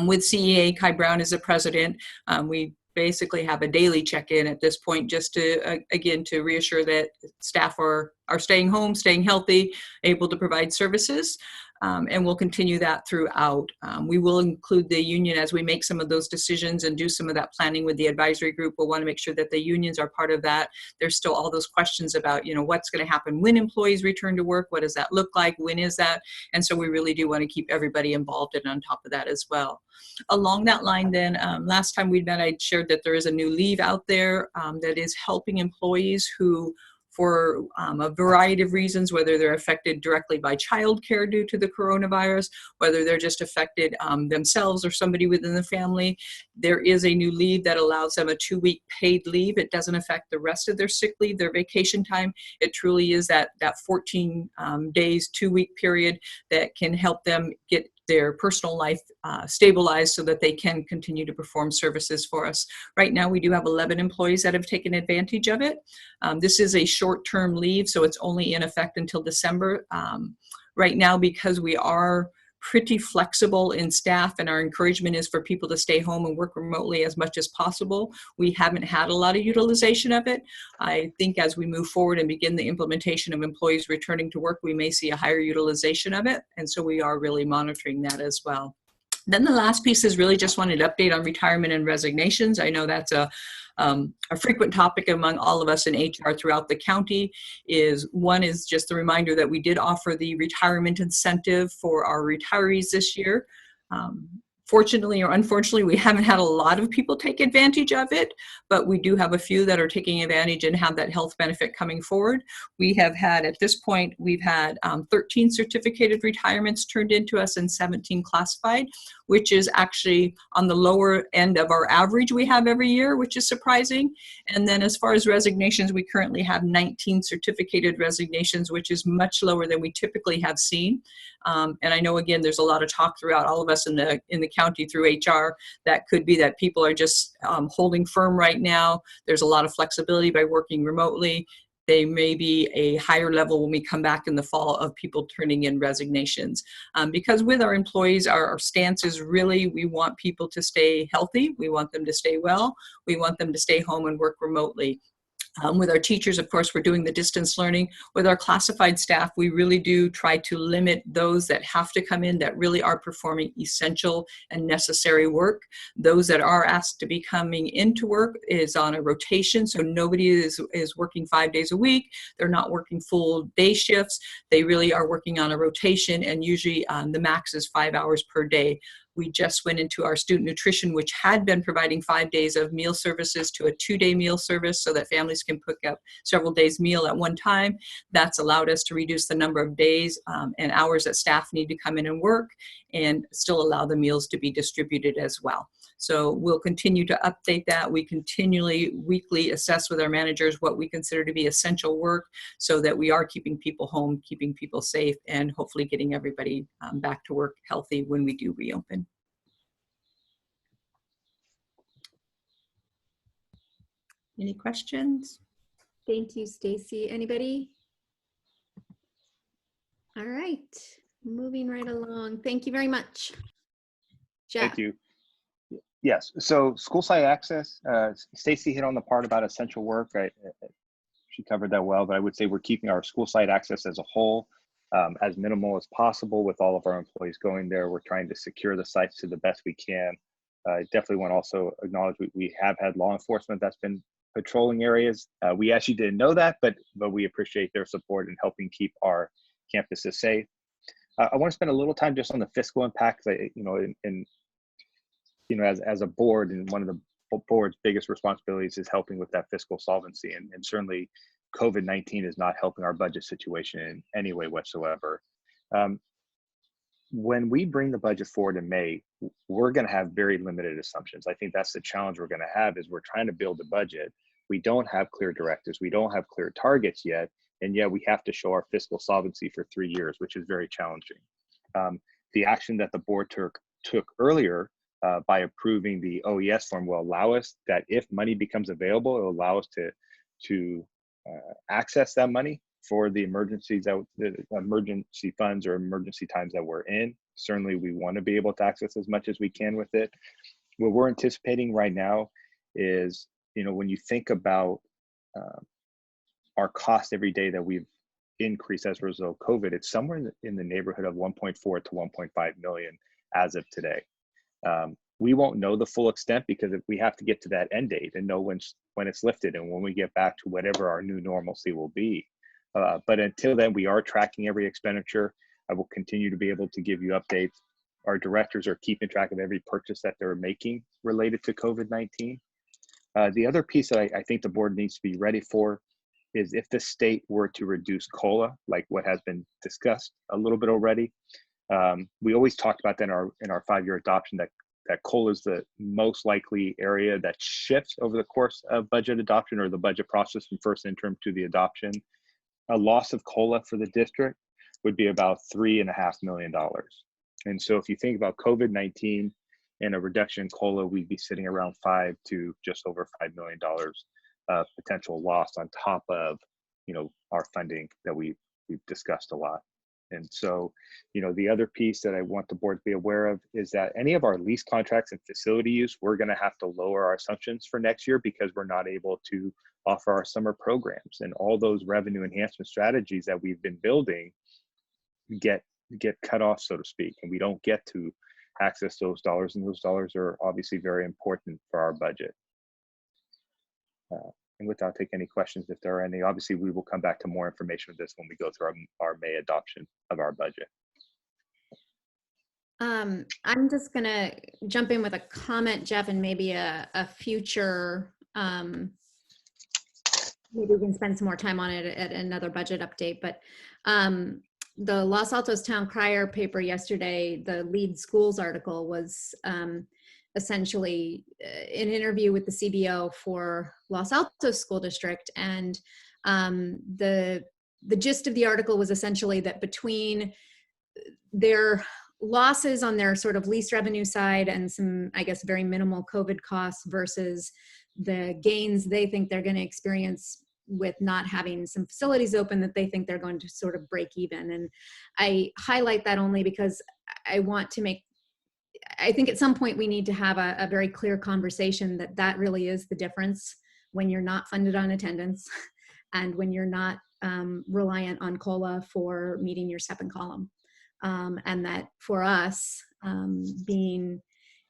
With CEA, Kai Brown is the president. We basically have a daily check-in at this point, just to, again, to reassure that staff are staying home, staying healthy, able to provide services. And we'll continue that throughout. We will include the union as we make some of those decisions and do some of that planning with the advisory group. We'll want to make sure that the unions are part of that. There's still all those questions about, what's going to happen when employees return to work? What does that look like? When is that? And so we really do want to keep everybody involved and on top of that as well. Along that line then, last time we met, I shared that there is a new leave out there that is helping employees who, for a variety of reasons, whether they're affected directly by childcare due to the coronavirus, whether they're just affected themselves or somebody within the family. There is a new leave that allows them a 2-week paid leave. It doesn't affect the rest of their sick leave, their vacation time. It truly is that 14 days, 2-week period that can help them get their personal life stabilized so that they can continue to perform services for us. Right now, we do have 11 employees that have taken advantage of it. This is a short-term leave, so it's only in effect until December. Right now, because we are pretty flexible in staff, and our encouragement is for people to stay home and work remotely as much as possible. We haven't had a lot of utilization of it. I think as we move forward and begin the implementation of employees returning to work, we may see a higher utilization of it. And so we are really monitoring that as well. Then the last piece is really just wanted to update on retirement and resignations. I know that's a frequent topic among all of us in HR throughout the county. One is just a reminder that we did offer the retirement incentive for our retirees this year. Fortunately or unfortunately, we haven't had a lot of people take advantage of it, but we do have a few that are taking advantage and have that health benefit coming forward. We have had, at this point, we've had 13 certificated retirements turned into us and 17 classified, which is actually on the lower end of our average we have every year, which is surprising. And then as far as resignations, we currently have 19 certificated resignations, which is much lower than we typically have seen. And I know, again, there's a lot of talk throughout all of us in the county through HR that could be that people are just holding firm right now. There's a lot of flexibility by working remotely. They may be a higher level when we come back in the fall of people turning in resignations. Because with our employees, our stance is really we want people to stay healthy. We want them to stay well. We want them to stay home and work remotely. With our teachers, of course, we're doing the distance learning. With our classified staff, we really do try to limit those that have to come in that really are performing essential and necessary work. Those that are asked to be coming into work is on a rotation, so nobody is working 5 days a week. They're not working full day shifts. They really are working on a rotation, and usually the max is 5 hours per day. We just went into our student nutrition, which had been providing 5 days of meal services to a 2-day meal service so that families can pick up several days meal at one time. That's allowed us to reduce the number of days and hours that staff need to come in and work and still allow the meals to be distributed as well. So we'll continue to update that. We continually, weekly assess with our managers what we consider to be essential work so that we are keeping people home, keeping people safe, and hopefully getting everybody back to work healthy when we do reopen. Any questions? Thank you, Stacy. Anybody? All right, moving right along. Thank you very much. Jeff. Thank you. Yes, so school site access, Stacy hit on the part about essential work. She covered that well, but I would say we're keeping our school site access as a whole as minimal as possible with all of our employees going there. We're trying to secure the sites to the best we can. I definitely want to also acknowledge we have had law enforcement that's been patrolling areas. We actually didn't know that, but we appreciate their support in helping keep our campuses safe. I want to spend a little time just on the fiscal impacts. As a board, and one of the board's biggest responsibilities is helping with that fiscal solvency, and certainly COVID-19 is not helping our budget situation in any way whatsoever. When we bring the budget forward in May, we're going to have very limited assumptions. I think that's the challenge we're going to have, is we're trying to build a budget. We don't have clear directives. We don't have clear targets yet. And yet we have to show our fiscal solvency for 3 years, which is very challenging. The action that the board took earlier by approving the OES form will allow us that if money becomes available, it will allow us to access that money for the emergency funds or emergency times that we're in. Certainly we want to be able to access as much as we can with it. What we're anticipating right now is, when you think about our cost every day that we've increased as a result of COVID, it's somewhere in the neighborhood of 1.4 to 1.5 million as of today. We won't know the full extent because we have to get to that end date and know when it's lifted and when we get back to whatever our new normalcy will be. But until then, we are tracking every expenditure. I will continue to be able to give you updates. Our directors are keeping track of every purchase that they're making related to COVID-19. The other piece that I think the board needs to be ready for is if the state were to reduce COLA, like what has been discussed a little bit already. We always talked about that in our 5-year adoption, that COLA is the most likely area that shifts over the course of budget adoption or the budget process from first interim to the adoption. A loss of COLA for the district would be about $3.5 million. And so if you think about COVID-19 and a reduction in COLA, we'd be sitting around $5 to just over $5 million potential loss on top of our funding that we've discussed a lot. And so, you know, the other piece that I want the board to be aware of is that any of our lease contracts and facility use, we're going to have to lower our assumptions for next year because we're not able to offer our summer programs, and all those revenue enhancement strategies that we've been building get cut off, so to speak, and we don't get to access those dollars, and those dollars are obviously very important for our budget. And with that, I'll take any questions if there are any. Obviously, we will come back to more information of this when we go through our May adoption of our budget. I'm just gonna jump in with a comment, Jeff, and maybe a future, maybe we can spend some more time on it at another budget update, but the Los Altos Town Crier paper yesterday, the Lead Schools article was essentially an interview with the CBO for Los Altos School District. And the gist of the article was essentially that between their losses on their sort of lease revenue side and some, I guess, very minimal COVID costs versus the gains they think they're going to experience with not having some facilities open, that they think they're going to sort of break even. And I highlight that only because I want to make, I think at some point we need to have a very clear conversation that really is the difference when you're not funded on attendance and when you're not reliant on COLA for meeting your step and column. And that for us, being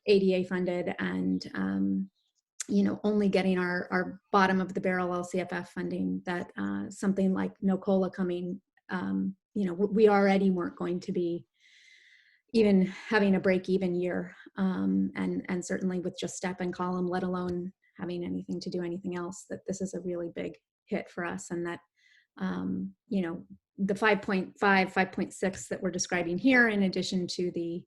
ADA funded and you know, only getting our bottom of the barrel LCFF funding, that something like no COLA coming, you know, we already weren't going to be even having a break even year. And certainly with just step and column, let alone having anything to do anything else, that this is a really big hit for us. And that, you know, the 5.5, 5.6 that we're describing here, in addition to the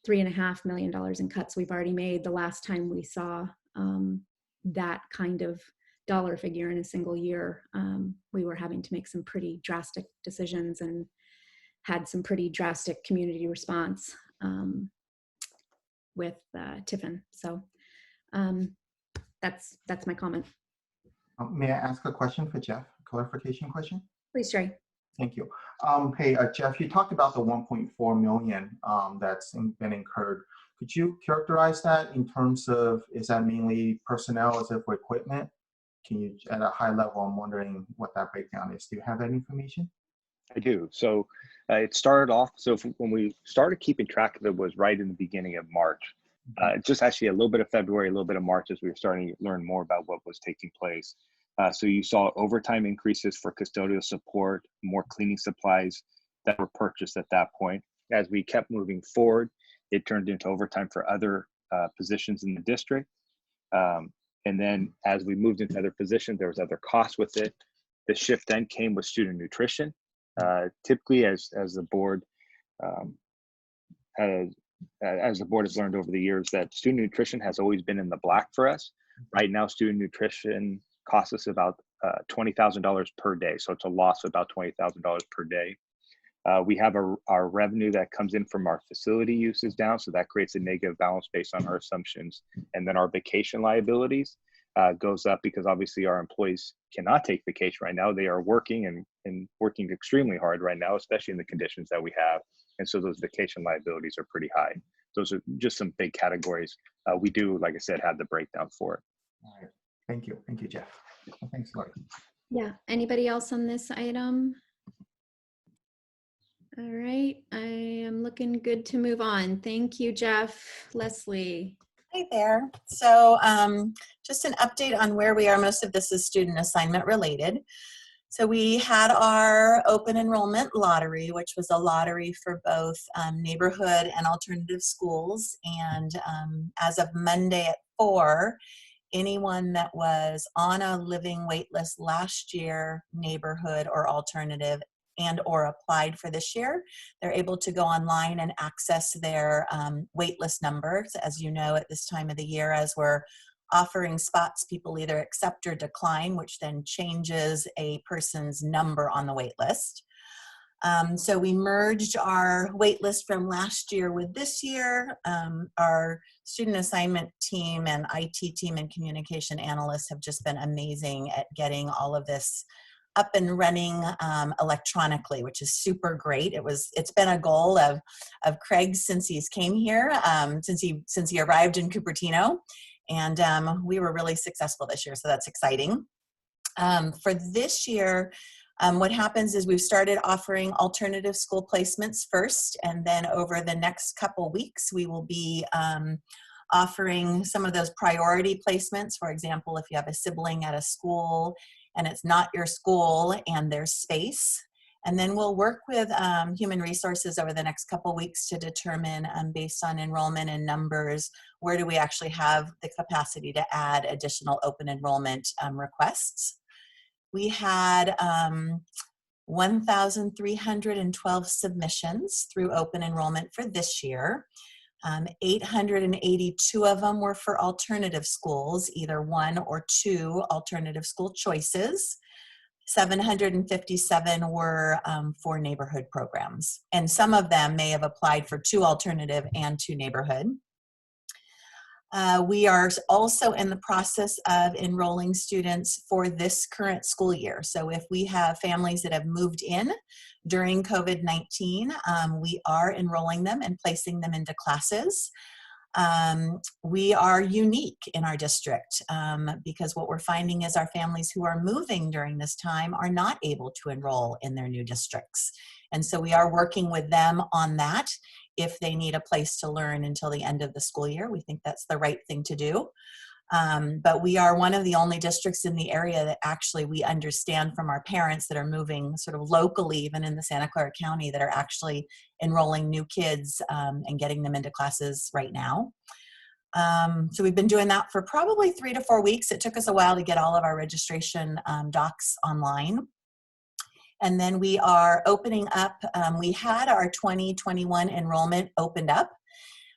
$3.5 million in cuts we've already made, the last time we saw that kind of dollar figure in a single year, we were having to make some pretty drastic decisions and had some pretty drastic community response with Tiffin. So that's my comment. May I ask a question for Jeff? Clarification question? Please, Sherry. Thank you. Hey, Jeff, you talked about the 1.4 million that's been incurred. Could you characterize that in terms of, is that mainly personnel, is it for equipment? Can you, at a high level, I'm wondering what that breakdown is. Do you have that information? I do. So it started off, so when we started keeping track of it was right in the beginning of March. Just actually a little bit of February, a little bit of March as we were starting to learn more about what was taking place. So you saw overtime increases for custodial support, more cleaning supplies that were purchased at that point. As we kept moving forward, it turned into overtime for other positions in the district. And then as we moved into other positions, there was other costs with it. The shift then came with student nutrition. Typically, as the board has learned over the years, that student nutrition has always been in the black for us. Right now, student nutrition costs us about $20,000 per day. So it's a loss of about $20,000 per day. We have our revenue that comes in from our facility uses down. So that creates a negative balance based on our assumptions. And then our vacation liabilities goes up because obviously our employees cannot take vacation right now. They are working and working extremely hard right now, especially in the conditions that we have. And so those vacation liabilities are pretty high. Those are just some big categories. We do, like I said, have the breakdown for it. All right. Thank you. Thank you, Jeff. Thanks, Lori. Yeah. Anybody else on this item? All right. I am looking good to move on. Thank you, Jeff. Leslie. Hi there. So just an update on where we are. Most of this is student assignment related. So we had our open enrollment lottery, which was a lottery for both neighborhood and alternative schools. And as of Monday at 4, anyone that was on a living wait list last year, neighborhood or alternative, and or applied for this year, they're able to go online and access their wait list numbers. As you know, at this time of the year, as we're offering spots, people either accept or decline, which then changes a person's number on the wait list. So we merged our wait list from last year with this year. Our student assignment team and IT team and communication analysts have just been amazing at getting all of this up and running electronically, which is super great. It's been a goal of Craig since he's came here, since he arrived in Cupertino, and we were really successful this year, so that's exciting. For this year, what happens is we've started offering alternative school placements first, and then over the next couple weeks, we will be offering some of those priority placements. For example, if you have a sibling at a school and it's not your school and there's space. And then we'll work with Human Resources over the next couple weeks to determine, based on enrollment and numbers, where do we actually have the capacity to add additional open enrollment requests. We had 1,312 submissions through open enrollment for this year. 882 of them were for alternative schools, either 1 or 2 alternative school choices. 757 were for neighborhood programs. And some of them may have applied for 2 alternative and 2 neighborhood. We are also in the process of enrolling students for this current school year. So if we have families that have moved in during COVID-19, we are enrolling them and placing them into classes. We are unique in our district because what we're finding is our families who are moving during this time are not able to enroll in their new districts. And so we are working with them on that. If they need a place to learn until the end of the school year, we think that's the right thing to do. But we are one of the only districts in the area that actually we understand from our parents that are moving sort of locally, even in the Santa Clara County, that are actually enrolling new kids and getting them into classes right now. So we've been doing that for probably 3 to 4 weeks. It took us a while to get all of our registration docs online. And then we are opening up, we had our 2021 enrollment opened up,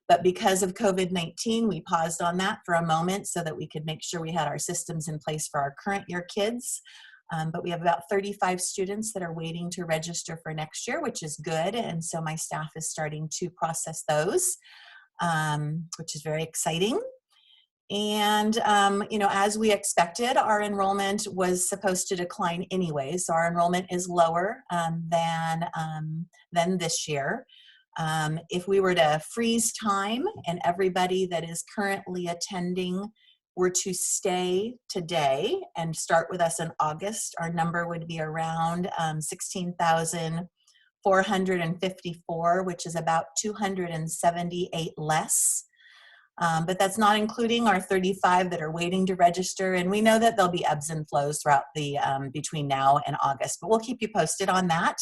but because of COVID-19, we paused on that for a moment so that we could make sure we had our systems in place for our current year kids. But we have about 35 students that are waiting to register for next year, which is good. And so my staff is starting to process those, which is very exciting. And, you know, as we expected, our enrollment was supposed to decline anyway. So our enrollment is lower than this year. If we were to freeze time and everybody that is currently attending were to stay today and start with us in August, our number would be around 16,454, which is about 278 less. But that's not including our 35 that are waiting to register. And we know that there'll be ebbs and flows throughout the between now and August, but we'll keep you posted on that.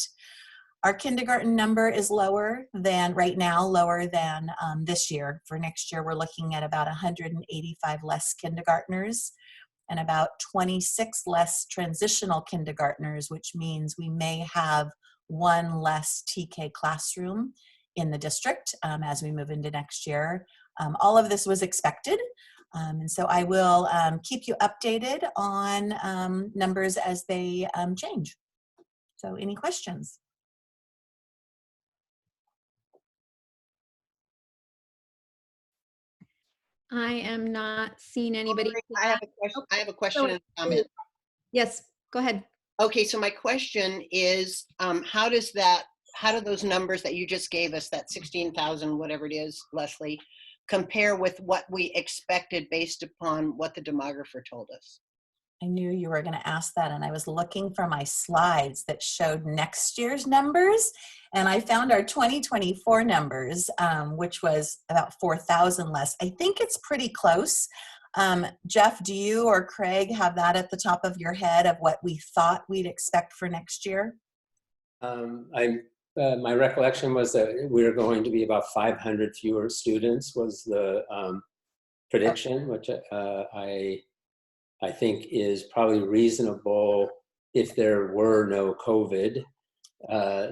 Our kindergarten number is lower than right now, lower than this year. For next year, we're looking at about 185 less kindergartners and about 26 less transitional kindergartners, which means we may have 1 less TK classroom in the district as we move into next year. All of this was expected, and so I will keep you updated on numbers as they change. So any questions? I am not seeing anybody. I have a question. I have a question and a comment. Yes, go ahead. Okay, so my question is, how do those numbers that you just gave us, that 16,000, whatever it is, Leslie, compare with what we expected based upon what the demographer told us? I knew you were going to ask that, and I was looking for my slides that showed next year's numbers, and I found our 2024 numbers, which was about 4,000 less. I think it's pretty close. Jeff, do you or Craig have that at the top of your head of what we thought we'd expect for next year? My recollection was that we were going to be about 500 fewer students was the prediction, which I think is probably reasonable if there were no COVID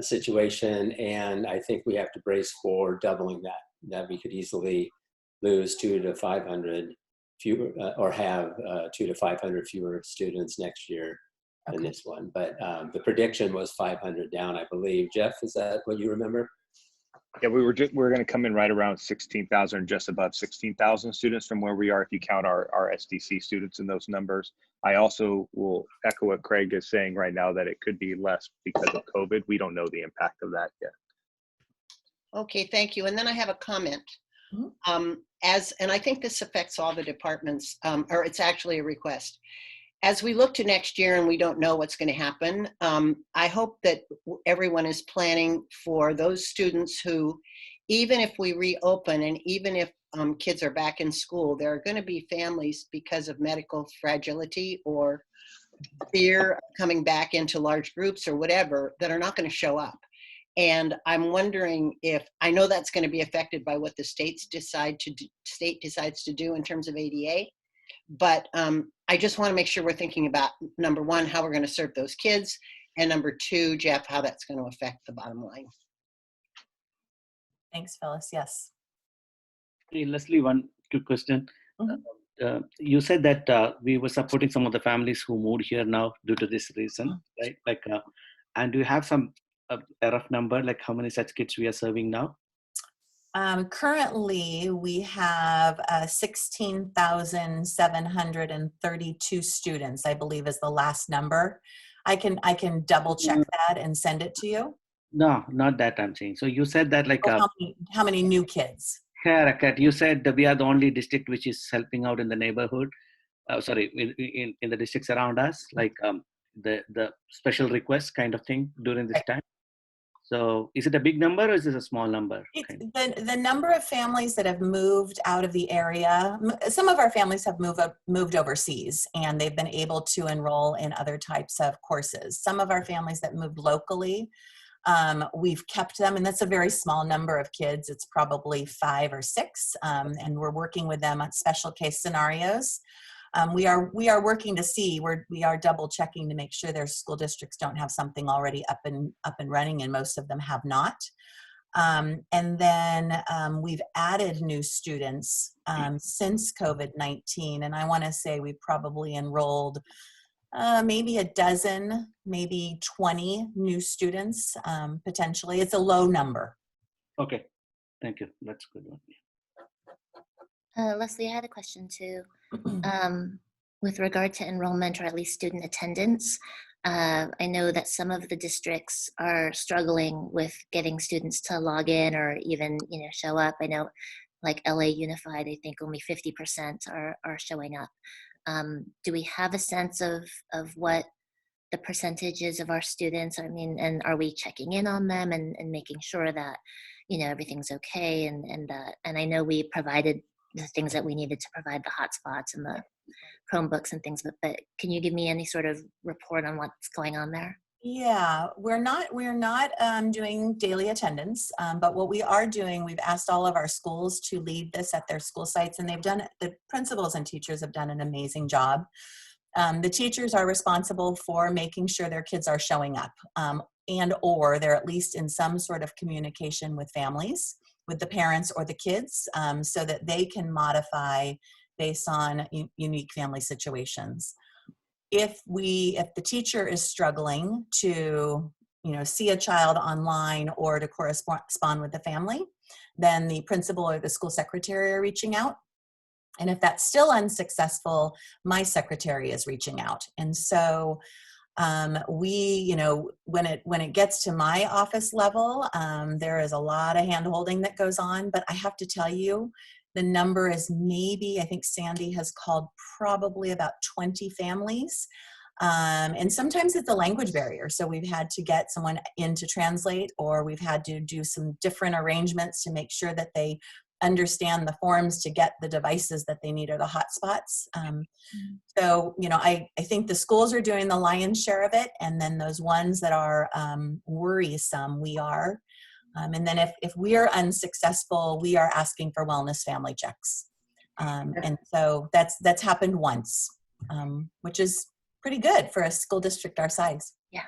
situation. And I think we have to brace for doubling that we could easily lose 200 to 500 fewer or have 200 to 500 fewer students next year than this one. But the prediction was 500 down, I believe. Jeff, is that what you remember? Yeah, we're going to come in right around 16,000, just above 16,000 students from where we are if you count our SDC students in those numbers. I also will echo what Craig is saying right now, that it could be less because of COVID. We don't know the impact of that yet. Okay, thank you. And then I have a comment. Mhm. And I think this affects all the departments, or it's actually a request. As we look to next year and we don't know what's going to happen, I hope that everyone is planning for those students who, even if we reopen and even if kids are back in school, there are going to be families because of medical fragility or fear of coming back into large groups or whatever that are not going to show up. And I'm wondering if, I know that's going to be affected by what the state decides to do in terms of ADA, but I just want to make sure we're thinking about, number one, how we're going to serve those kids, and number two, Jeff, how that's going to affect the bottom line. Thanks, Phyllis. Yes. Hey, Leslie, one quick question. You said that we were supporting some of the families who moved here now due to this reason, right? Like, and do you have some a rough number, like how many such kids we are serving now? Currently, we have 16,732 students, I believe is the last number. I can double check that and send it to you. No, not that I'm saying. So you said that like how many new kids? Correct. You said that we are the only district which is helping out in the neighborhood. Sorry, in the districts around us, like the special request kind of thing during this time. So is it a big number or is it a small number? The number of families that have moved out of the area, some of our families have moved overseas and they've been able to enroll in other types of courses. Some of our families that moved locally, we've kept them, and that's a very small number of kids. It's probably 5 or 6, and we're working with them on special case scenarios. We are working to see, we are double checking to make sure their school districts don't have something already up and running, and most of them have not. And then we've added new students since COVID-19, and I want to say we probably enrolled maybe a dozen, maybe 20 new students potentially. It's a low number. Okay, thank you. That's a good one. Leslie, I had a question too. With regard to enrollment or at least student attendance, I know that some of the districts are struggling with getting students to log in or even show up. I know like LA Unified, I think only 50% are showing up. Do we have a sense of what the percentages of our students, and are we checking in on them and making sure that everything's okay, and I know we provided the things that we needed to provide, the hotspots and the Chromebooks and things, but can you give me any sort of report on what's going on there? Yeah, we're not doing daily attendance, but what we are doing, we've asked all of our schools to lead this at their school sites, and they've done it. The principals and teachers have done an amazing job. The teachers are responsible for making sure their kids are showing up, and or they're at least in some sort of communication with families, with the parents or the kids, so that they can modify based on unique family situations. If the teacher is struggling to see a child online or to correspond with the family, then the principal or the school secretary are reaching out. And if that's still unsuccessful, my secretary is reaching out. And so when it gets to my office level, there is a lot of hand-holding that goes on, but I have to tell you, the number is maybe, I think Sandy has called probably about 20 families. And sometimes it's a language barrier. So we've had to get someone in to translate, or we've had to do some different arrangements to make sure that they understand the forms to get the devices that they need or the hotspots. So, I think the schools are doing the lion's share of it. And then those ones that are worrisome, we are. And then if we are unsuccessful, we are asking for wellness family checks. And so that's happened once, which is pretty good for a school district our size. Yeah.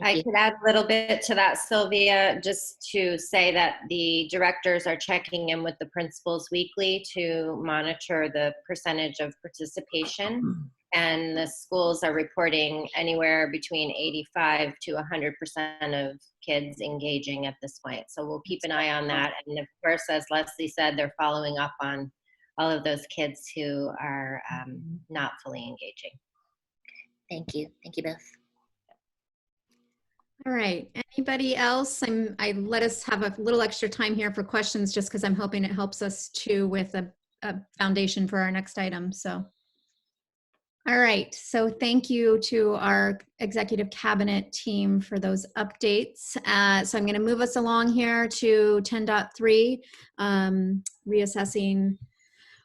I could add a little bit to that, Sylvia, just to say that the directors are checking in with the principals weekly to monitor the percentage of participation. and the schools are reporting anywhere between 85 to 100% of kids engaging at this point. So we'll keep an eye on that. And of course, as Leslie said, they're following up on all of those kids who are not fully engaging. Thank you. Thank you both. All right. Anybody else? I let us have a little extra time here for questions just because I'm hoping it helps us too with a foundation for our next item. So, all right. So thank you to our executive cabinet team for those updates. So I'm going to move us along here to 10.3, reassessing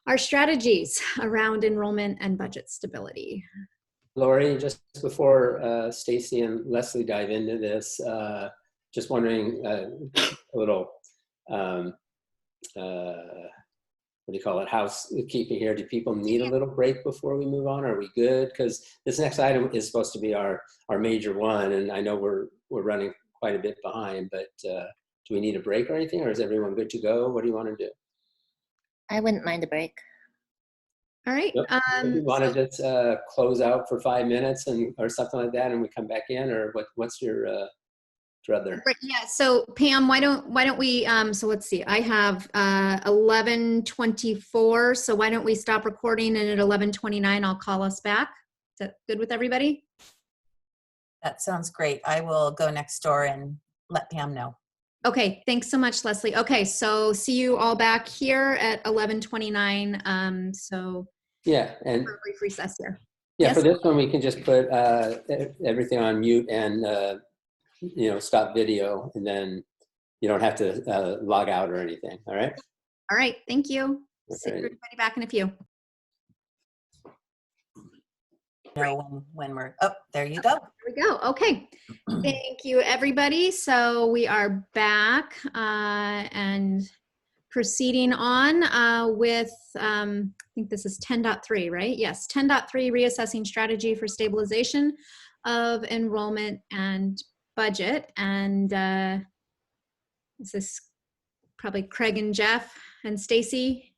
our strategies around enrollment and budget stability. Lori, just before Stacy and Leslie dive into this, just wondering a little, what do you call it, housekeeping here. Do people need a little break before we move on? Are we good? Because this next item is supposed to be our major one, and I know we're running quite a bit behind, but do we need a break or anything, or is everyone good to go? What do you want to do? I wouldn't mind a break. All right. You want to just close out for 5 minutes or something like that, and we come back in, or what's your druther? Yeah. So Pam, why don't we? So let's see. I have 11:24. So why don't we stop recording, and at 11:29 I'll call us back. Is that good with everybody? That sounds great. I will go next door and let Pam know. Okay. Thanks so much, Leslie. Okay. So see you all back here at 11:29. So yeah, and for a brief recess here. Yeah, Yes? for this one we can just put everything on mute and stop video, and then you don't have to log out or anything. All right. All right. Thank you. Okay. See everybody back in a few. Know when we're, oh, there you go. There we go. Okay. Thank you, everybody. So we are back and proceeding on with, I think this is 10.3, right? Yes, 10.3, reassessing strategy for stabilization of enrollment and budget. And this is probably Craig and Jeff and Stacy.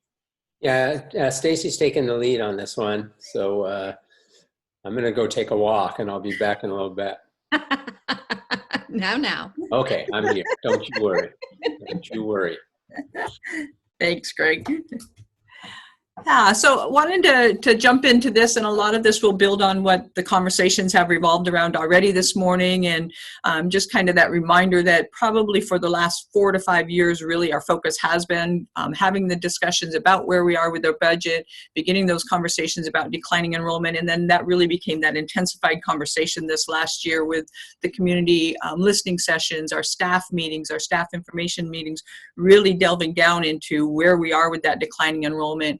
Yeah, Stacy's taking the lead on this one. So I'm going to go take a walk, and I'll be back in a little bit. Now. Okay, I'm here. Don't you worry. Don't you worry. Thanks, Greg. Yeah, so wanted to jump into this, and a lot of this will build on what the conversations have revolved around already this morning, and just kind of that reminder that probably for the last 4 to 5 years, really our focus has been having the discussions about where we are with our budget, beginning those conversations about declining enrollment, and then that really became that intensified conversation this last year with the community listening sessions, our staff meetings, our staff information meetings, really delving down into where we are with that declining enrollment.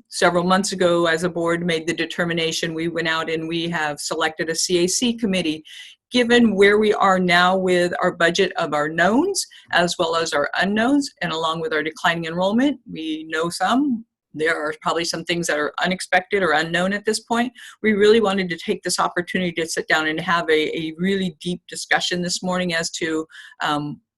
Several months ago, as a board made the determination, we went out and we have selected a CAC committee. Given where we are now with our budget of our knowns as well as our unknowns, and along with our declining enrollment, we know there are probably some things that are unexpected or unknown at this point. We really wanted to take this opportunity to sit down and have a really deep discussion this morning as to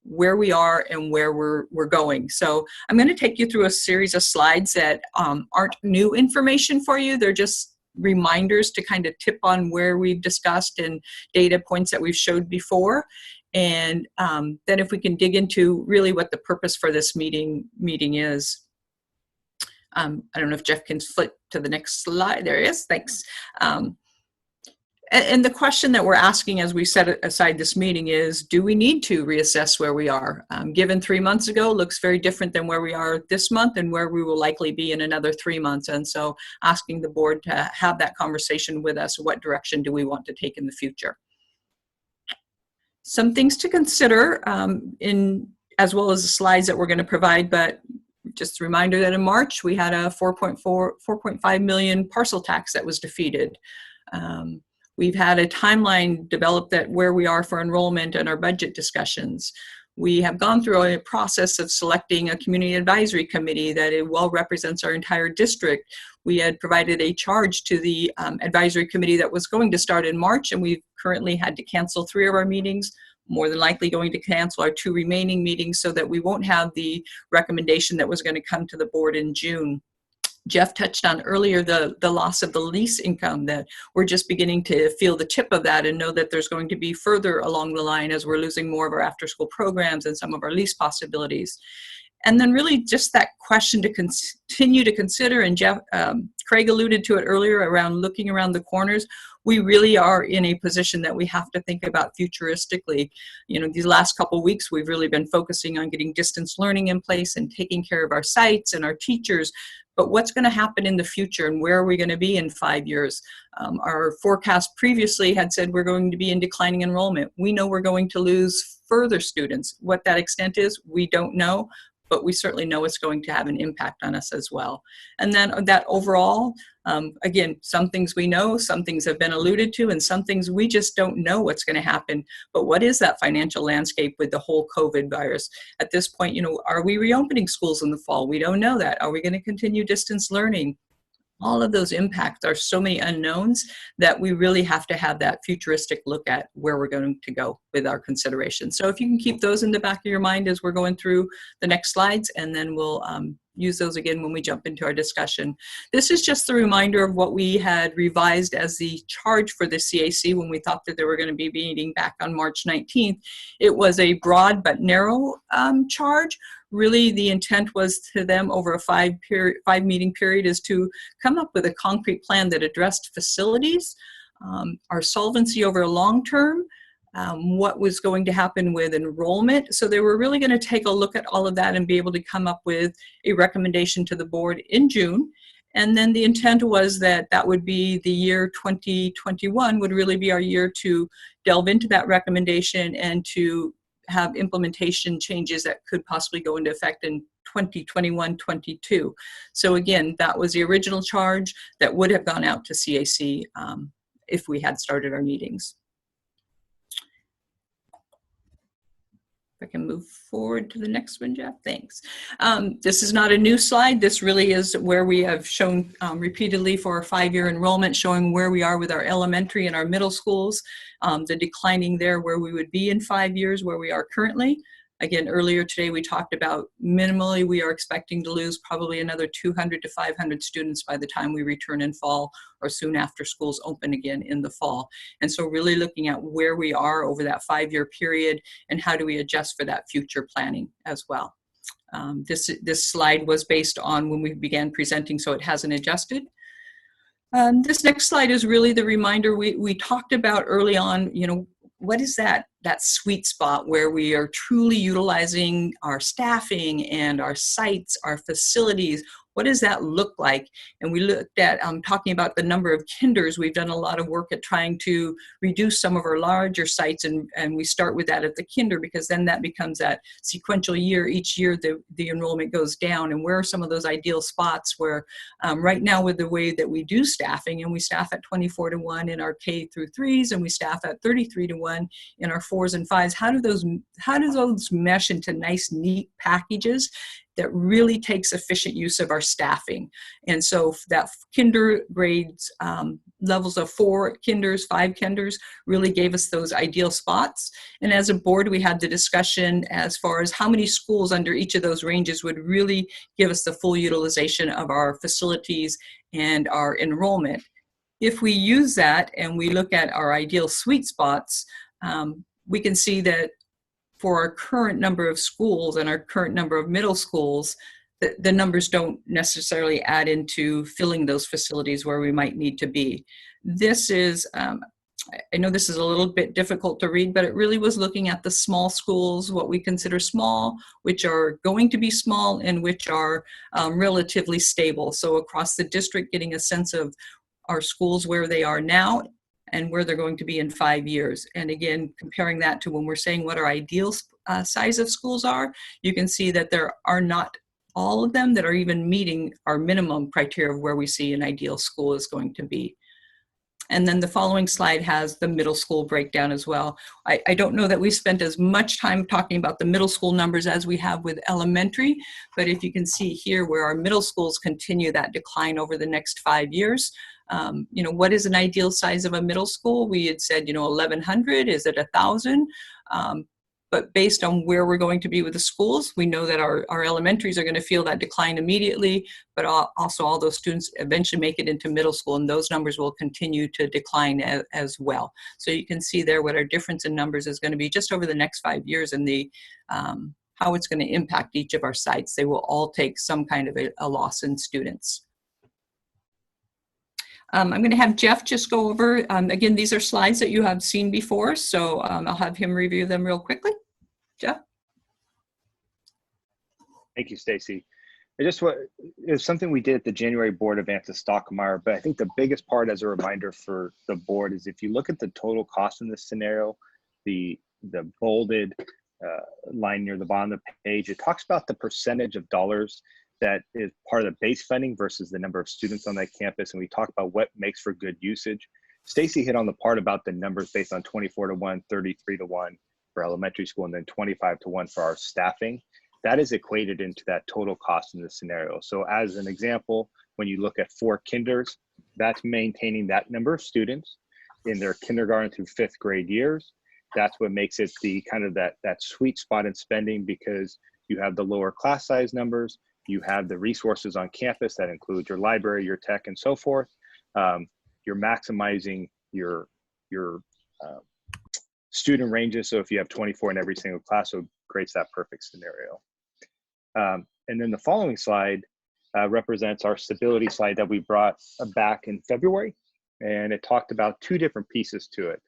where we are and where we're going. So I'm going to take you through a series of slides that aren't new information for you. They're just reminders to kind of tip on where we've discussed and data points that we've showed before. And then if we can dig into really what the purpose for this meeting is. I don't know if Jeff can flip to the next slide. There he is. Thanks. And the question that we're asking as we set aside this meeting is, do we need to reassess where we are? Given 3 months ago, looks very different than where we are this month and where we will likely be in another 3 months. And so asking the board to have that conversation with us, what direction do we want to take in the future? Some things to consider as well as the slides that we're going to provide, but just a reminder that in March, we had a 4.5 million parcel tax that was defeated. We've had a timeline developed that where we are for enrollment and our budget discussions. We have gone through a process of selecting a community advisory committee that it well represents our entire district. We had provided a charge to the advisory committee that was going to start in March, and we've currently had to cancel 3 of our meetings, more than likely going to cancel our 2 remaining meetings so that we won't have the recommendation that was going to come to the board in June. Jeff touched on earlier the loss of the lease income, that we're just beginning to feel the tip of that and know that there's going to be further along the line as we're losing more of our after school programs and some of our lease possibilities. And then really just that question to continue to consider, and Jeff, Craig alluded to it earlier around looking around the corners. We really are in a position that we have to think about futuristically. You know, these last couple of weeks, we've really been focusing on getting distance learning in place and taking care of our sites and our teachers. But what's going to happen in the future, and where are we going to be in 5 years? Our forecast previously had said we're going to be in declining enrollment. We know we're going to lose further students. What that extent is, we don't know, but we certainly know it's going to have an impact on us as well. And then that overall, again, some things we know, some things have been alluded to, and some things we just don't know what's going to happen. But what is that financial landscape with the whole COVID virus? At this point, you know, are we reopening schools in the fall? We don't know that. Are we going to continue distance learning? All of those impacts are so many unknowns that we really have to have that futuristic look at where we're going to go with our considerations. So if you can keep those in the back of your mind as we're going through the next slides, and then we'll use those again when we jump into our discussion. This is just a reminder of what we had revised as the charge for the CAC when we thought that they were going to be meeting back on March 19th. It was a broad but narrow charge. Really, the intent was to them over a five meeting period is to come up with a concrete plan that addressed facilities, our solvency over a long term, what was going to happen with enrollment. So they were really going to take a look at all of that and be able to come up with a recommendation to the board in June. And then the intent was that that would be the year 2021 would really be our year to delve into that recommendation and to have implementation changes that could possibly go into effect in 2021-22. So again, that was the original charge that would have gone out to CAC if we had started our meetings. If I can move forward to the next one, Jeff, thanks. This is not a new slide. This really is where we have shown repeatedly for our 5-year enrollment, showing where we are with our elementary and our middle schools, the declining there, where we would be in 5 years, where we are currently. Again, earlier today, we talked about minimally, we are expecting to lose probably another 200 to 500 students by the time we return in fall or soon after schools open again in the fall. And so really looking at where we are over that 5-year period and how do we adjust for that future planning as well. This slide was based on when we began presenting, so it hasn't adjusted. This next slide is really the reminder we talked about early on, you know, what is that sweet spot where we are truly utilizing our staffing and our sites, our facilities? What does that look like? And we looked at talking about the number of kinders. We've done a lot of work at trying to reduce some of our larger sites, and we start with that at the kinder, because then that becomes that sequential year. Each year the enrollment goes down, and where are some of those ideal spots where right now with the way that we do staffing, and we staff at 24-to-1 in our K through 3s, and we staff at 33-to-1 in our 4s and 5s. How do those mesh into nice, neat packages that really takes efficient use of our staffing? And so that kinder grades, levels of 4 kinders, 5 kinders, really gave us those ideal spots. And as a board, we had the discussion as far as how many schools under each of those ranges would really give us the full utilization of our facilities and our enrollment. If we use that and we look at our ideal sweet spots, we can see that for our current number of schools and our current number of middle schools, the numbers don't necessarily add into filling those facilities where we might need to be. This is, I know this is a little bit difficult to read, but it really was looking at the small schools, what we consider small, which are going to be small, and which are relatively stable. So across the district, getting a sense of our schools where they are now and where they're going to be in 5 years. And again, comparing that to when we're saying what our ideal size of schools are, you can see that there are not all of them that are even meeting our minimum criteria of where we see an ideal school is going to be. And then the following slide has the middle school breakdown as well. I don't know that we spent as much time talking about the middle school numbers as we have with elementary, but if you can see here where our middle schools continue that decline over the next 5 years, you know, what is an ideal size of a middle school? We had said, you know, 1,100, is it 1,000? But based on where we're going to be with the schools, we know that our elementaries are going to feel that decline immediately, but also all those students eventually make it into middle school, and those numbers will continue to decline as well. So you can see there what our difference in numbers is going to be just over the next 5 years, and the how it's going to impact each of our sites. They will all take some kind of a loss in students. I'm going to have Jeff just go over, again, these are slides that you have seen before, so I'll have him review them real quickly. Jeff? Thank you, Stacy. It's something we did at the January board of Ansa Stockmeyer, but I think the biggest part as a reminder for the board is if you look at the total cost in this scenario, the bolded line near the bottom of the page, it talks about the percentage of dollars that is part of the base funding versus the number of students on that campus. And we talk about what makes for good usage. Stacy hit on the part about the numbers based on 24-to-1, 33-to-1 for elementary school, and then 25-to-1 for our staffing. That is equated into that total cost in this scenario. So as an example, when you look at 4 kinders, that's maintaining that number of students in their kindergarten through 5th grade years. That's what makes it the kind of that sweet spot in spending, because you have the lower class size numbers, you have the resources on campus that include your library, your tech, and so forth. You're maximizing your student ranges. So if you have 24 in every single class, so it creates that perfect scenario. And then the following slide represents our stability slide that we brought back in February. And it talked about 2 different pieces to it.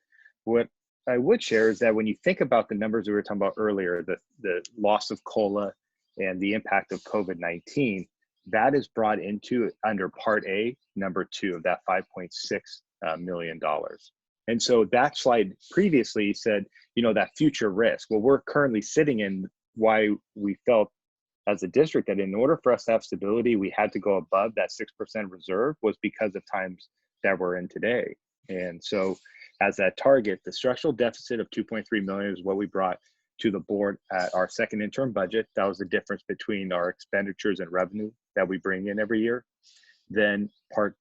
What I would share is that when you think about the numbers we were talking about earlier, the loss of COLA and the impact of COVID-19, that is brought into under Part A, number 2 of that $5.6 million. And so that slide previously said, you know, that future risk. Well, we're currently sitting in why we felt as a district that in order for us to have stability, we had to go above that 6% reserve, was because of times that we're in today. And so as that target, the structural deficit of 2.3 million is what we brought to the board at our second interim budget. That was the difference between our expenditures and revenue that we bring in every year. Then Part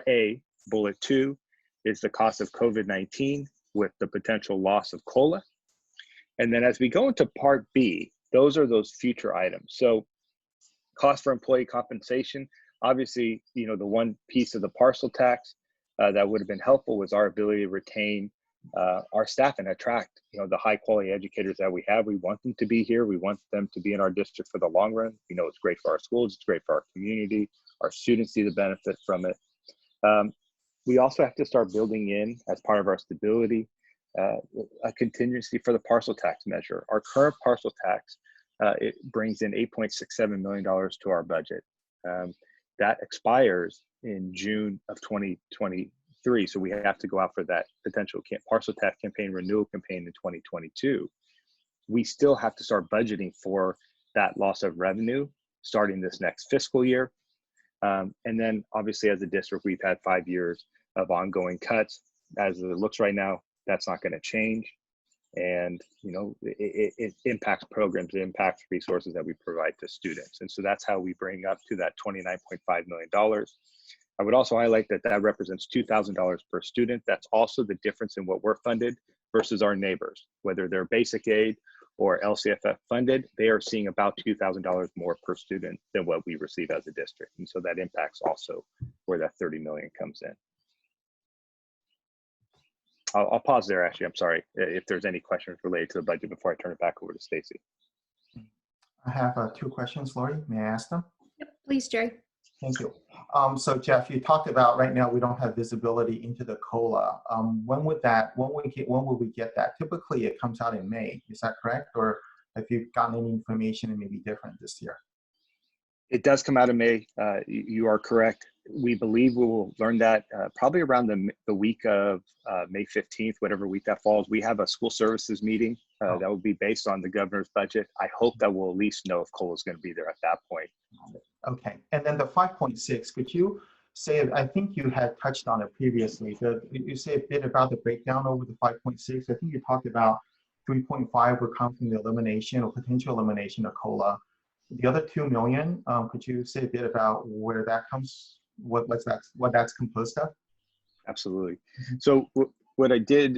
A, bullet 2, is the cost of COVID-19 with the potential loss of COLA. And then as we go into Part B, those are those future items. So cost for employee compensation, obviously, you know, the one piece of the parcel tax that would have been helpful was our ability to retain our staff and attract, you know, the high quality educators that we have. We want them to be here. We want them to be in our district for the long run. We know it's great for our schools. It's great for our community. Our students see the benefit from it. We also have to start building in, as part of our stability, a contingency for the parcel tax measure. Our current parcel tax, it brings in $8.67 million to our budget. That expires in June of 2023. So we have to go out for that potential parcel tax campaign, renewal campaign in 2022. We still have to start budgeting for that loss of revenue starting this next fiscal year. And then obviously as a district, we've had 5 years of ongoing cuts. As it looks right now, that's not going to change. And, you know, it impacts programs, it impacts resources that we provide to students. And so that's how we bring up to that $29.5 million. I would also highlight that that represents $2,000 per student. That's also the difference in what we're funded versus our neighbors, whether they're basic aid or LCFF funded, they are seeing about $2,000 more per student than what we receive as a district. And so that impacts also where that 30 million comes in. I'll pause there, Ashley. I'm sorry if there's any questions related to the budget before I turn it back over to Stacy. I have 2 questions, Lori. May I ask them? Yep, please, Jerry. Thank you. So Jeff, you talked about right now we don't have visibility into the COLA. When will we get that? Typically it comes out in May. Is that correct? Or have you gotten any information it may be different this year? It does come out in May. You are correct. We believe we will learn that probably around the week of May 15th, whatever week that falls. We have a school services meeting that will be based on the governor's budget. I hope that we'll at least know if COLA is going to be there at that point. Okay, and then the 5.6, could you say, I think you had touched on it previously, you say a bit about the breakdown over the 5.6. I think you talked about 3.5 would come from the elimination or potential elimination of COLA. The other 2 million, could you say a bit about where that comes, what that's composed of? Absolutely. So what I did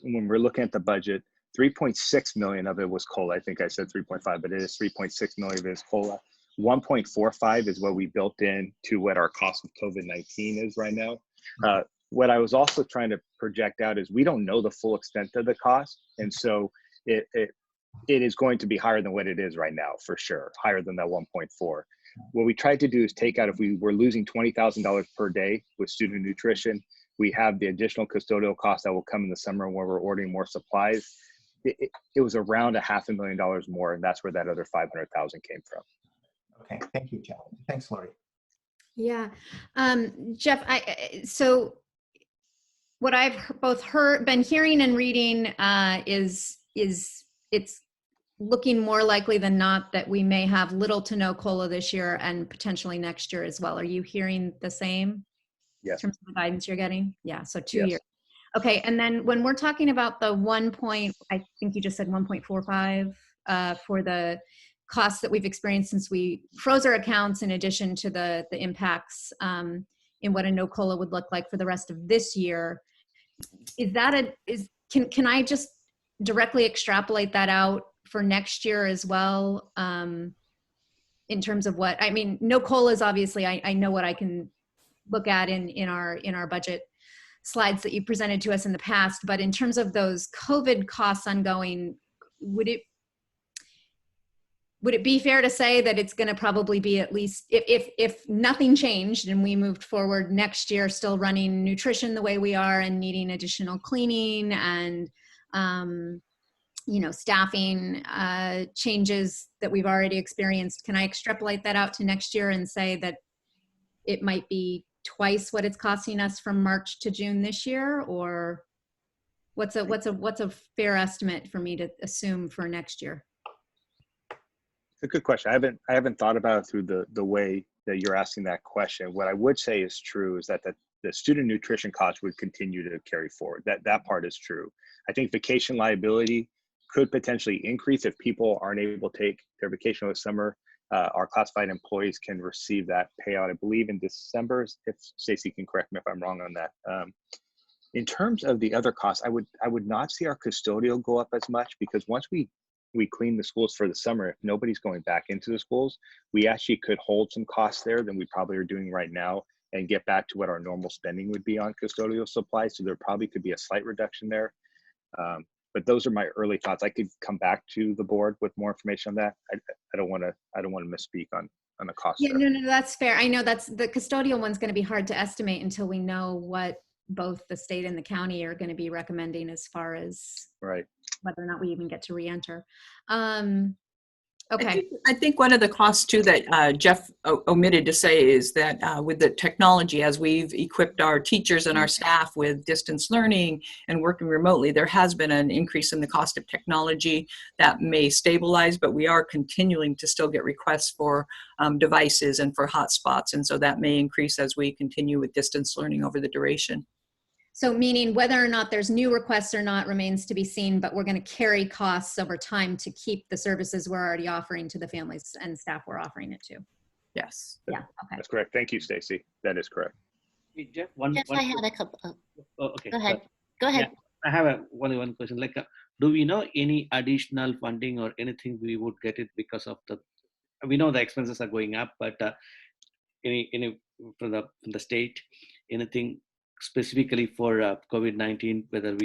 when we're looking at the budget, 3.6 million of it was COLA. I think I said 3.5, but it is 3.6 million of it is COLA. 1.45 is what we built in to what our cost of COVID-19 is right now. What I was also trying to project out is we don't know the full extent of the cost. And so it is going to be higher than what it is right now, for sure, higher than that 1.4. What we tried to do is take out, if we were losing $20,000 per day with student nutrition, we have the additional custodial costs that will come in the summer where we're ordering more supplies. It was around $500,000 more, and that's where that other 500,000 came from. Okay, thank you, Jeff. Thanks, Lori. Yeah, Jeff, so what I've both been hearing and reading is it's looking more likely than not that we may have little to no COLA this year and potentially next year as well. Are you hearing the same? Yes. In terms of the guidance you're getting? Yeah, so 2 Yes. years. Okay, and then when we're talking about the I think you just said 1.45 for the costs that we've experienced since we froze our accounts, in addition to the impacts in what a no COLA would look like for the rest of this year. Can I just directly extrapolate that out for next year as well? In terms of what, I mean, no COLA is obviously, I know what I can look at in our budget slides that you presented to us in the past, but in terms of those COVID costs ongoing, would it be fair to say that it's going to probably be, at least if nothing changed and we moved forward next year, still running nutrition the way we are and needing additional cleaning and staffing changes that we've already experienced? Can I extrapolate that out to next year and say that it might be twice what it's costing us from March to June this year? Or what's a fair estimate for me to assume for next year? It's a good question. I haven't thought about it through the way that you're asking that question. What I would say is true is that the student nutrition costs would continue to carry forward. That part is true. I think vacation liability could potentially increase if people aren't able to take their vacation over the summer. Our classified employees can receive that payout, I believe, in December. If Stacy can correct me if I'm wrong on that. In terms of the other costs, I would not see our custodial go up as much, because once we clean the schools for the summer, if nobody's going back into the schools, we actually could hold some costs there than we probably are doing right now and get back to what our normal spending would be on custodial supplies. So there probably could be a slight reduction there. But those are my early thoughts. I could come back to the board with more information on that. I don't want to misspeak on the cost. Yeah, no, that's fair. I know that's the custodial one's going to be hard to estimate until we know what both the state and the county are going to be recommending as far as right whether or not we even get to re-enter. Okay. I think one of the costs too that Jeff omitted to say is that with the technology, as we've equipped our teachers and our staff with distance learning and working remotely, there has been an increase in the cost of technology that may stabilize, but we are continuing to still get requests for devices and for hotspots. And so that may increase as we continue with distance learning over the duration. So meaning whether or not there's new requests or not remains to be seen, but we're going to carry costs over time to keep the services we're already offering to the families and staff we're offering it to. Yes. Yeah. Okay. That's correct. Thank you, Stacy. That is correct. Hey, Jeff, I had a couple. okay. Go ahead. Go ahead. Yeah, I have one question. Like, do we know any additional funding or anything we would get it because of we know the expenses are going up, but any from the state, anything specifically for COVID-19, whether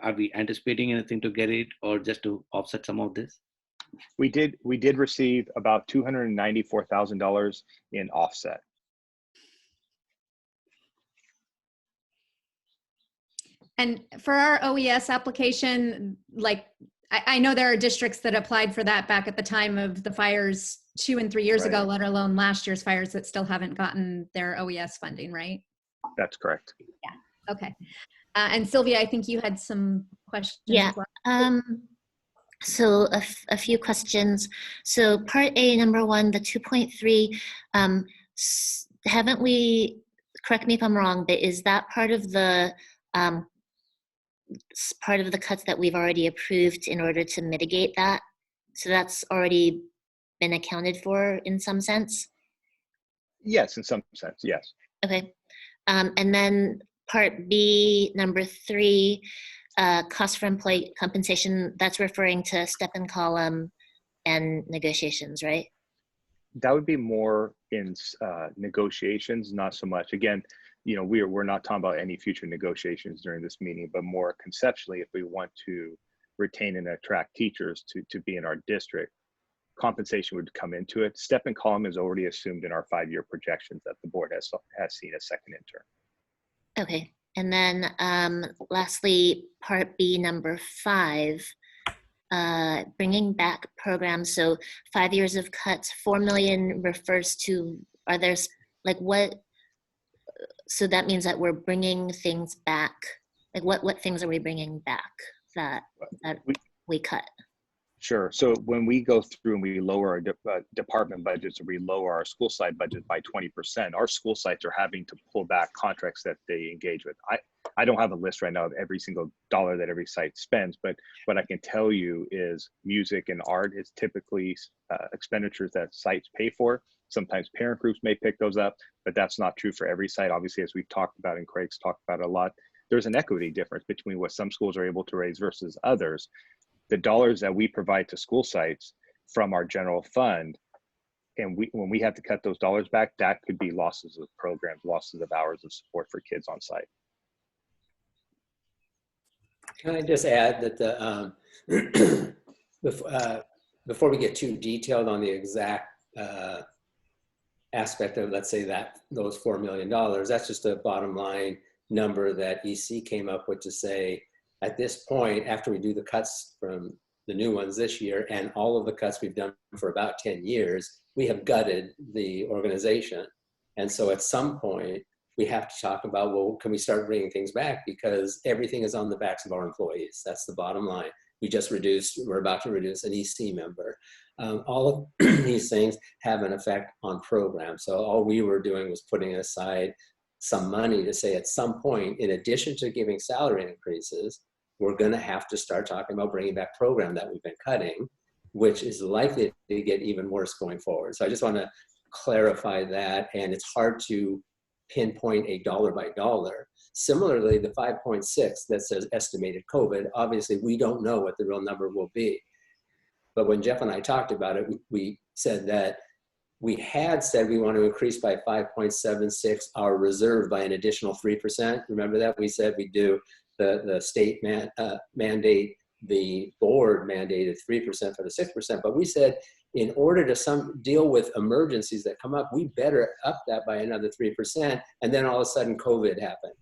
are we anticipating anything to get it or just to offset some of this? We did receive about $294,000 in offset. And for our OES application, like I know there are districts that applied for that back at the time of the fires 2 and 3 years ago, let alone last year's fires, that still haven't gotten their OES funding, right? That's correct. Yeah. Okay. And Sylvia, I think you had some questions. Yeah. As well. So a few questions. So part A, number 1, the 2.3, haven't we, correct me if I'm wrong, but is that part of the cuts that we've already approved in order to mitigate that? So that's already been accounted for in some sense? Yes, in some sense, yes. Okay. And then part B, number 3, cost for employee compensation, that's referring to step and column and negotiations, right? That would be more in negotiations, not so much. Again, you know, we're not talking about any future negotiations during this meeting, but more conceptually, if we want to retain and attract teachers to be in our district, compensation would come into it. Step and column is already assumed in our 5-year projections that the board has seen as second interim. Okay, and then lastly, part B, number 5, bringing back programs. So 5 years of cuts, 4 million refers to, are there's like what, so that means that we're bringing things back. Like what things are we bringing back that we cut? Sure. So when we go through and we lower our department budgets, or we lower our school site budget by 20%, our school sites are having to pull back contracts that they engage with. I don't have a list right now of every single dollar that every site spends, but what I can tell you is music and art is typically expenditures that sites pay for. Sometimes parent groups may pick those up, but that's not true for every site. Obviously, as we've talked about and Craig's talked about a lot, there's an equity difference between what some schools are able to raise versus others. The dollars that we provide to school sites from our general fund, and when we have to cut those dollars back, that could be losses of programs, losses of hours of support for kids on site. Can I just add that the before we get too detailed on the exact aspect of, let's say, that those $4 million, that's just a bottom line number that EC came up with to say, at this point, after we do the cuts from the new ones this year and all of the cuts we've done for about 10 years, we have gutted the organization. And so at some point, we have to talk about, well, can we start bringing things back? Because everything is on the backs of our employees. That's the bottom line. We're about to reduce an EC member. All of these things have an effect on programs. So all we were doing was putting aside some money to say at some point, in addition to giving salary increases, we're going to have to start talking about bringing back program that we've been cutting, which is likely to get even worse going forward. So I just want to clarify that, and it's hard to pinpoint a dollar by dollar. Similarly, the 5.6 that says estimated COVID, obviously we don't know what the real number will be. But when Jeff and I talked about it, we said that we had said we want to increase by 5.76 our reserve by an additional 3%. Remember that? We said we do the state mandate, the board mandated 3% for the 6%, but we said in order to deal with emergencies that come up, we better up that by another 3%, and then all of a sudden COVID happened.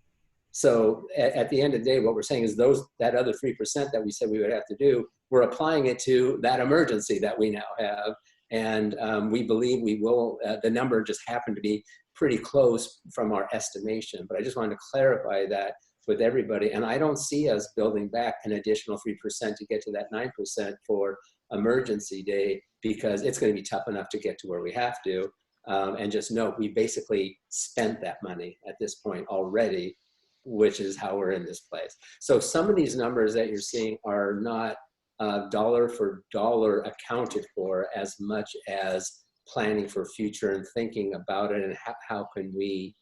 So at the end of the day, what we're saying is that other 3% that we said we would have to do, we're applying it to that emergency that we now have. And we believe we will, the number just happened to be pretty close from our estimation, but I just wanted to clarify that with everybody. And I don't see us building back an additional 3% to get to that 9% for emergency day, because it's going to be tough enough to get to where we have to. And just note, we basically spent that money at this point already, which is how we're in this place. So some of these numbers that you're seeing are not dollar for dollar accounted for as much as planning for future and thinking about it and how can we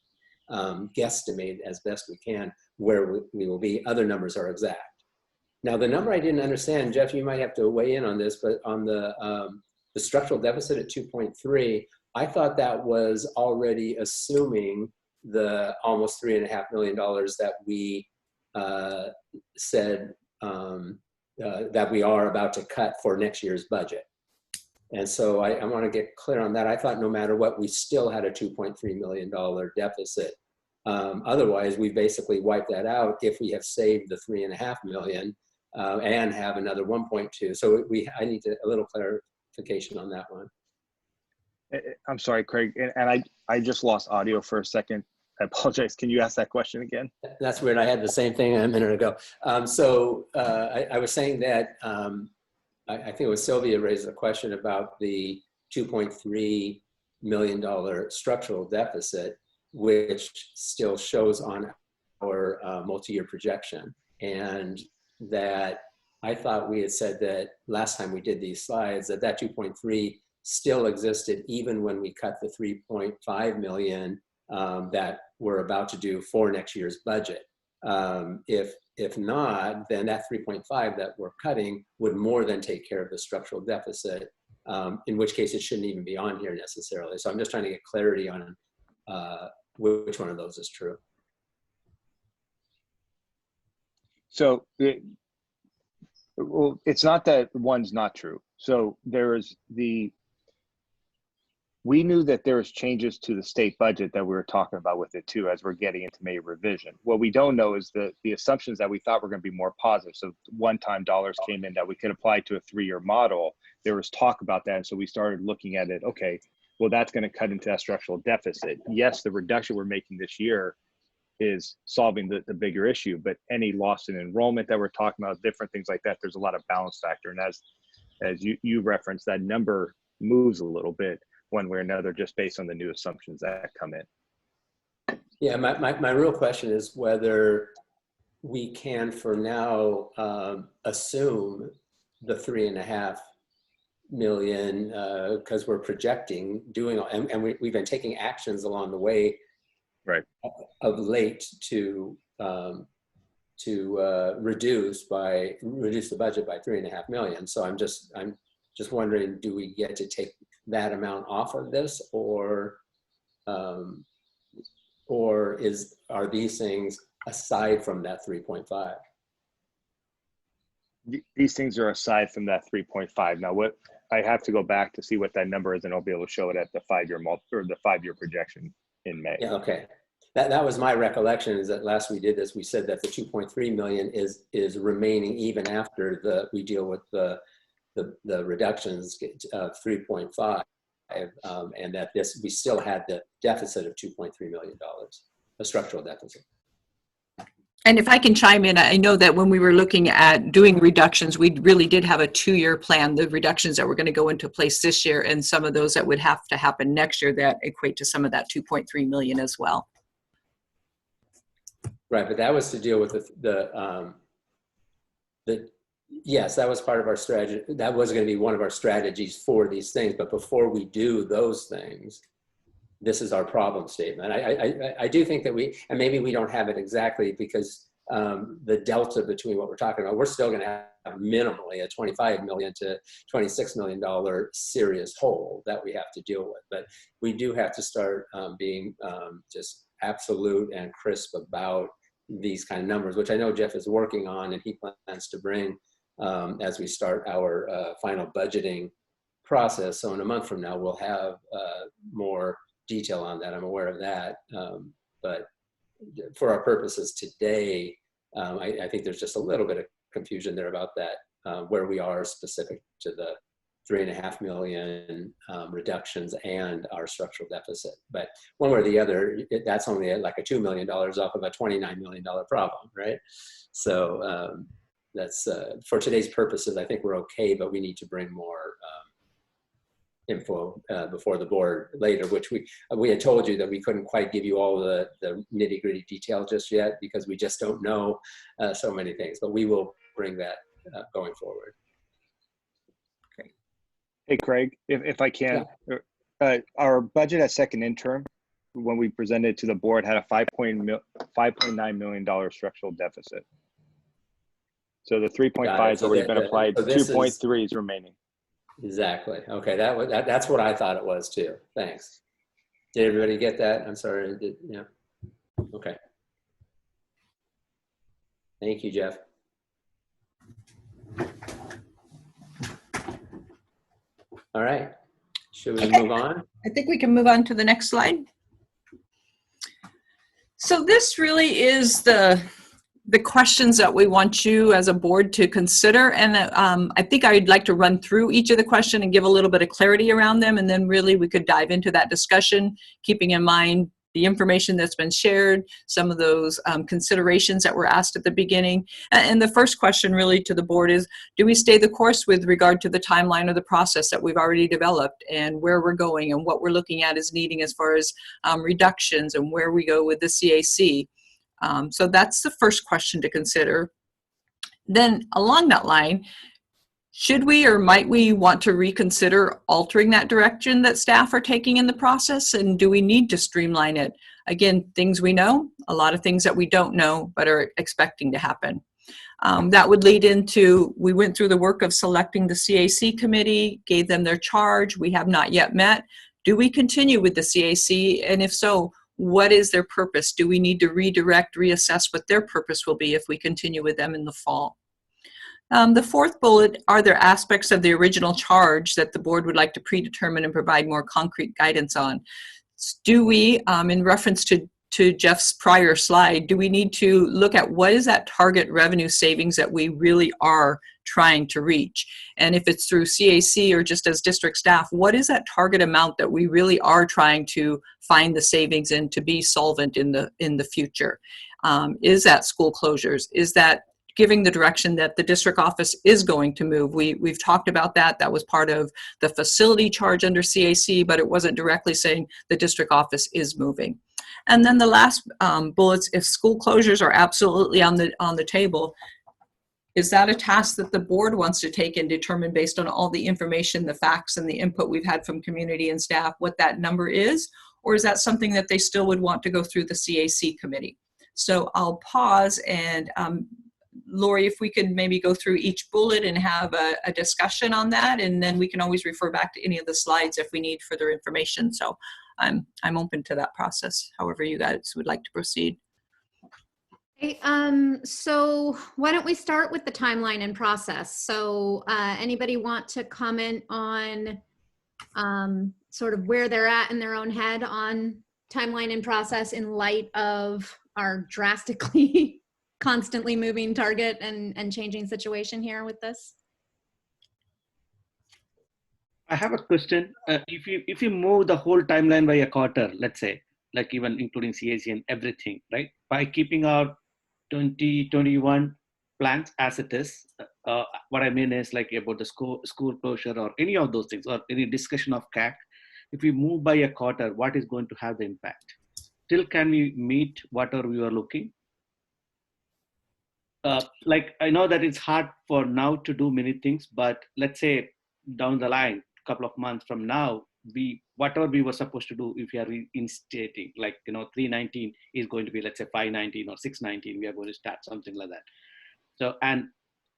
guesstimate as best we can where we will be. Other numbers are exact. Now, the number I didn't understand, Jeff, you might have to weigh in on this, but on the structural deficit at 2.3, I thought that was already assuming the almost $3.5 million that we said that we are about to cut for next year's budget. And so I want to get clear on that. I thought no matter what, we still had a $2.3 million deficit. Otherwise, we basically wiped that out if we have saved the $3.5 million and have another 1.2. So I need a little clarification on that one. I'm sorry, Craig, and I just lost audio for a second. I apologize. Can you ask that question again? That's weird. I had the same thing a minute ago. I was saying that I think it was Sylvia raised a question about the $2.3 million structural deficit, which still shows on our multi-year projection. And that I thought we had said that last time we did these slides, that 2.3 still existed even when we cut the 3.5 million that we're about to do for next year's budget. If not, then that 3.5 that we're cutting would more than take care of the structural deficit, in which case it shouldn't even be on here necessarily. So I'm just trying to get clarity on which one of those is true. So well, it's not that one's not true. So we knew that there was changes to the state budget that we were talking about with it too, as we're getting into May revision. What we don't know is the assumptions that we thought were going to be more positive. So one-time dollars came in that we could apply to a 3-year model. There was talk about that. And so we started looking at it. Okay, well, that's going to cut into that structural deficit. Yes, the reduction we're making this year is solving the bigger issue, but any loss in enrollment that we're talking about, different things like that, there's a lot of balance factor. And as you referenced, that number moves a little bit one way or another, just based on the new assumptions that come in. Yeah, my real question is whether we can, for now, assume the 3.5 million, because we're projecting doing, and we've been taking actions along the way, right, of late to reduce the budget by 3.5 million. So I'm just wondering, do we get to take that amount off of this, or are these things aside from that 3.5? These things are aside from that 3.5. Now, what I have to go back to see what that number is, and I'll be able to show it at the 5-year projection in May. Yeah, okay. That was my recollection, is that last we did this, we said that the 2.3 million is remaining even after we deal with the reductions of 3.5, and that we still had the deficit of $2.3 million, a structural deficit. And if I can chime in, I know that when we were looking at doing reductions, we really did have a 2-year plan, the reductions that were going to go into place this year, and some of those that would have to happen next year that equate to some of that 2.3 million as well. Right, but that was to deal with yes, that was part of our strategy. That was going to be one of our strategies for these things. But before we do those things, this is our problem statement. I do think that and maybe we don't have it exactly, because the delta between what we're talking about, we're still going to have minimally a $25 million to $26 million serious hole that we have to deal with. But we do have to start being just absolute and crisp about these kind of numbers, which I know Jeff is working on, and he plans to bring as we start our final budgeting process. So in a month from now, we'll have more detail on that. I'm aware of that. But for our purposes today, I think there's just a little bit of confusion there about that, where we are specific to the 3.5 million reductions and our structural deficit. But one way or the other, that's only like a $2 million off of a $29 million problem, right? So that's for today's purposes, I think we're okay, but we need to bring more info before the board later, which we had told you that we couldn't quite give you all the nitty-gritty detail just yet, because we just don't know so many things, but we will bring that going forward. Hey, Craig, if I can, yeah. Our budget at second interim, when we presented to the board, had a $5.9 million structural deficit. So the 3.5 has already been applied. So 2.3 is remaining. Exactly. Okay, that's what I thought it was too. Thanks. Did everybody get that? I'm sorry. Yeah. Okay. Thank you, Jeff. All right. Should we move on? I think we can move on to the next slide. So this really is the questions that we want you as a board to consider. And I think I'd like to run through each of the questions and give a little bit of clarity around them. And then really we could dive into that discussion, keeping in mind the information that's been shared, some of those considerations that were asked at the beginning. And the first question really to the board is, do we stay the course with regard to the timeline of the process that we've already developed, and where we're going and what we're looking at as needing as far as reductions and where we go with the CAC? So that's the first question to consider. Then along that line, Should we or might we want to reconsider altering that direction that staff are taking in the process? And do we need to streamline it? Again, things we know, a lot of things that we don't know but are expecting to happen. That would lead into, we went through the work of selecting the CAC committee, gave them their charge. We have not yet met. Do we continue with the CAC? And if so, what is their purpose? Do we need to redirect, reassess what their purpose will be if we continue with them in the fall? The fourth bullet, are there aspects of the original charge that the board would like to predetermine and provide more concrete guidance on? Do we, in reference to Jeff's prior slide, do we need to look at what is that target revenue savings that we really are trying to reach? And if it's through CAC or just as district staff, what is that target amount that we really are trying to find the savings in to be solvent in the future? Is that school closures? Is that giving the direction that the district office is going to move? We've talked about that. That was part of the facility charge under CAC, but it wasn't directly saying the district office is moving. And then the last bullets, if school closures are absolutely on the table, is that a task that the board wants to take and determine based on all the information, the facts, and the input we've had from community and staff, what that number is? Or is that something that they still would want to go through the CAC committee? So I'll pause and Lori, if we could maybe go through each bullet and have a discussion on that, and then we can always refer back to any of the slides if we need further information. So I'm open to that process, however you guys would like to proceed. Okay, so why don't we start with the timeline and process? So anybody want to comment on sort of where they're at in their own head on timeline and process in light of our drastically constantly moving target and changing situation here with this? I have a question. If you move the whole timeline by a quarter, let's say, like even including CAC and everything, right? By keeping our 2021 plans as it is, what I mean is like about the school closure or any of those things or any discussion of CAC, if we move by a quarter, what is going to have the impact? Still, can we meet whatever we were looking? Like I know that it's hard for now to do many things, but let's say down the line, a couple of months from now, whatever we were supposed to do, if we are reinstating, like 319 is going to be, let's say 519 or 619, we are going to start something like that. So, and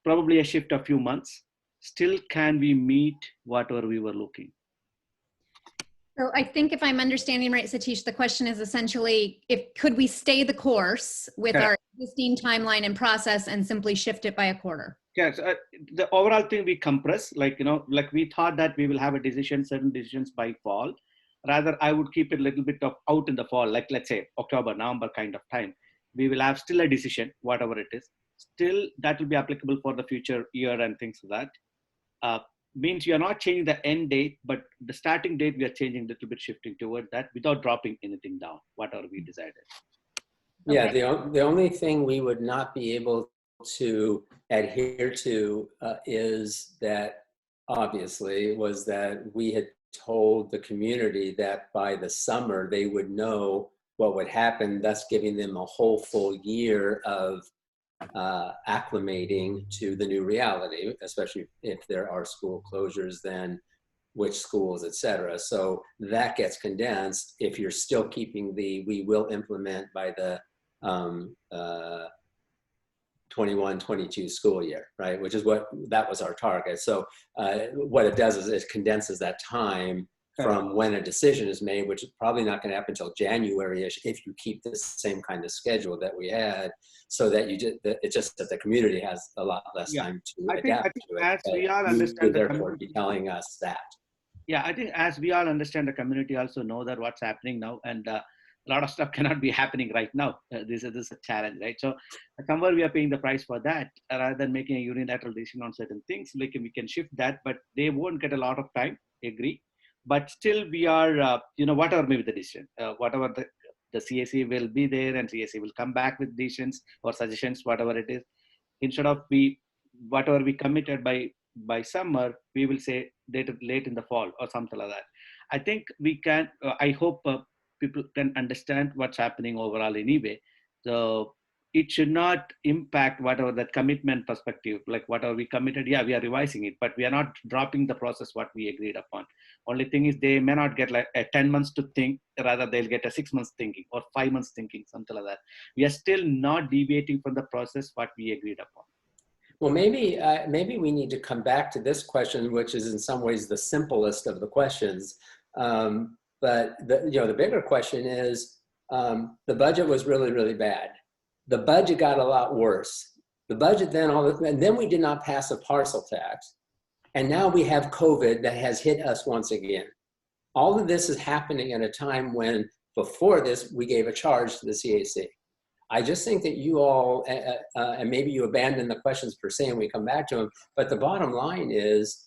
probably a shift of few months, still can we meet whatever we were looking? So I think if I'm understanding right, Satish, the question is essentially, could we stay the course with our existing timeline and process and simply shift it by a quarter? Yes, the overall thing we compress, like we thought that we will have certain decisions by fall. Rather, I would keep it a little bit of out in the fall, like let's say October, November kind of time. We will have still a decision, whatever it is. Still, that will be applicable for the future year and things like that. Means you are not changing the end date, but the starting date we are changing a little bit, shifting toward that without dropping anything down, whatever we decided. Yeah, the only thing we would not be able to adhere to is that obviously was that we had told the community that by the summer they would know what would happen, thus giving them a whole full year of acclimating to the new reality, especially if there are school closures, then which schools, etc. So that gets condensed if you're still keeping we will implement by the 21-22 school year, right? Which is that was our target. So what it does is it condenses that time from when a decision is made, which is probably not going to happen until January-ish if you keep the same kind of schedule that we had, so that it's just that the community has a lot less time to adapt to it. As we all understand, therefore be telling us that. Yeah, I think as we all understand, the community also know that what's happening now, and a lot of stuff cannot be happening right now. This is a challenge, right? So somewhere we are paying the price for that, rather than making a unilateral decision on certain things. Like we can shift that, but they won't get a lot of time. Agree. But still, we are, whatever may be the decision, whatever the CAC will be there, and CAC will come back with decisions or suggestions, whatever it is. Instead of whatever we committed by summer, we will say late in the fall or something like that. I think we can. I hope people can understand what's happening overall anyway. So it should not impact whatever that commitment perspective, like whatever we committed, yeah, we are revising it, but we are not dropping the process what we agreed upon. Only thing is they may not get like a 10 months to think, rather they'll get a 6 months thinking or 5 months thinking, something like that. We are still not deviating from the process what we agreed upon. Well, maybe we need to come back to this question, which is in some ways the simplest of the questions. But the bigger question is, the budget was really, really bad. The budget got a lot worse. The budget then, and then we did not pass a parcel tax. And now we have COVID that has hit us once again. All of this is happening at a time when before this, we gave a charge to the CAC. I just think that you all, and maybe you abandon the questions per se and we come back to them, but the bottom line is,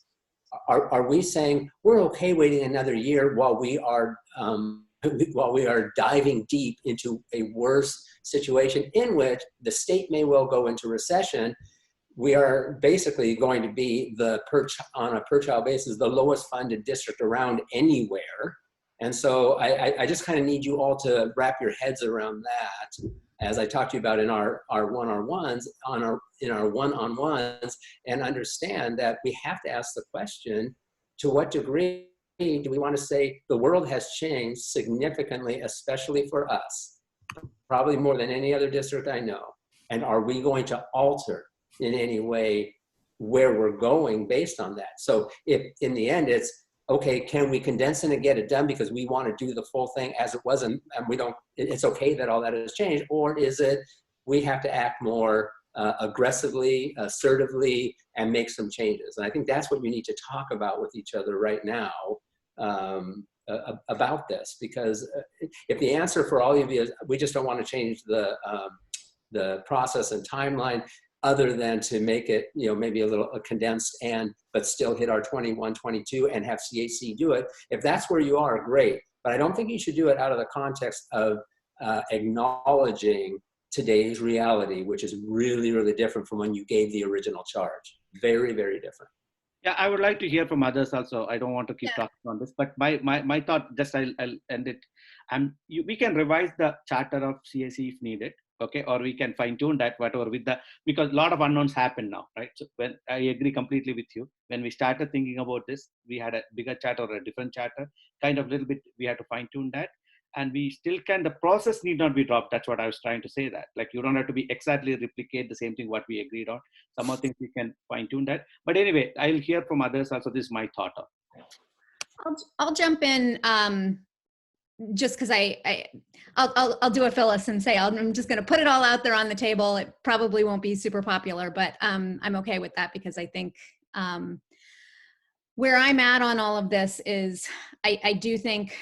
are we saying we're okay waiting another year while we are diving deep into a worse situation in which the state may well go into recession? We are basically going to be on a per child basis, the lowest funded district around anywhere. And so I just kind of need you all to wrap your heads around that, as I talked to you about in our one-on-ones, in our one-on-ones, and understand that we have to ask the question, to what degree do we want to say the world has changed significantly, especially for us, probably more than any other district I know, and are we going to alter in any way where we're going based on that? So if in the end it's, okay, can we condense it and get it done because we want to do the full thing as it was, and we don't, it's okay that all that has changed? Or is it, we have to act more aggressively, assertively, and make some changes? And I think that's what you need to talk about with each other right now about this, because if the answer for all of you is, we just don't want to change the process and timeline, other than to make it, maybe a little condensed but still hit our 21, 22 and have CAC do it. If that's where you are, great. But I don't think you should do it out of the context of acknowledging today's reality, which is really, really different from when you gave the original charge. Very, very different. Yeah, I would like to hear from others also. I don't want to keep talking on this, but my thought, just I'll end it. We can revise the charter of CAC if needed. Okay, or we can fine tune that, whatever, because a lot of unknowns happen now, right? So when I agree completely with you, when we started thinking about this, we had a bigger charter or a different charter, kind of little bit, we had to fine tune that. And we still can, the process need not be dropped. That's what I was trying to say, that like, you don't have to be exactly replicate the same thing what we agreed on. Some more things we can fine tune that. But anyway, I'll hear from others also. This is my thought of. I'll jump in. Just because I'll do a Phyllis and say I'm just going to put it all out there on the table. It probably won't be super popular, but I'm okay with that, because I think where I'm at on all of this is I do think,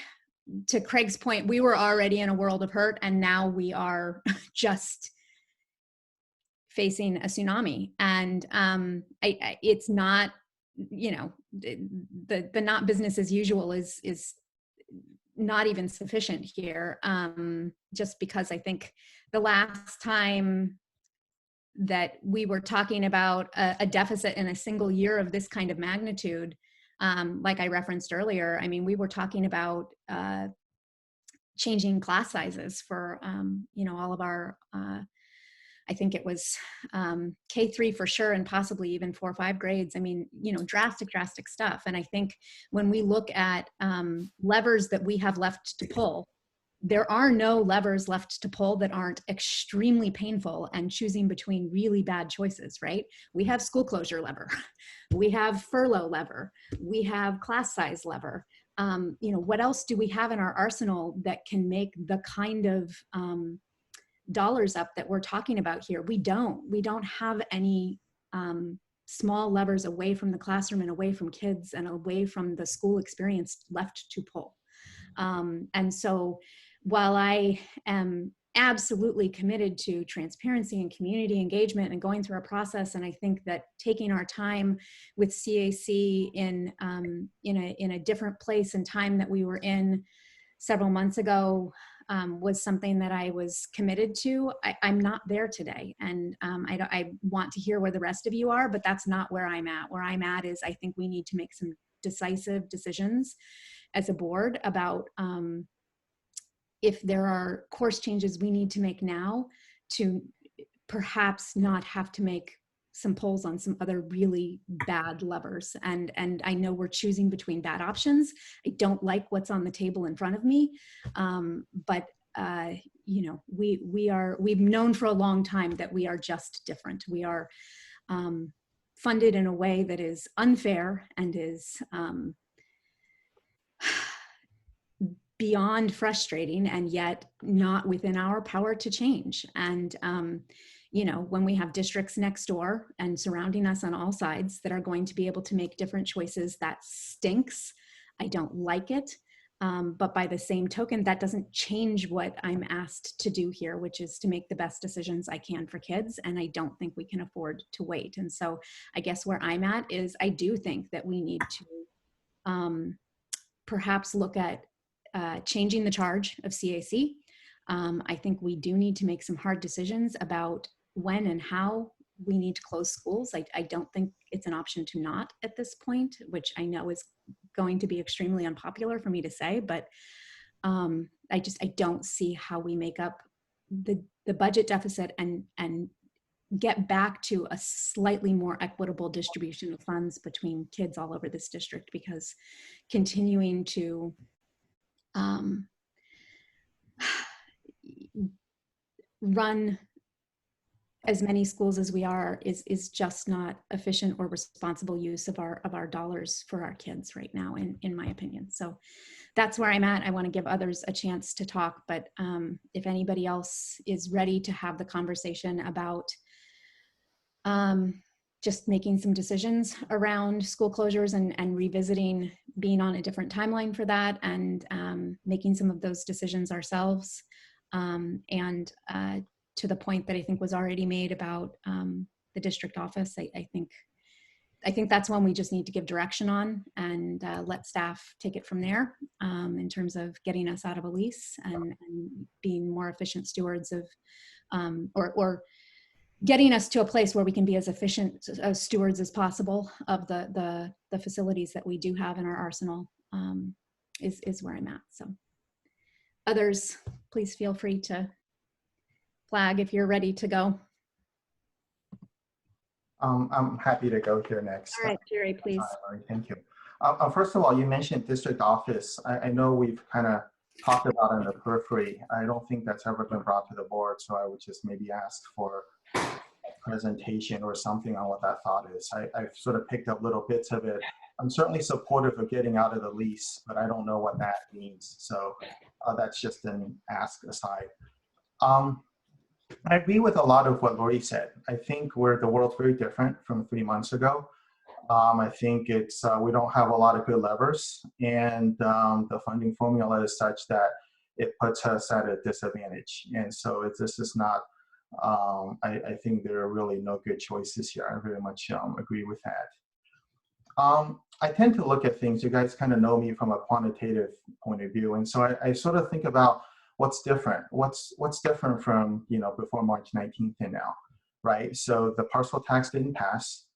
to Craig's point, we were already in a world of hurt, and now we are just facing a tsunami. And it's not, the not business as usual is not even sufficient here, just because I think the last time that we were talking about a deficit in a single year of this kind of magnitude, like I referenced earlier, I mean, we were talking about changing class sizes for, all of our, I think it was K3 for sure, and possibly even 4 or 5 grades. I mean, drastic stuff. And I think when we look at levers that we have left to pull, there are no levers left to pull that aren't extremely painful and choosing between really bad choices, right? We have school closure lever. We have furlough lever. We have class size lever. What else do we have in our arsenal that can make the kind of dollars up that we're talking about here? We don't have any small levers away from the classroom and away from kids and away from the school experience left to pull. And so while I am absolutely committed to transparency and community engagement and going through a process, and I think that taking our time with CAC in a different place and time that we were in several months ago was something that I was committed to. I'm not there today. And I want to hear where the rest of you are, but that's not where I'm at. Where I'm at is I think we need to make some decisive decisions as a board about if there are course changes we need to make now to perhaps not have to make some pulls on some other really bad levers. And I know we're choosing between bad options. I don't like what's on the table in front of me, but you know, we've known for a long time that we are just different. We are funded in a way that is unfair and is beyond frustrating, and yet not within our power to change. And you know, when we have districts next door and surrounding us on all sides that are going to be able to make different choices, that stinks. I don't like it. But by the same token, that doesn't change what I'm asked to do here, which is to make the best decisions I can for kids. And I don't think we can afford to wait. And so I guess where I'm at is I do think that we need to perhaps look at changing the charge of CAC. I think we do need to make some hard decisions about when and how we need to close schools. I don't think it's an option to not at this point, which I know is going to be extremely unpopular for me to say, but I don't see how we make up the budget deficit and get back to a slightly more equitable distribution of funds between kids all over this district, because continuing to run as many schools as we are is just not efficient or responsible use of our dollars for our kids right now, in my opinion. So that's where I'm at. I want to give others a chance to talk, but if anybody else is ready to have the conversation about just making some decisions around school closures and revisiting being on a different timeline for that, and making some of those decisions ourselves, and to the point that I think was already made about the district office, I think that's one we just need to give direction on, and let staff take it from there, in terms of getting us out of a lease and being more efficient stewards of, or getting us to a place where we can be as efficient stewards as possible of the facilities that we do have in our arsenal, is where I'm at. So others, please feel free to flag if you're ready to go. I'm happy to go here next. All right, Jerry, please. All right, thank you. First of all, you mentioned district office. I know we've kind of talked about it in the periphery. I don't think that's ever been brought to the board, so I would just maybe ask for a presentation or something on what that thought is. I've sort of picked up little bits of it. I'm certainly supportive of getting out of the lease, but I don't know what that means. So that's just an ask aside. I agree with a lot of what Lori said. I think the world's very different from 3 months ago. I think it's we don't have a lot of good levers, and the funding formula is such that it puts us at a disadvantage. And so this is not, I think there are really no good choices here. I very much agree with that. I tend to look at things, you guys kind of know me from a quantitative point of view, and so I sort of think about what's different. What's different from, you know, before March 19th and now, right? So the parcel tax didn't pass,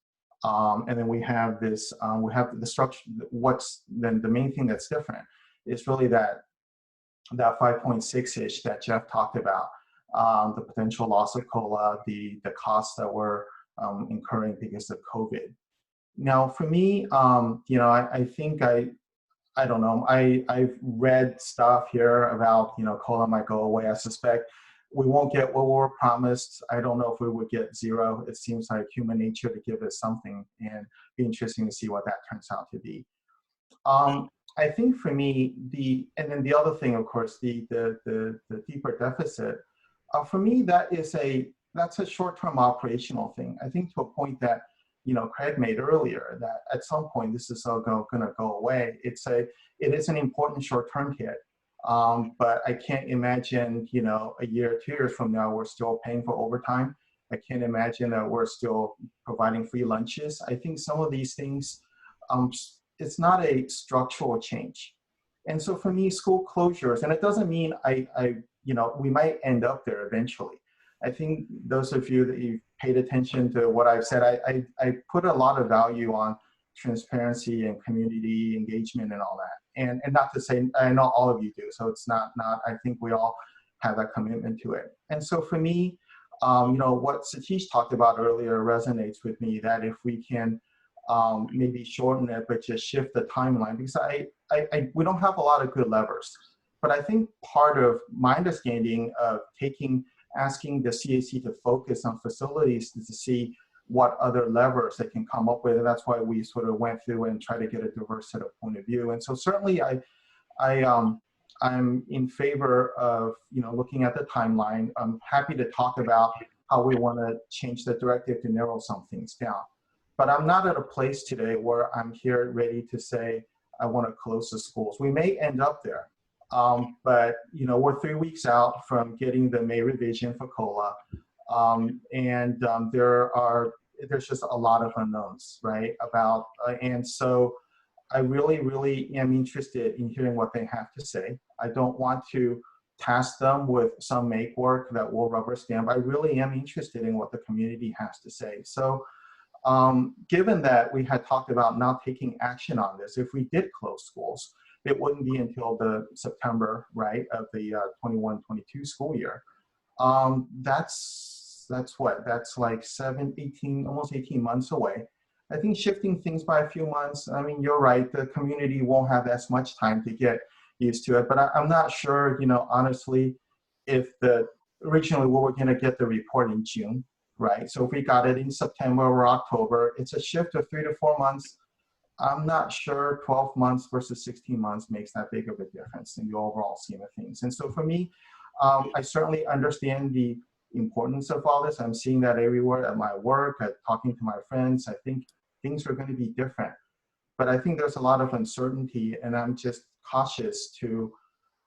and then we have this. We have the structure. What's then the main thing that's different is really that 5.6-ish that Jeff talked about, the potential loss of COLA, the costs that we're incurring because of COVID. Now, for me, you know, I think I don't know. I've read stuff here about, you know, COLA might go away. I suspect we won't get what we were promised. I don't know if we would get zero. It seems like human nature to give us something, and be interesting to see what that turns out to be. I think for me, and then the other thing, of course, the deeper deficit. For me, that's a short-term operational thing. I think to a point that, you know, Craig made earlier, that at some point this is all going to go away. It is an important short-term hit, but I can't imagine, you know, a year, 2 years from now, we're still paying for overtime. I can't imagine that we're still providing free lunches. I think some of these things, it's not a structural change. And so for me, school closures, and it doesn't mean you know, we might end up there eventually. I think those of you that you've paid attention to what I've said, I put a lot of value on transparency and community engagement and all that. And not to say, I know all of you do, so it's not, I think we all have that commitment to it. And so for me, what Satish talked about earlier resonates with me, that if we can maybe shorten it, but just shift the timeline, because we don't have a lot of good levers. But I think part of my understanding of asking the CAC to focus on facilities is to see what other levers they can come up with. And that's why we sort of went through and tried to get a diverse set of point of view. And so certainly I'm in favor of, looking at the timeline. I'm happy to talk about how we want to change the directive to narrow some things down. But I'm not at a place today where I'm here ready to say, I want to close the schools. We may end up there. But we're 3 weeks out from getting the May revision for COLA. There's just a lot of unknowns, right? And so I really, really am interested in hearing what they have to say. I don't want to task them with some make work that will rubber stamp. I really am interested in what the community has to say. So given that we had talked about not taking action on this, if we did close schools, it wouldn't be until the September, right, of the 21-22 school year. That's like 18, almost 18 months away. I think shifting things by a few months, I mean, you're right, the community won't have as much time to get used to it, but I'm not sure, honestly, if originally we were gonna get the report in June, right? So if we got it in September or October, it's a shift of 3 to 4 months. I'm not sure 12 months versus 16 months makes that big of a difference in the overall scheme of things. And so for me, I certainly understand the importance of all this. I'm seeing that everywhere at my work, at talking to my friends. I think things are going to be different. But I think there's a lot of uncertainty, and I'm just cautious to,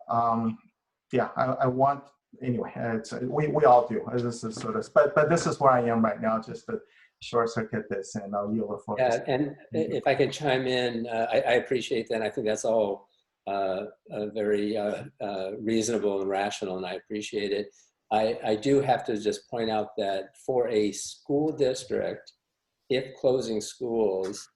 I want, anyway, we all do. This is sort of, but this is where I am right now, just to short circuit this, and I'll yield the floor. Yeah, and if I can chime in, I appreciate that. I think that's all very reasonable and rational, and I appreciate it. I do have to just point out that for a school district, if closing schools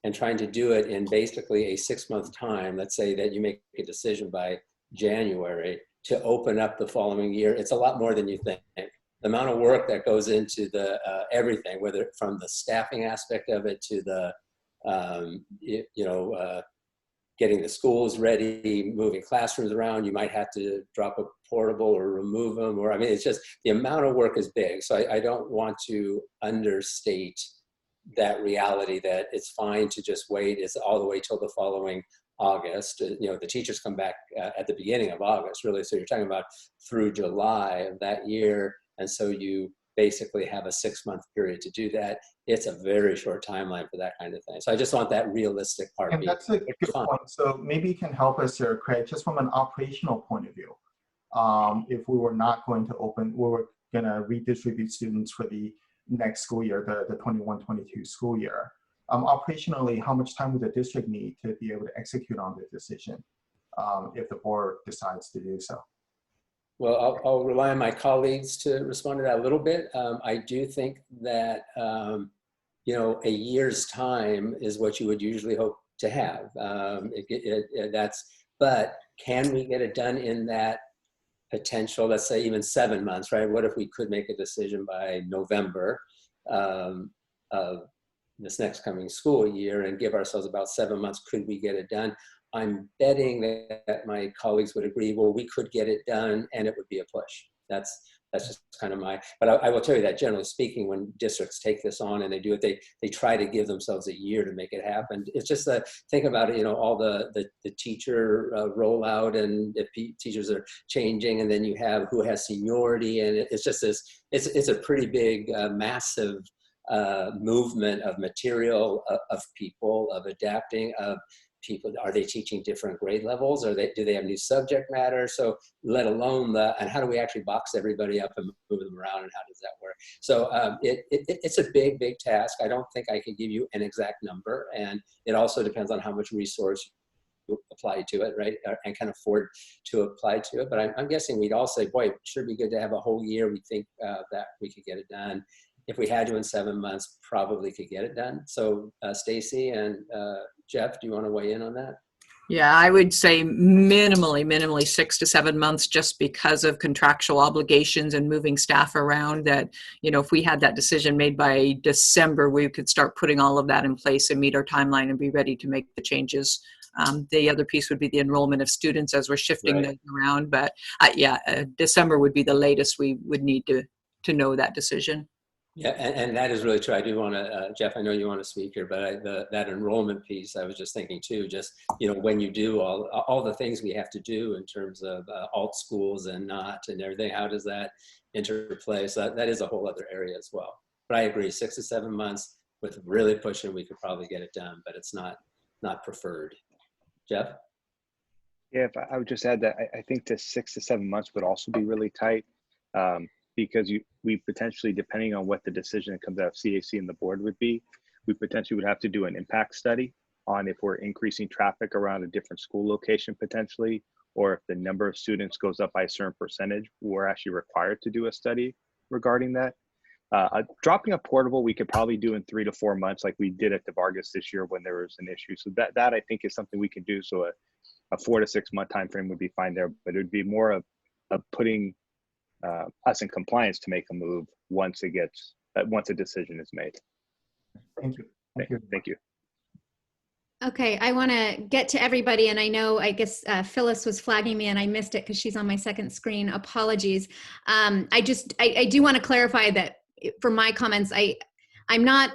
and trying to do it in basically a 6-month time, let's say that you make a decision by January to open up the following year, it's a lot more than you think. The amount of work that goes into the everything, whether from the staffing aspect of it to the, getting the schools ready, moving classrooms around, you might have to drop a portable or remove them, or, I mean, it's just, the amount of work is big. So I don't want to understate that reality that it's fine to just wait. It's all the way till the following August. The teachers come back at the beginning of August, really. So you're talking about through July of that year. And so you basically have a 6-month period to do that. It's a very short timeline for that kind of thing. So I just want that realistic part. And that's a good point. So maybe you can help us here, Craig, just from an operational point of view. If we were not going to open, we were going to redistribute students for the next school year, the 21-22 school year. Operationally, how much time would the district need to be able to execute on the decision if the board decides to do so? Well, I'll rely on my colleagues to respond to that a little bit. I do think that, a year's time is what you would usually hope to have. But can we get it done in that potential, let's say even 7 months, right? What if we could make a decision by November of this next coming school year and give ourselves about 7 months? Could we get it done? I'm betting that my colleagues would agree, well, we could get it done and it would be a push. That's just kind of but I will tell you that generally speaking, when districts take this on and they do it, they try to give themselves a year to make it happen. It's just think about it, all the teacher rollout, and if teachers are changing, and then you have who has seniority, and it's just it's a pretty big, massive movement of material, of people, of adapting, of people. Are they teaching different grade levels? Do they have new subject matter? So let alone and how do we actually box everybody up and move them around, and how does that work? So it's a big, big task. I don't think I can give you an exact number, and it also depends on how much resource you apply to it, right? And can afford to apply to it. But I'm guessing we'd all say, boy, it should be good to have a whole year. We think that we could get it done. If we had to in 7 months, probably could get it done. So Stacy and Jeff, do you want to weigh in on that? Yeah, I would say minimally 6 to 7 months, just because of contractual obligations and moving staff around. That, you know, if we had that decision made by December, we could start putting all of that in place and meet our timeline and be ready to make the changes. The other piece would be the enrollment of students as we're shifting Right. those around. But December would be the latest we would need to know that decision. Yeah, and that is really true. I do want to, Jeff, I know you want to speak here, but that enrollment piece, I was just thinking too, just, you know, when you do all the things we have to do in terms of alt schools and not and everything, how does that interplay? So that is a whole other area as well. But I agree, 6 to 7 months with really pushing, we could probably get it done, but it's not preferred. Jeff? Yeah, if I would just add that I think the 6 to 7 months would also be really tight, because we potentially, depending on what the decision that comes out of CAC and the board would be, we potentially would have to do an impact study on if we're increasing traffic around a different school location potentially, or if the number of students goes up by a certain percentage, we're actually required to do a study regarding that. Dropping a portable, we could probably do in 3 to 4 months, like we did at the Vargas this year when there was an issue. So that I think is something we can do. So a 4 to 6 month time frame would be fine there, but it would be more of putting us in compliance to make a move once a decision is made. Thank you. Thank you. Thank you. Okay, I want to get to everybody, and I know, I guess Phyllis was flagging me and I missed it because she's on my second screen. Apologies. I do want to clarify that for my comments, I'm not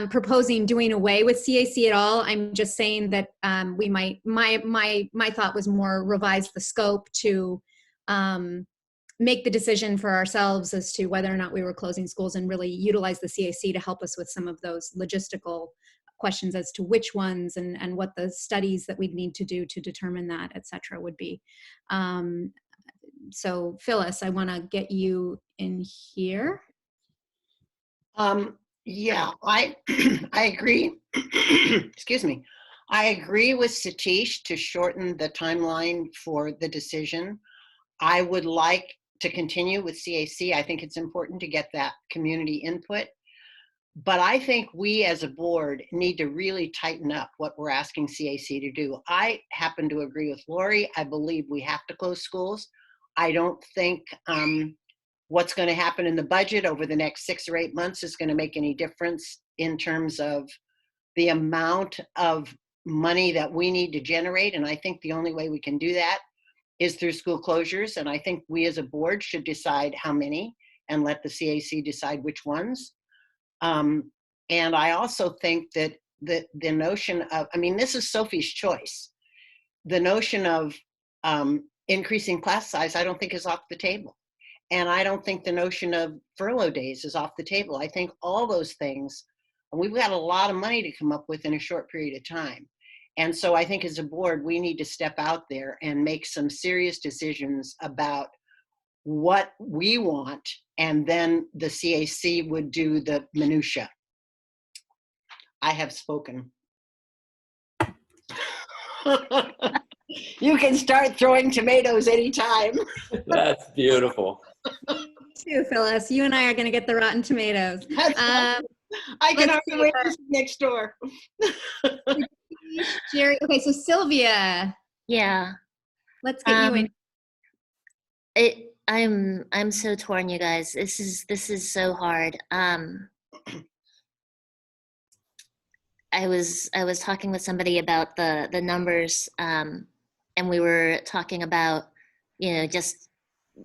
proposing doing away with CAC at all. I'm just saying that we might, my thought was more revise the scope to make the decision for ourselves as to whether or not we were closing schools, and really utilize the CAC to help us with some of those logistical questions as to which ones and what the studies that we'd need to do to determine that, et cetera, would be. So Phyllis, I want to get you in here. Yeah, I agree. Excuse me. I agree with Satish to shorten the timeline for the decision. I would like to continue with CAC. I think it's important to get that community input. But I think we as a board need to really tighten up what we're asking CAC to do. I happen to agree with Lori. I believe we have to close schools. I don't think what's going to happen in the budget over the next 6 or 8 months is going to make any difference in terms of the amount of money that we need to generate. And I think the only way we can do that is through school closures. And I think we as a board should decide how many and let the CAC decide which ones. And I also think that the notion of, I mean, this is Sophie's choice. The notion of increasing class size, I don't think is off the table. And I don't think the notion of furlough days is off the table. I think all those things, and we've got a lot of money to come up with in a short period of time. And so I think as a board, we need to step out there and make some serious decisions about what we want, and then the CAC would do the minutia. I have spoken. You can start throwing tomatoes anytime. That's beautiful. Too, Phyllis. You and I are going to get the rotten tomatoes. I can hardly wait to see next door. Jerry, okay, so Sylvia. Yeah. Let's get you in. I'm so torn, you guys. This is so hard. I was talking with somebody about the numbers, and we were talking about, just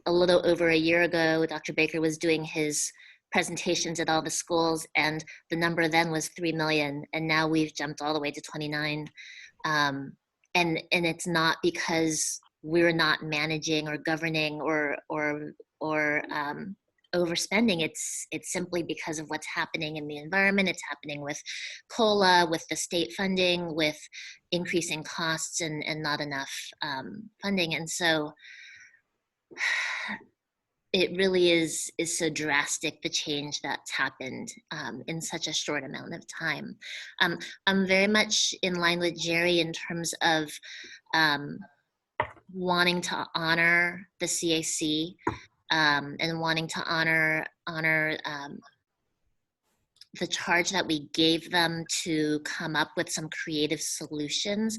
a little over a year ago, Dr. Baker was doing his presentations at all the schools, and the number then was 3 million, and now we've jumped all the way to 29. And it's not because we're not managing or governing or overspending. It's simply because of what's happening in the environment. It's happening with COLA, with the state funding, with increasing costs and not enough funding. And so it really is so drastic, the change that's happened in such a short amount of time. I'm very much in line with Jerry in terms of wanting to honor the CAC and wanting to honor the charge that we gave them to come up with some creative solutions.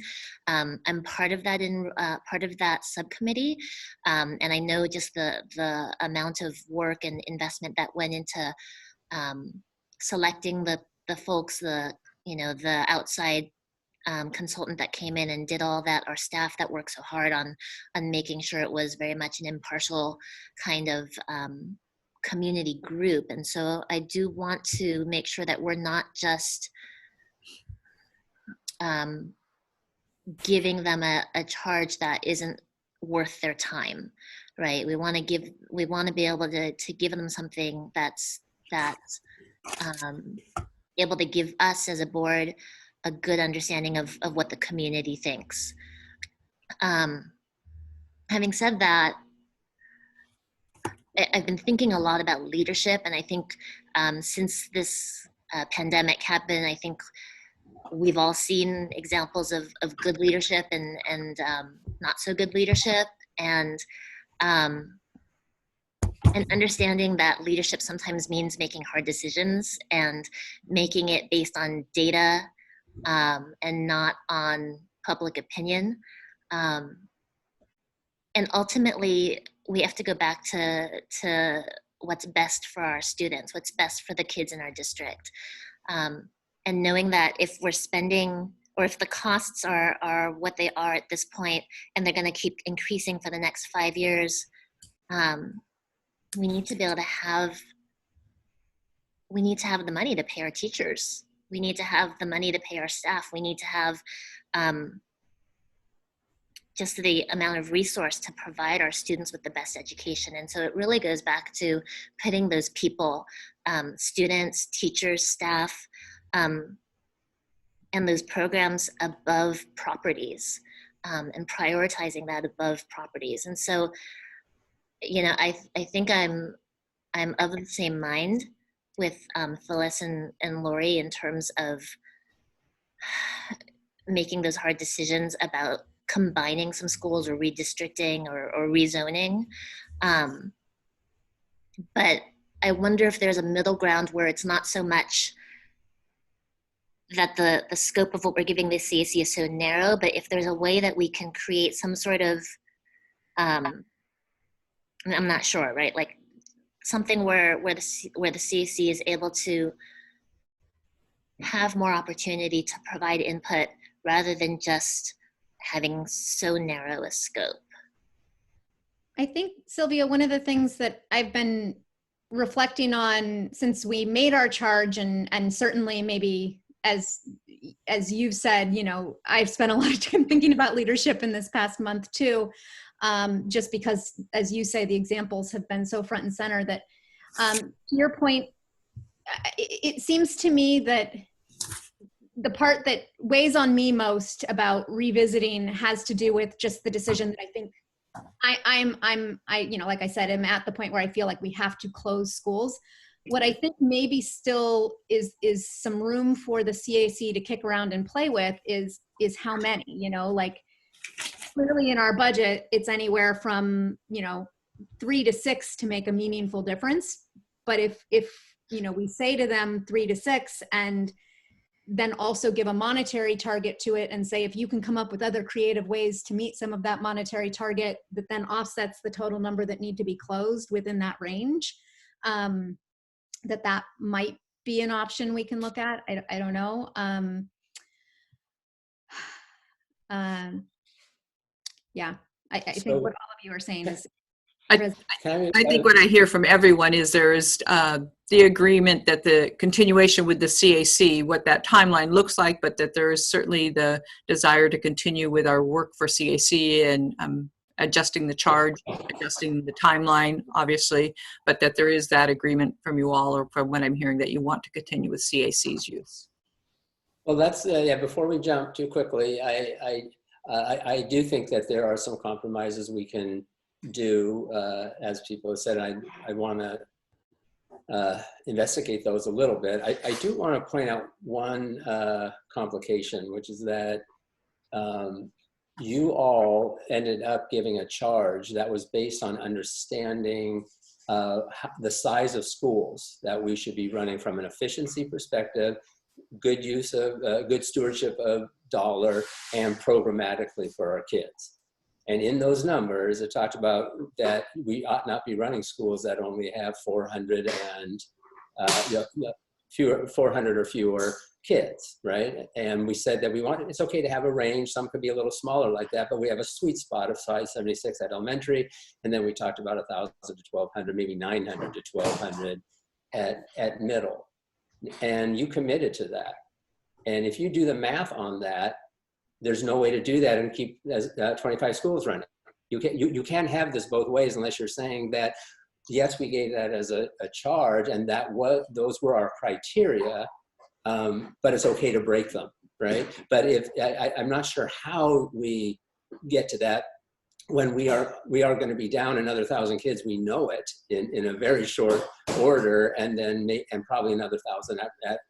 I'm part of that subcommittee, and I know just the amount of work and investment that went into selecting the folks, the outside consultant that came in and did all that, our staff that worked so hard on making sure it was very much an impartial kind of community group. And so I do want to make sure that we're not just giving them a charge that isn't worth their time, right? We want to be able to give them something that's able to give us as a board a good understanding of what the community thinks. Having said that, I've been thinking a lot about leadership, and I think since this pandemic happened, I think we've all seen examples of good leadership and not so good leadership, and understanding that leadership sometimes means making hard decisions and making it based on data and not on public opinion. And ultimately, we have to go back to what's best for our students, what's best for the kids in our district. And knowing that if we're spending, or if the costs are what they are at this point, and they're gonna keep increasing for the next 5 years, we need to be able to have, we need to have the money to pay our teachers. We need to have the money to pay our staff. We need to have just the amount of resource to provide our students with the best education. And so it really goes back to putting those people, students, teachers, staff, and those programs above properties, and prioritizing that above properties. And so, you know, I think I'm of the same mind with Phyllis and Lori in terms of making those hard decisions about combining some schools or redistricting or rezoning. But I wonder if there's a middle ground where it's not so much that the scope of what we're giving the CAC is so narrow, but if there's a way that we can create some sort of, I'm not sure, right? Like something where the CAC is able to have more opportunity to provide input rather than just having so narrow a scope. I think, Sylvia, one of the things that I've been reflecting on since we made our charge, and certainly maybe as you've said, you know, I've spent a lot of time thinking about leadership in this past month too, just because, as you say, the examples have been so front and center that, to your point, it seems to me that the part that weighs on me most about revisiting has to do with just the decision that I think I you know, like I said, I'm at the point where I feel like we have to close schools. What I think maybe still is some room for the CAC to kick around and play with is how many, you know, like clearly in our budget, it's anywhere from, you know, 3 to 6 to make a meaningful difference. But if you know, we say to them 3 to 6 and then also give a monetary target to it and say, if you can come up with other creative ways to meet some of that monetary target that then offsets the total number that need to be closed within that range, that might be an option we can look at. I don't know. Yeah, I think what all of you are saying is I think what I hear from everyone is there is the agreement that the continuation with the CAC, what that timeline looks like, but that there is certainly the desire to continue with our work for CAC and adjusting the charge, adjusting the timeline, obviously, but that there is that agreement from you all, or from what I'm hearing, that you want to continue with CAC's use. Well, that's, yeah, before we jump too quickly, I do think that there are some compromises we can do, as people have said. I want to investigate those a little bit. I do want to point out one complication, which is that you all ended up giving a charge that was based on understanding the size of schools that we should be running from an efficiency perspective, good use of, good stewardship of dollar, and programmatically for our kids. And in those numbers, it talked about that we ought not be running schools that only have 400 and 400 or fewer kids, right? And we said that it's okay to have a range. Some could be a little smaller like that, but we have a sweet spot of size 76 at elementary. And then we talked about 1,000 to 1,200, maybe 900 to 1,200 at middle. And you committed to that. And if you do the math on that, there's no way to do that and keep 25 schools running. You can't have this both ways unless you're saying that, yes, we gave that as a charge and those were our criteria, but it's okay to break them, right? But I'm not sure how we get to that when we are going to be down another 1,000 kids. We know it in a very short order, and then probably another 1,000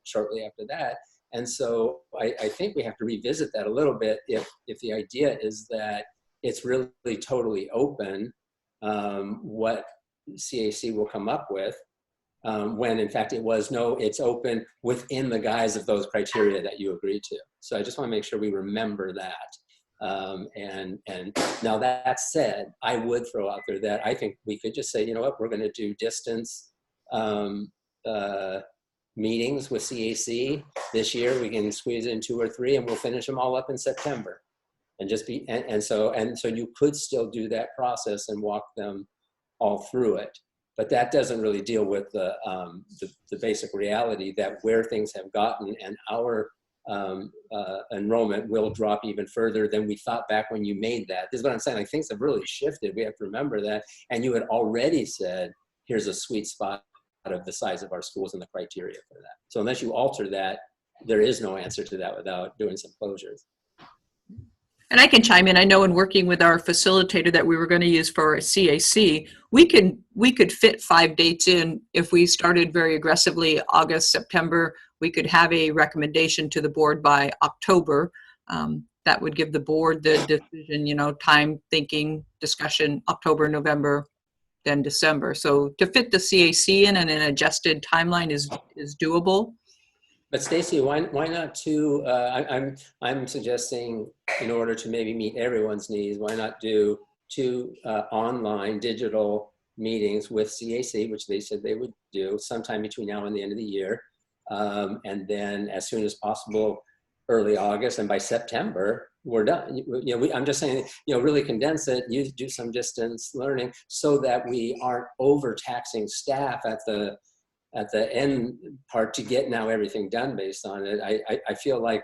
shortly after that. And so I think we have to revisit that a little bit if the idea is that it's really totally open what CAC will come up with, when in fact it's open within the guise of those criteria that you agreed to. So I just want to make sure we remember that. And now that said, I would throw out there that I think we could just say, you know what, we're going to do distance meetings with CAC this year. We can squeeze in 2 or 3 and we'll finish them all up in September. And so you could still do that process and walk them all through it. But that doesn't really deal with the basic reality that where things have gotten and our enrollment will drop even further than we thought back when you made that. This is what I'm saying, like things have really shifted. We have to remember that. And you had already said, here's a sweet spot of the size of our schools and the criteria for that. So unless you alter that, there is no answer to that without doing some closures. And I can chime in. I know in working with our facilitator that we were going to use for CAC, we could fit 5 dates in. If we started very aggressively August, September, we could have a recommendation to the board by October. That would give the board the decision, time, thinking, discussion, October, November, then December. So to fit the CAC in and an adjusted timeline is doable. But Stacy, why not 2? I'm suggesting, in order to maybe meet everyone's needs, why not do 2 online digital meetings with CAC, which they said they would do sometime between now and the end of the year, and then as soon as possible, early August, and by September we're done. I'm just saying, really condense it. You do some distance learning so that we aren't overtaxing staff at the end part to get now everything done based on it. I feel like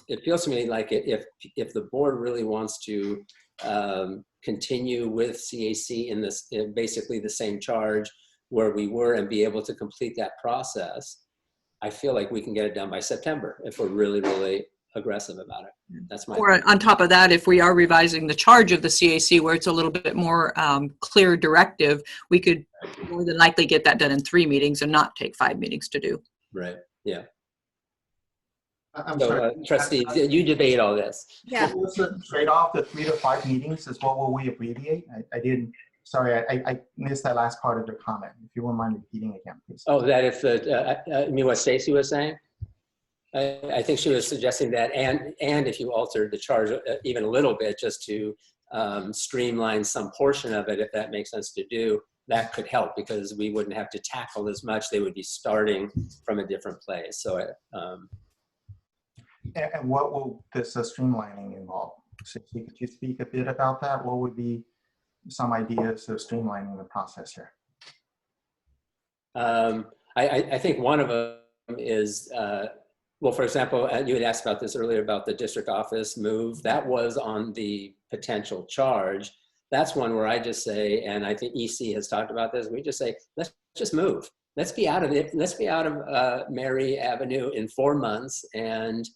it feels to me like if the board really wants to continue with CAC in this basically the same charge where we were and be able to complete that process, I feel like we can get it done by September if we're really, really aggressive about it. That's my Or on top of that, if we are revising the charge of the CAC where it's a little bit more clear directive, we could more than likely get that done in 3 meetings and not take 5 meetings to do. Right. Yeah. I'm So, sorry. Trustee, you debate all this. Yeah. What's the trade-off? The 3 to 5 meetings is what will we abbreviate? I didn't. Sorry, I missed that last part of your comment. If you wouldn't mind repeating again, please. Oh, that if I mean what Stacy was saying? I think she was suggesting that, and if you altered the charge even a little bit, just to streamline some portion of it, if that makes sense to do, that could help because we wouldn't have to tackle as much. They would be starting from a different place. So, And what will this streamlining involve? So could you speak a bit about that? What would be some ideas of streamlining the process here? I think one of them is, well, for example, you had asked about this earlier about the district office move. That was on the potential charge. That's one where I just say, and I think EC has talked about this, we just say, let's just move. Let's be out of it. Let's be out of Mary Avenue in 4 months and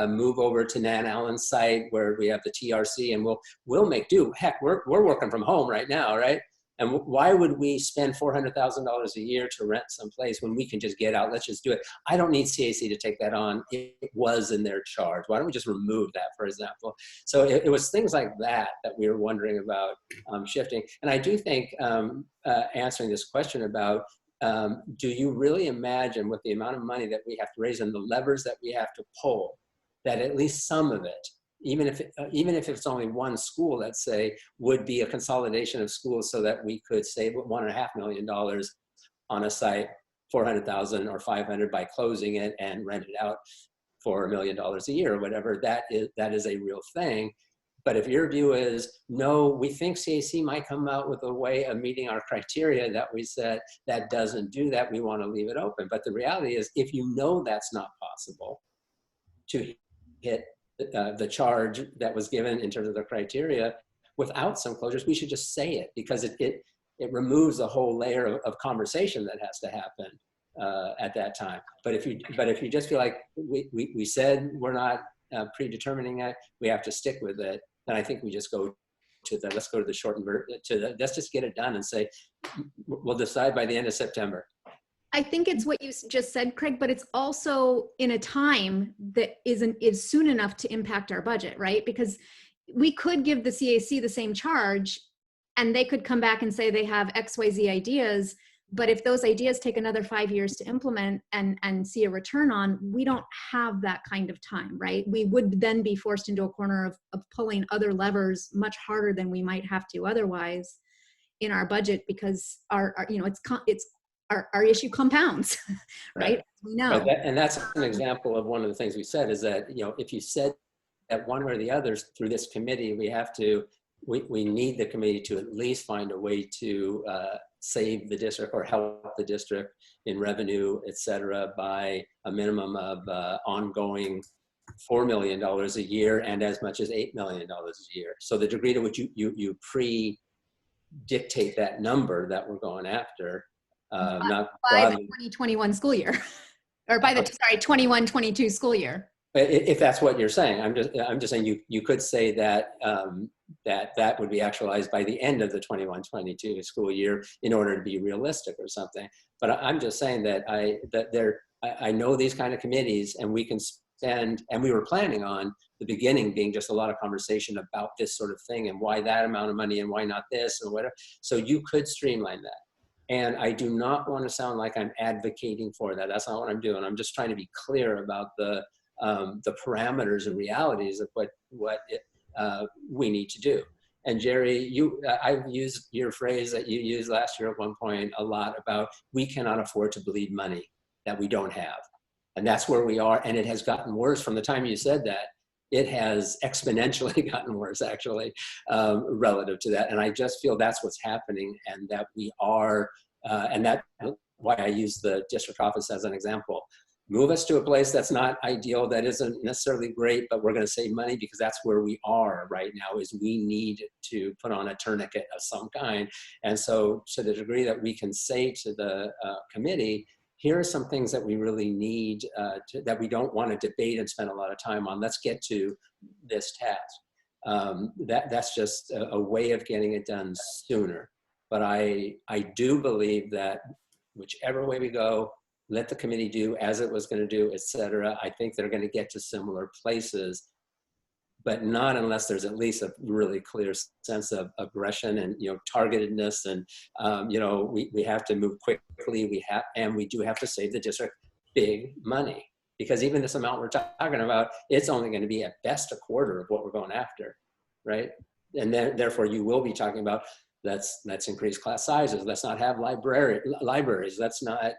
move over to Nan Allen's site where we have the TRC, and we'll make do. Heck, we're working from home right now, right? And why would we spend $400,000 a year to rent someplace when we can just get out? Let's just do it. I don't need CAC to take that on. It was in their charge. Why don't we just remove that, for example? So it was things like that that we were wondering about shifting. And I do think answering this question about, do you really imagine with the amount of money that we have to raise and the levers that we have to pull, that at least some of it, even if it's only one school, let's say, would be a consolidation of schools so that we could save $1.5 million on a site, 400,000 or 500 by closing it and rent it out for $1 million a year or whatever, that is a real thing. But if your view is, no, we think CAC might come out with a way of meeting our criteria that we said that doesn't do that, we want to leave it open. But the reality is, if you know that's not possible to hit the charge that was given in terms of the criteria without some closures, we should just say it, because it removes a whole layer of conversation that has to happen at that time. But if you just feel like we said we're not predetermining it, we have to stick with it, then I think we just go to let's go to the shortened let's just get it done and say we'll decide by the end of September. I think it's what you just said, Craig, but it's also in a time that is soon enough to impact our budget, right? Because we could give the CAC the same charge and they could come back and say they have XYZ ideas, but if those ideas take another 5 years to implement and see a return on, we don't have that kind of time, right? We would then be forced into a corner of pulling other levers much harder than we might have to otherwise in our budget, because our issue compounds, right? We know. And that's an example of one of the things we said is that, if you said that one way or the other through this committee, we need the committee to at least find a way to save the district or help the district in revenue, et cetera, by a minimum of ongoing $4 million a year and as much as $8 million a year. So the degree to which you pre-dictate that number that we're going after, not by the 2021 school year, or by the 21-22 school year. If that's what you're saying, I'm just saying you could say that that would be actualized by the end of the 21-22 school year in order to be realistic or something. But I'm just saying that I know these kind of committees, and we can spend, and we were planning on the beginning being just a lot of conversation about this sort of thing and why that amount of money and why not this or whatever. So you could streamline that. And I do not want to sound like I'm advocating for that. That's not what I'm doing. I'm just trying to be clear about the parameters and realities of what we need to do. And Jerry, I've used your phrase that you used last year at one point a lot about we cannot afford to bleed money that we don't have. And that's where we are. And it has gotten worse from the time you said that. It has exponentially gotten worse, actually, relative to that. And I just feel that's what's happening, and that we are, and that's why I use the district office as an example. Move us to a place that's not ideal, that isn't necessarily great, but we're going to save money, because that's where we are right now, is we need to put on a tourniquet of some kind. And so to the degree that we can say to the committee, here are some things that we really need, that we don't want to debate and spend a lot of time on. Let's get to this task. That's just a way of getting it done sooner. But I do believe that whichever way we go, let the committee do as it was going to do, et cetera. I think they're going to get to similar places, but not unless there's at least a really clear sense of aggression and targetedness. And we have to move quickly. We do have to save the district big money, because even this amount we're talking about, it's only going to be at best a quarter of what we're going after, right? And then therefore you will be talking about, let's increase class sizes. Let's not have libraries. Let's not,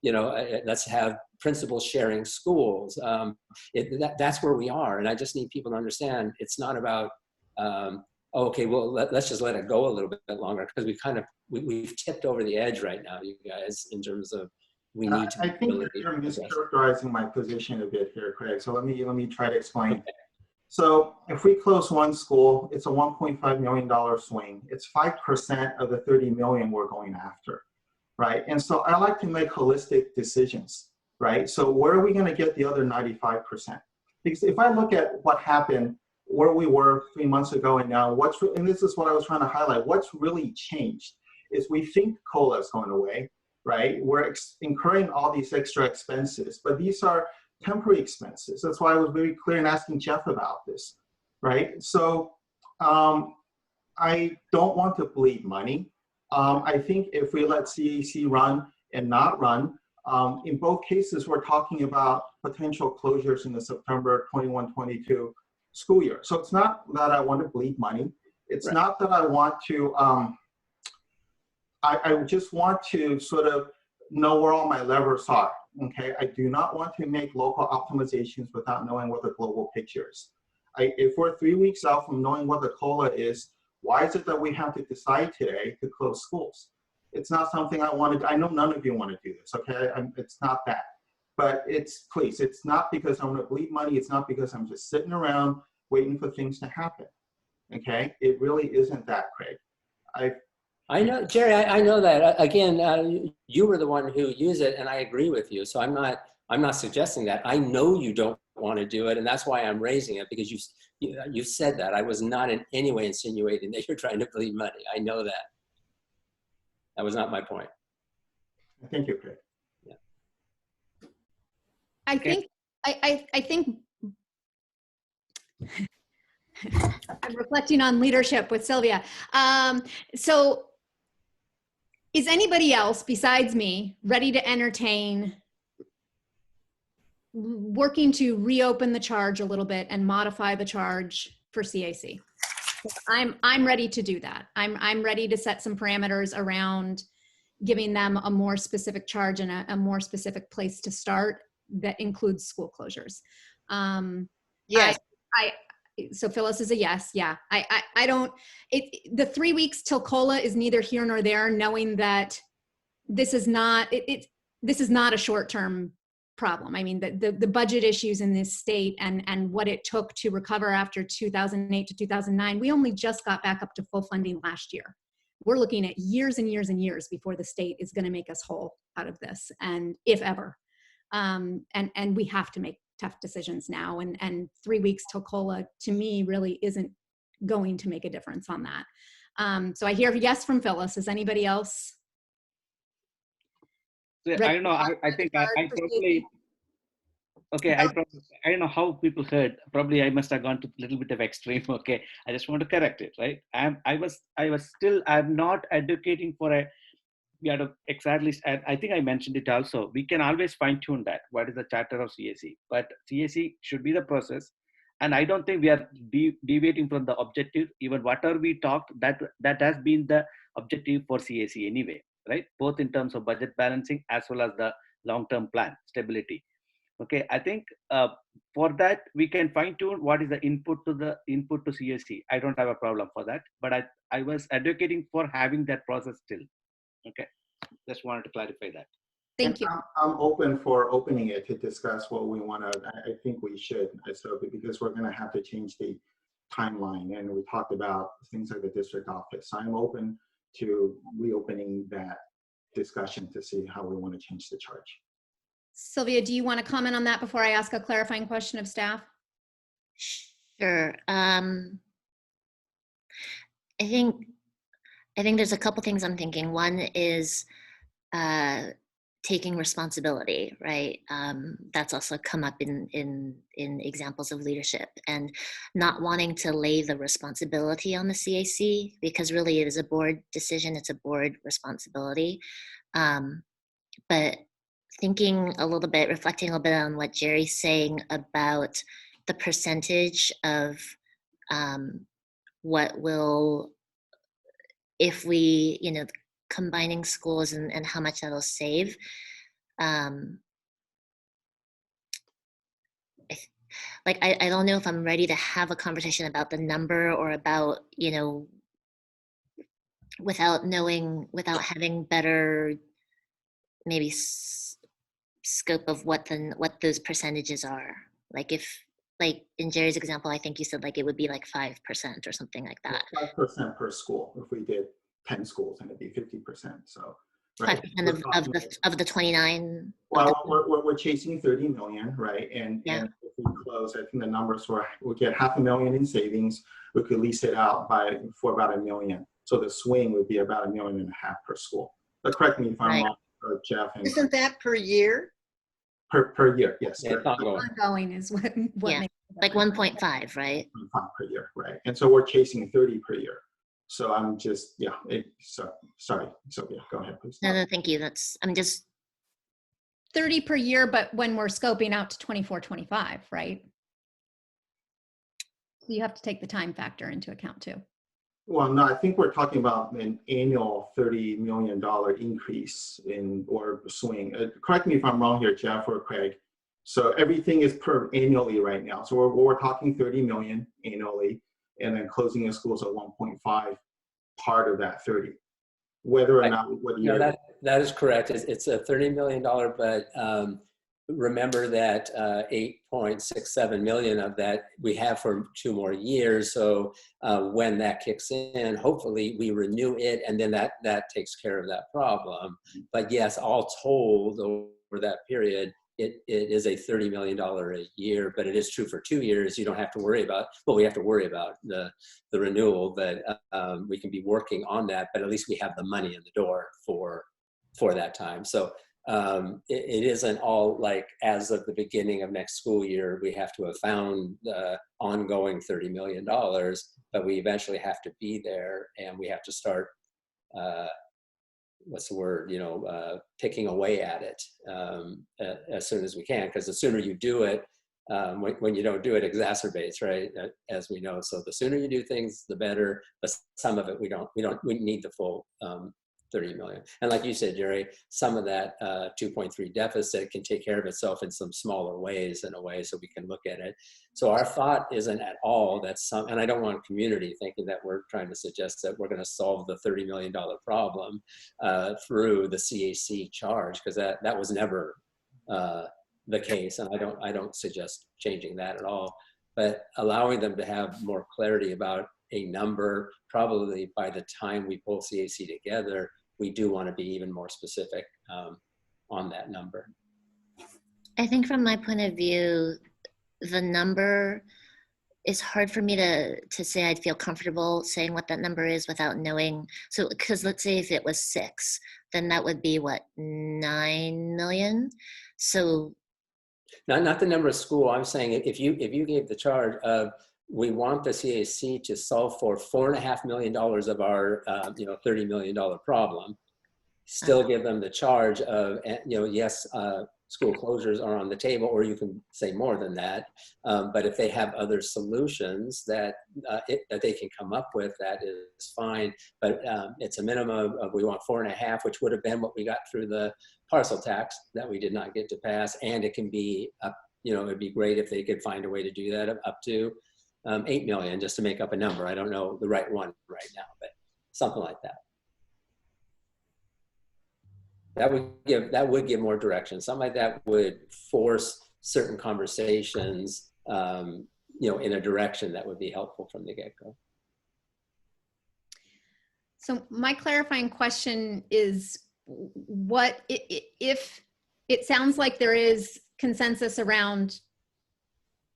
let's have principals sharing schools. That's where we are. And I just need people to understand it's not about, okay, well, let's just let it go a little bit longer, because we've tipped over the edge right now, you guys, in terms of we need to. I think you're mischaracterizing my position a bit here, Craig. So let me try to explain. Okay. So if we close one school, it's a $1.5 million swing. It's 5% of the 30 million we're going after, right? And so I like to make holistic decisions, right? So where are we going to get the other 95%? Because if I look at what happened, where we were 3 months ago and now, and this is what I was trying to highlight, what's really changed? is we think COLA is going away, right? We're incurring all these extra expenses, but these are temporary expenses. That's why I was very clear in asking Jeff about this, right? So I don't want to bleed money. I think if we let CAC run and not run, in both cases, we're talking about potential closures in the September 21-22 school year. So it's not that I want to bleed money. It's Right. not that I want to, I just want to sort of know where all my levers are, okay? I do not want to make local optimizations without knowing what the global picture is. If we're 3 weeks out from knowing what the COLA is, why is it that we have to decide today to close schools? It's not something I wanted. I know none of you want to do this, okay? It's not that. But please, it's not because I want to bleed money. It's not because I'm just sitting around waiting for things to happen, okay? It really isn't that, Craig. I know, Jerry, I know that. Again, you were the one who used it, and I agree with you. So I'm not suggesting that. I know you don't want to do it, and that's why I'm raising it, because you said that. I was not in any way insinuating that you're trying to bleed money. I know that. That was not my point. Thank you, Craig. Yeah. I think I'm reflecting on leadership with Sylvia. So is anybody else besides me ready to entertain working to reopen the charge a little bit and modify the charge for CAC? I'm ready to do that. I'm ready to set some parameters around giving them a more specific charge and a more specific place to start that includes school closures. Yes. So Phyllis is a yes. Yeah. I don't, the 3 weeks till COLA is neither here nor there, knowing that this is not, this is not a short-term problem. I mean, the budget issues in this state and what it took to recover after 2008 to 2009, we only just got back up to full funding last year. We're looking at years and years and years before the state is going to make us whole out of this, and if ever. And we have to make tough decisions now, and 3 weeks till COLA to me really isn't going to make a difference on that. So I hear a yes from Phyllis. Is anybody else? So, I don't know. I think I probably, okay, I don't know how people heard. Probably I must have gone to a little bit of extreme. Okay, I just want to correct it, right? I'm not advocating for a, we had to exactly, I think I mentioned it also, we can always fine tune that. What is the charter of CAC? But CAC should be the process. And I don't think we are deviating from the objective. Even whatever we talked, that has been the objective for CAC anyway, right? Both in terms of budget balancing as well as the long-term plan, stability. Okay, I think for that, we can fine tune what is the input to CAC. I don't have a problem for that, but I was advocating for having that process still. Okay, just wanted to clarify that. Thank you. I'm open for opening it to discuss what we want to, I think we should, so because we're going to have to change the timeline, and we talked about things like the district office. I'm open to reopening that discussion to see how we want to change the charge. Sylvia, do you want to comment on that before I ask a clarifying question of staff? Sure. I think there's a couple things I'm thinking. One is taking responsibility, right? That's also come up in examples of leadership, and not wanting to lay the responsibility on the CAC, because really it is a board decision, it's a board responsibility. But thinking a little bit, reflecting a little bit on what Jerry's saying about the percentage of what will, if we, combining schools and how much that'll save. I don't know if I'm ready to have a conversation about the number, or about, without having better maybe scope of what those percentages are. Like in Jerry's example, I think you said it would be 5% or something like that. 5% per school. If we did 10 schools, and it'd be 50%. So 5% of the 29. Well, we're chasing 30 million, right? And if we close, I think the numbers we'll get $500,000 in savings. We could lease it out for about $1 million. So the swing would be about $1.5 million per school. Correct me if I'm Right. wrong, Jeff. And Isn't that per year? per year, yes. Yeah, it's ongoing. Ongoing is what Yeah, makes it like different. 1.5, right? 1.5 per year, right? And so we're chasing 30 per year. So I'm just, yeah, sorry, Sylvia, go ahead, please. No, thank you. I'm just, 30 per year, but when we're scoping out to 24, 25, right? So you have to take the time factor into account too. Well, no, I think we're talking about an annual $30 million increase or swing. Correct me if I'm wrong here, Jeff or Craig. So everything is per annually right now. So we're talking 30 million annually, and then closing the schools at 1.5, part of that 30. Whether or not, whether No, you're that is correct. It's a $30 million, but remember that 8.67 million of that we have for 2 more years. So when that kicks in, hopefully we renew it, and then that takes care of that problem. But yes, all told over that period, it is a $30 million a year, but it is true for 2 years. You don't have to worry about, well, we have to worry about the renewal, but we can be working on that, but at least we have the money in the door for that time. So it isn't all like as of the beginning of next school year, we have to have found the ongoing $30 million, but we eventually have to be there, and we have to start, what's the word, picking away at it as soon as we can, because the sooner you do it, when you don't do it, exacerbates, right? As we know. So the sooner you do things, the better. But some of it we need the full 30 million. And like you said, Jerry, some of that 2.3 deficit can take care of itself in some smaller ways, in a way, so we can look at it. So our thought isn't at all that and I don't want community thinking that we're trying to suggest that we're going to solve the $30 million problem through the CAC charge, because that was never the case. And I don't suggest changing that at all, but allowing them to have more clarity about a number. Probably by the time we pull CAC together, we do want to be even more specific on that number. I think from my point of view, the number is hard for me to say I'd feel comfortable saying what that number is without knowing. So, because let's say if it was 6, then that would be what, 9 million? So Not the number of school. I'm saying if you gave the charge of, we want the CAC to solve for $4.5 million of our $30 million problem, still give them the charge of, yes, school closures are on the table, or you can say more than that. But if they have other solutions that they can come up with, that is fine. But it's a minimum of, we want 4.5, which would have been what we got through the parcel tax that we did not get to pass. And it can be up, it'd be great if they could find a way to do that up to 8 million, just to make up a number. I don't know the right one right now, but something like that. That would give more direction. Something like that would force certain conversations, in a direction that would be helpful from the get-go. So my clarifying question is, what if it sounds like there is consensus around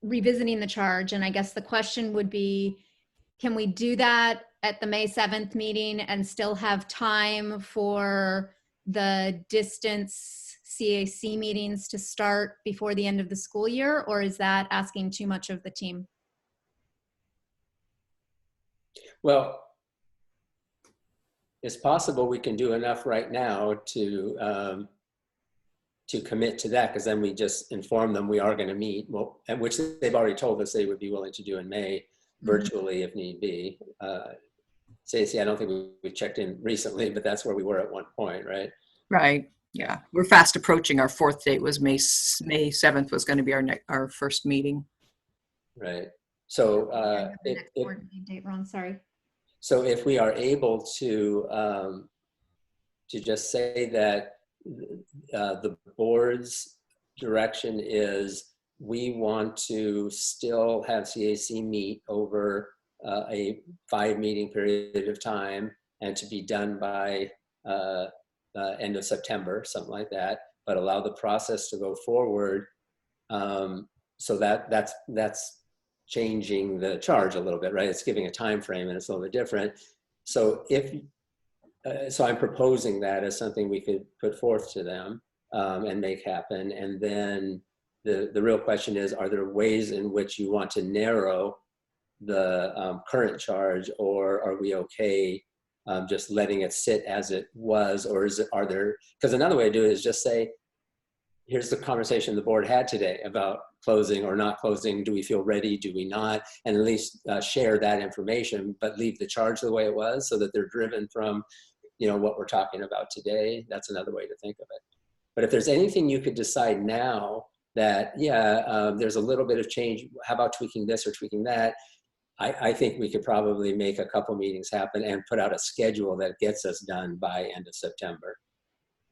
revisiting the charge, and I guess the question would be, can we do that at the May 7th meeting and still have time for the distance CAC meetings to start before the end of the school year, or is that asking too much of the team? Well, it's possible we can do enough right now to commit to that, because then we just inform them we are going to meet, well, which they've already told us they would be willing to do in May, virtually if need be. CAC, I don't think we checked in recently, but that's where we were at one point, right? Right. Yeah, we're fast approaching. Our 4th date was May 7th was going to be our first meeting. Right. So Date wrong, sorry. So if we are able to just say that the board's direction is, we want to still have CAC meet over a 5-meeting period of time, and to be done by end of September, something like that, but allow the process to go forward. So that's changing the charge a little bit, right? It's giving a time frame, and it's a little bit different. So so I'm proposing that as something we could put forth to them and make happen. And then the real question is, are there ways in which you want to narrow the current charge, or are we okay just letting it sit as it was? Or are there, because another way to do it is just say, here's the conversation the board had today about closing or not closing. Do we feel ready? Do we not? And at least share that information, but leave the charge the way it was so that they're driven from, what we're talking about today. That's another way to think of it. But if there's anything you could decide now that, there's a little bit of change, how about tweaking this or tweaking that? I think we could probably make a couple meetings happen and put out a schedule that gets us done by end of September.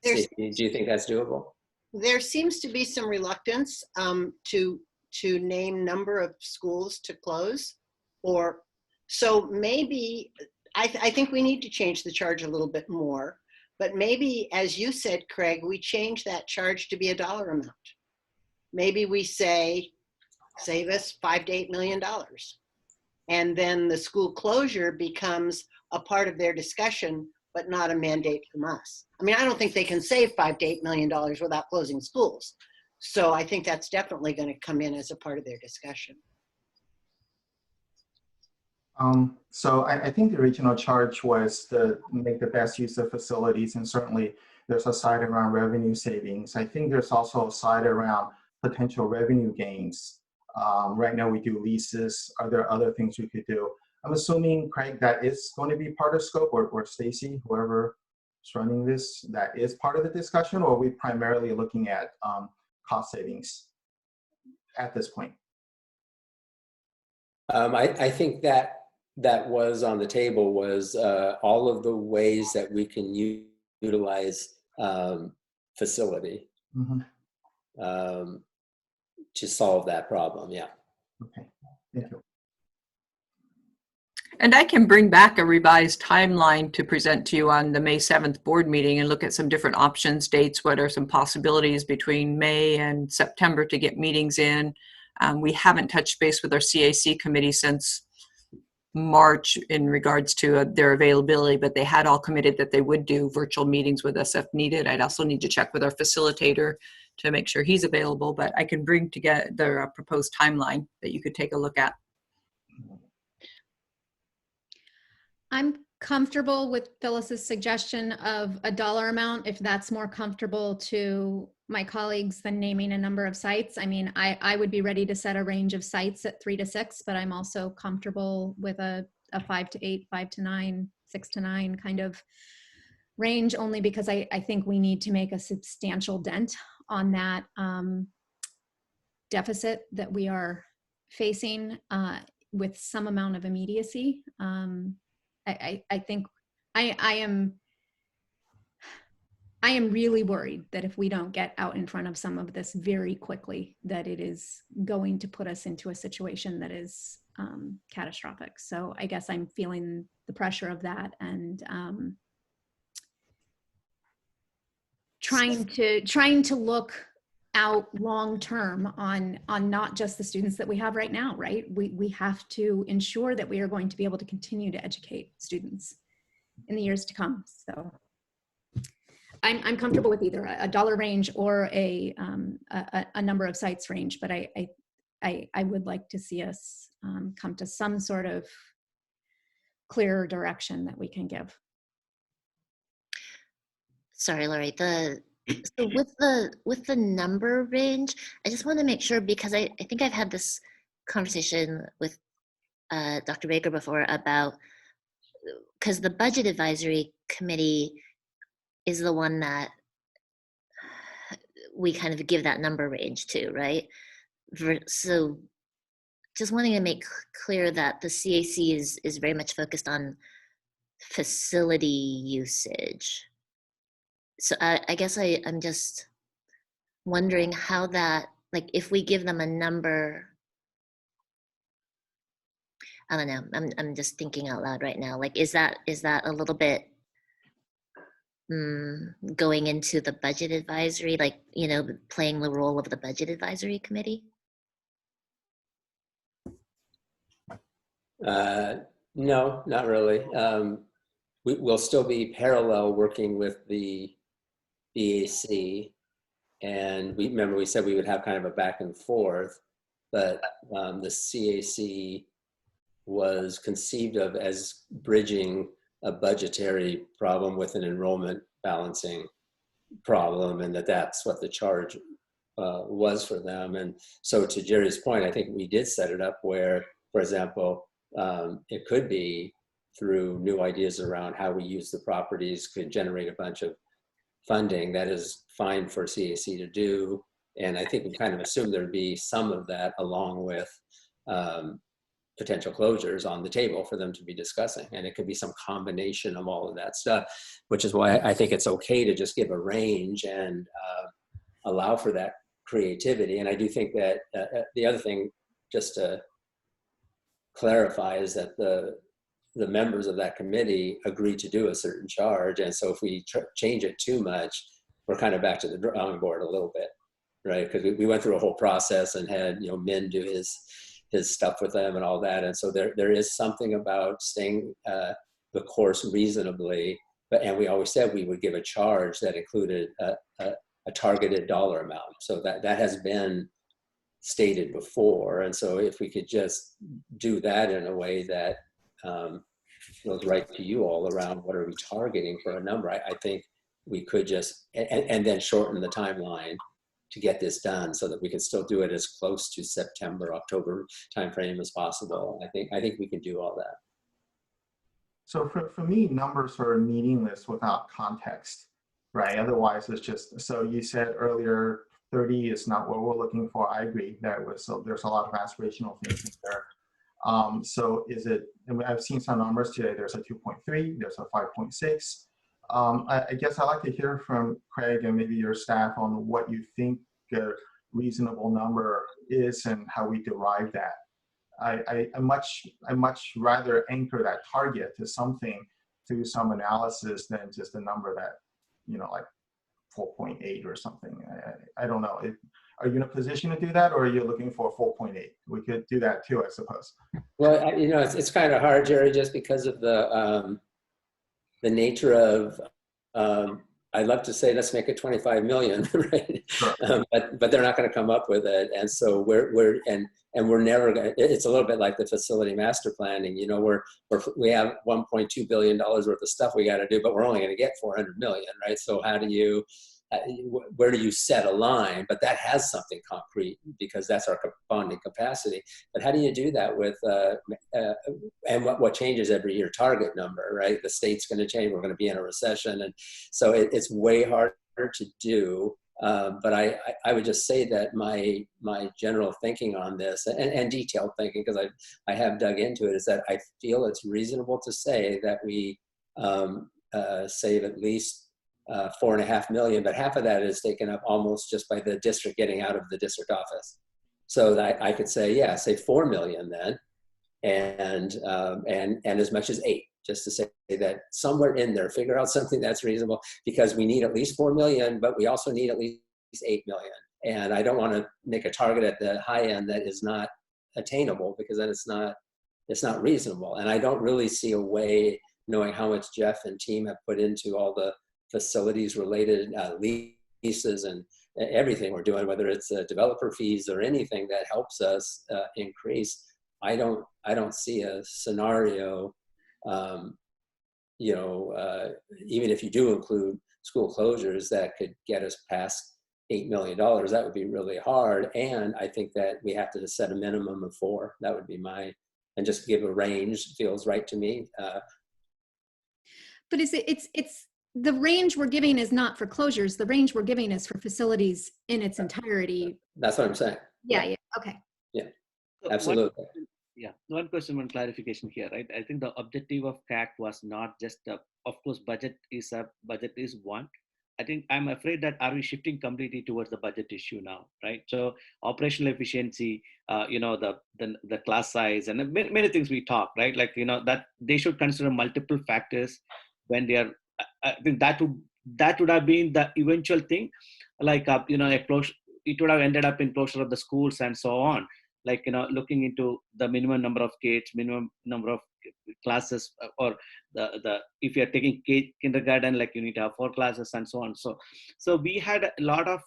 There's- Do you think that's doable? There seems to be some reluctance to name number of schools to close, so maybe I think we need to change the charge a little bit more. But maybe, as you said, Craig, we change that charge to be a dollar amount. Maybe we say, save us $5 to $8 million, and then the school closure becomes a part of their discussion, but not a mandate from us. I mean, I don't think they can save $5 to $8 million without closing schools. So I think that's definitely going to come in as a part of their discussion. So I think the original charge was to make the best use of facilities, and certainly there's a side around revenue savings. I think there's also a side around potential revenue gains. Right now we do leases. Are there other things we could do? I'm assuming, Craig, that is going to be part of scope, or Stacy, whoever is running this, that is part of the discussion, or are we primarily looking at cost savings at this point? I think that was on the table, was all of the ways that we can utilize facility to solve that problem. Yeah. Okay. Thank you. And I can bring back a revised timeline to present to you on the May 7th board meeting and look at some different options, dates, what are some possibilities between May and September to get meetings in. We haven't touched base with our CAC committee since March in regards to their availability, but they had all committed that they would do virtual meetings with us if needed. I'd also need to check with our facilitator to make sure he's available, but I can bring together a proposed timeline that you could take a look at. I'm comfortable with Phyllis's suggestion of a dollar amount, if that's more comfortable to my colleagues than naming a number of sites. I mean, I would be ready to set a range of sites at 3 to 6, but I'm also comfortable with a 5 to 8, 5 to 9, 6 to 9 kind of range, only because I think we need to make a substantial dent on that deficit that we are facing with some amount of immediacy. I think I am really worried that if we don't get out in front of some of this very quickly, that it is going to put us into a situation that is catastrophic. So I guess I'm feeling the pressure of that, and trying to look out long term on not just the students that we have right now, right? We have to ensure that we are going to be able to continue to educate students in the years to come. So I'm comfortable with either a dollar range or a number of sites range, but I would like to see us come to some sort of clearer direction that we can give. Sorry, Lori. So with the number range, I just want to make sure, because I think I've had this conversation with Dr. Baker before about, because the budget advisory committee is the one that we kind of give that number range to, right? So just wanting to make clear that the CAC is very much focused on facility usage. So I guess I'm just wondering how that, like, if we give them a number, I don't know, I'm just thinking out loud right now. Like, is that a little bit going into the budget advisory, like, playing the role of the budget advisory committee? No, not really. we'll still be parallel working with the BAC. And we said we would have kind of a back and forth, but the CAC was conceived of as bridging a budgetary problem with an enrollment balancing problem, and that's what the charge was for them. And so to Jerry's point, I think we did set it up where, for example, it could be through new ideas around how we use the properties could generate a bunch of funding that is fine for CAC to do. And I think we kind of assumed there'd be some of that along with potential closures on the table for them to be discussing. And it could be some combination of all of that stuff, which is why I think it's okay to just give a range and allow for that creativity. And I do think that the other thing, just to clarify, is that the members of that committee agreed to do a certain charge. And so if we change it too much, we're kind of back to the drawing board a little bit, right? Because we went through a whole process and had, Min do his stuff with them and all that. And so there is something about staying the course reasonably, and we always said we would give a charge that included a targeted dollar amount. So that has been stated before. And so if we could just do that in a way that feels right to you all around what are we targeting for a number, I think we could just, and then shorten the timeline to get this done so that we can still do it as close to September, October timeframe as possible. I think we can do all that. So for me, numbers are meaningless without context, right? Otherwise, it's just, so you said earlier, 30 is not what we're looking for. I agree. So there's a lot of aspirational things in there. So is it, and I've seen some numbers today, there's a 2.3, there's a 5.6. I guess I'd like to hear from Craig and maybe your staff on what you think a reasonable number is and how we derive that. I much rather anchor that target to something through some analysis than just a number that, like 4.8 or something. I don't know. Are you in a position to do that, or are you looking for 4.8? We could do that too, I suppose. Well, it's kind of hard, Jerry, just because of the nature of, I'd love to say, let's make it 25 million, right? Sure. But they're not going to come up with it. And so we're never going to, it's a little bit like the facility master planning, we have $1.2 billion worth of stuff we got to do, but we're only going to get 400 million, right? So where do you set a line? But that has something concrete because that's our bonding capacity. But how do you do that with, and what changes every year? Target number, right? The state's going to change. We're going to be in a recession. And so it's way harder to do. But I would just say that my general thinking on this and detailed thinking, because I have dug into it, is that I feel it's reasonable to say that we save at least 4.5 million, but half of that is taken up almost just by the district getting out of the district office. So that I could say, yeah, say 4 million then, and as much as 8, just to say that somewhere in there, figure out something that's reasonable, because we need at least 4 million, but we also need at least 8 million. And I don't want to make a target at the high end that is not attainable, because then it's not reasonable. And I don't really see a way, knowing how much Jeff and team have put into all the facilities related leases and everything we're doing, whether it's developer fees or anything that helps us increase. I don't see a scenario, even if you do include school closures, that could get us past $8 million. That would be really hard. And I think that we have to set a minimum of 4. That would be and just give a range feels right to me. But it's the range we're giving is not for closures. The range we're giving is for facilities in its entirety. That's what I'm saying. Yeah. Okay. Yeah, absolutely. One question, one clarification here, right? I think the objective of CAC was not just, of course, budget is one. I think I'm afraid that are we shifting completely towards the budget issue now, right? So operational efficiency, the class size, and many things we talk, right? Like, that they should consider multiple factors when they are. I think that would have been the eventual thing, like it would have ended up in closure of the schools and so on. Like looking into the minimum number of kids, minimum number of classes, or the if you're taking kindergarten, like you need to have 4 classes and so on. So we had a lot of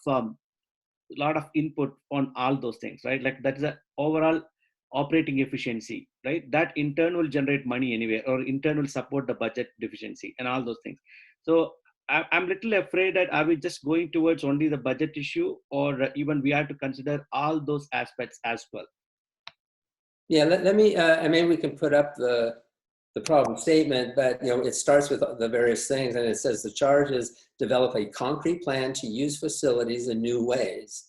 input on all those things, right? Like that is a overall operating efficiency, right? That in turn will generate money anyway, or in turn will support the budget deficiency and all those things. So I'm little afraid that are we just going towards only the budget issue, or even we have to consider all those aspects as well? Yeah, let me, I mean, we can put up the problem statement, but it starts with the various things, and it says the charge is develop a concrete plan to use facilities in new ways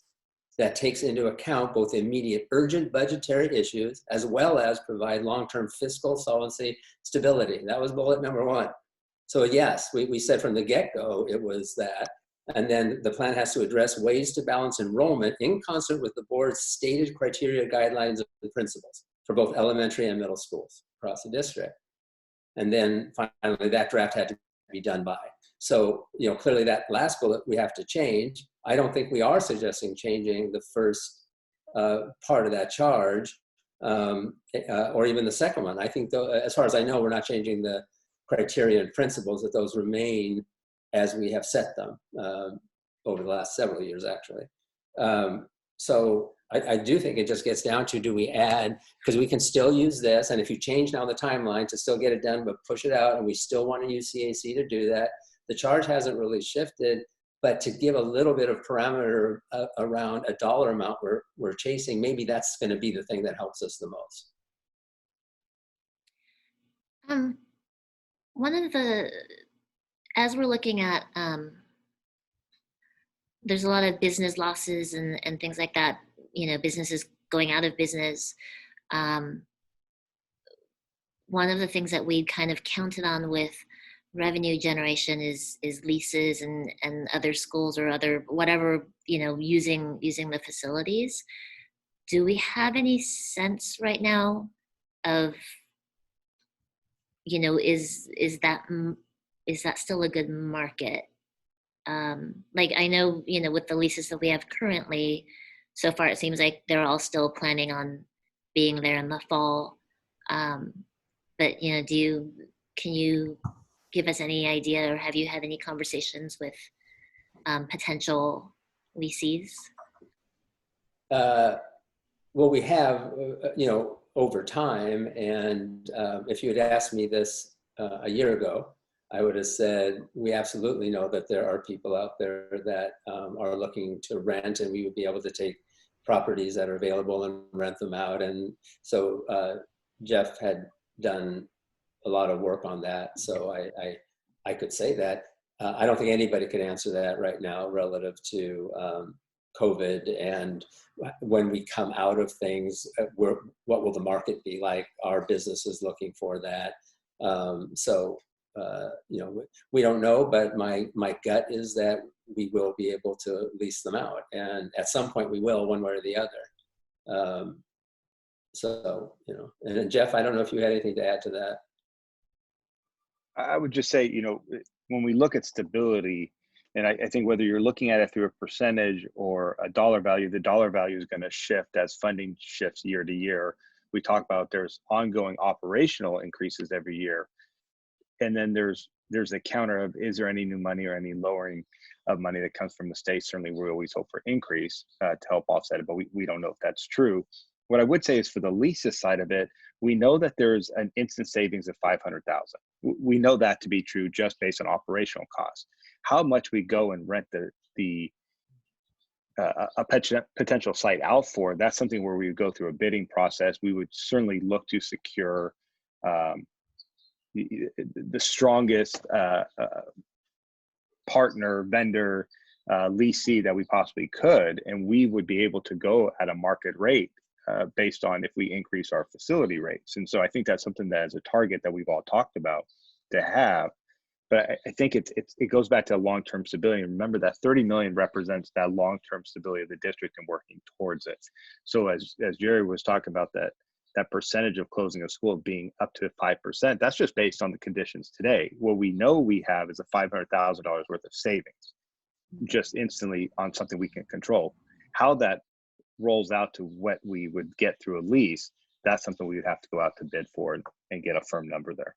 that takes into account both immediate urgent budgetary issues as well as provide long-term fiscal solvency stability. That was bullet number 1. So yes, we said from the get-go it was that. And then the plan has to address ways to balance enrollment in concert with the board's stated criteria, guidelines, and principles for both elementary and middle schools across the district. And then finally, that draft had to be done by. So, clearly that last bullet we have to change. I don't think we are suggesting changing the first part of that charge, or even the second one. I think, though, as far as I know, we're not changing the criteria and principles, that those remain as we have set them over the last several years, actually. So I do think it just gets down to, do we add, because we can still use this, and if you change now the timeline to still get it done, but push it out, and we still want to use CAC to do that, the charge hasn't really shifted, but to give a little bit of parameter around a dollar amount we're chasing, maybe that's going to be the thing that helps us the most. One of the, as we're looking at, there's a lot of business losses and things like that, businesses going out of business. One of the things that we kind of counted on with revenue generation is leases and other schools or other whatever, using the facilities. Do we have any sense right now of, is that still a good market? Like I know, with the leases that we have currently, so far it seems like they're all still planning on being there in the fall. But can you give us any idea, or have you had any conversations with potential leasees? Well, we have, over time, and if you had asked me this a year ago, I would have said, we absolutely know that there are people out there that are looking to rent, and we would be able to take properties that are available and rent them out. And so Jeff had done a lot of work on that. So I could say that. I don't think anybody could answer that right now relative to COVID, and when we come out of things, what will the market be like? Our business is looking for that. We don't know, but my gut is that we will be able to lease them out, and at some point we will, one way or the other. And then Jeff, I don't know if you had anything to add to that. I would just say, when we look at stability, and I think whether you're looking at it through a percentage or a dollar value, the dollar value is going to shift as funding shifts year to year. We talk about there's ongoing operational increases every year. And then there's a counter of, is there any new money or any lowering of money that comes from the state? Certainly we always hope for increase to help offset it, but we don't know if that's true. What I would say is, for the leases side of it, we know that there's an instant savings of $500,000. We know that to be true just based on operational costs. How much we go and rent a potential site out for, that's something where we would go through a bidding process. We would certainly look to secure the strongest partner, vendor, leasee that we possibly could, and we would be able to go at a market rate based on if we increase our facility rates. And so I think that's something that is a target that we've all talked about to have. But I think it goes back to long-term stability. And remember that 30 million represents that long-term stability of the district and working towards it. So as Jerry was talking about, that percentage of closing a school being up to 5%, that's just based on the conditions today. What we know we have is a $500,000 worth of savings just instantly on something we can control. How that rolls out to what we would get through a lease, that's something we would have to go out to bid for and get a firm number there.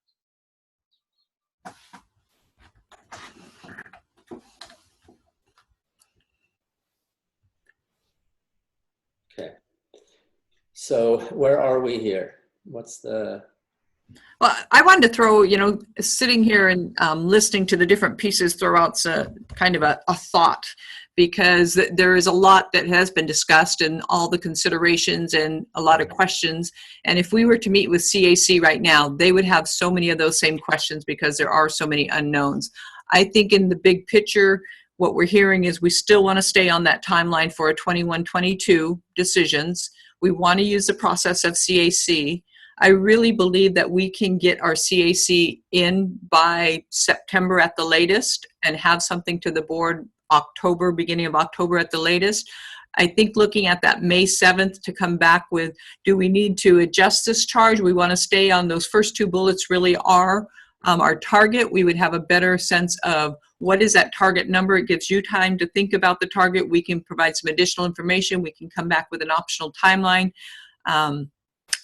Okay. So where are we here? What's the? Well, I wanted to throw, sitting here and listening to the different pieces, throw out kind of a thought, because there is a lot that has been discussed and all the considerations and a lot of questions. And if we were to meet with CAC right now, they would have so many of those same questions because there are so many unknowns. I think in the big picture, what we're hearing is we still want to stay on that timeline for a 21-22 decisions. We want to use the process of CAC. I really believe that we can get our CAC in by September at the latest and have something to the board October, beginning of October at the latest. I think looking at that May 7th to come back with, do we need to adjust this charge? We want to stay on those first two bullets really are our target. We would have a better sense of what is that target number. It gives you time to think about the target. We can provide some additional information. We can come back with an optional timeline.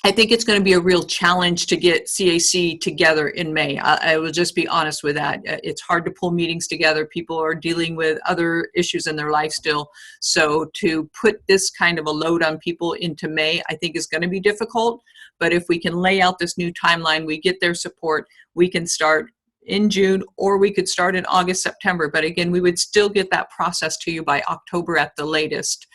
I think it's going to be a real challenge to get CAC together in May. I will just be honest with that. It's hard to pull meetings together. People are dealing with other issues in their life still. So to put this kind of a load on people into May, I think is going to be difficult. But if we can lay out this new timeline, we get their support, we can start in June, or we could start in August, September. But again, we would still get that process to you by October at the latest.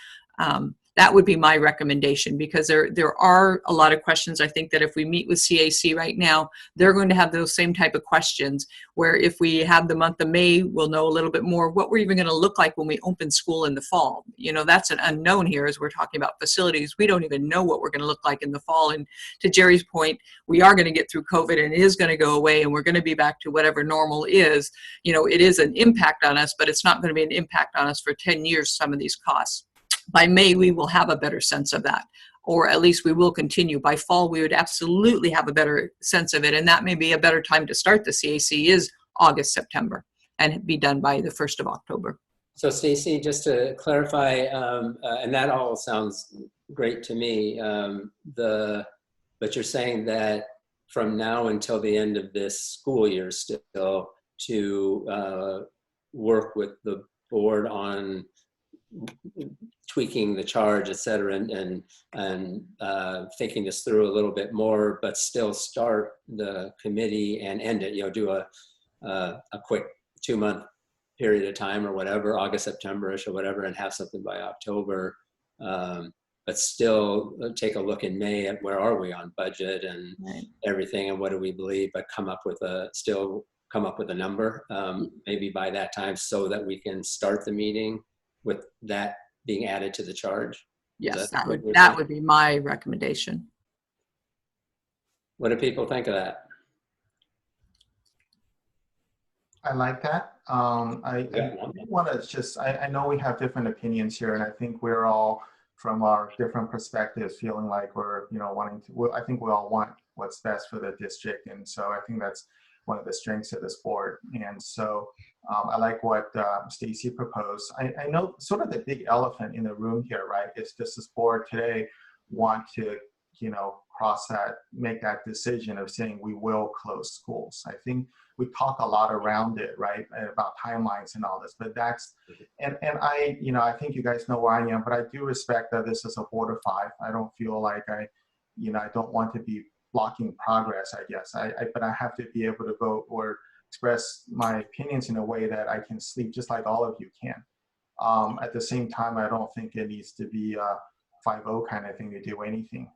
That would be my recommendation, because there are a lot of questions. I think that if we meet with CAC right now, they're going to have those same type of questions, where if we have the month of May, we'll know a little bit more what we're even going to look like when we open school in the fall. That's an unknown here as we're talking about facilities. We don't even know what we're going to look like in the fall. And to Jerry's point, we are going to get through COVID and it is going to go away and we're going to be back to whatever normal is. It is an impact on us, but it's not going to be an impact on us for 10 years, some of these costs. By May, we will have a better sense of that, or at least we will continue. By fall, we would absolutely have a better sense of it, and that may be a better time to start the CAC is August, September, and be done by the 1st of October. So Stacy, just to clarify, and that all sounds great to me, but you're saying that from now until the end of this school year still to work with the board on tweaking the charge, et cetera, and thinking this through a little bit more, but still start the committee and end it, do a quick 2-month period of time or whatever, August, September-ish or whatever, and have something by October, but still take a look in May at where are we on budget and everything, and what do we believe, but come up with a number, maybe by that time, so that we can start the meeting with that being added to the charge? Yes, that would be my recommendation. What do people think of that? I like that. I want to just, I know we have different opinions here, and I think we're all, from our different perspectives, feeling like we're, wanting to, I think we all want what's best for the district. And so I think that's one of the strengths of this board. And so I like what Stacy proposed. I know sort of the big elephant in the room here, right, is does this board today want to, cross that, make that decision of saying we will close schools? I think we talk a lot around it, right, about timelines and all this, but that's, and I, I think you guys know where I am, but I do respect that this is a board of 5. I don't feel like I don't want to be blocking progress, I guess. But I have to be able to vote or express my opinions in a way that I can sleep just like all of you can. At the same time, I don't think it needs to be a 5-0 kind of thing to do anything.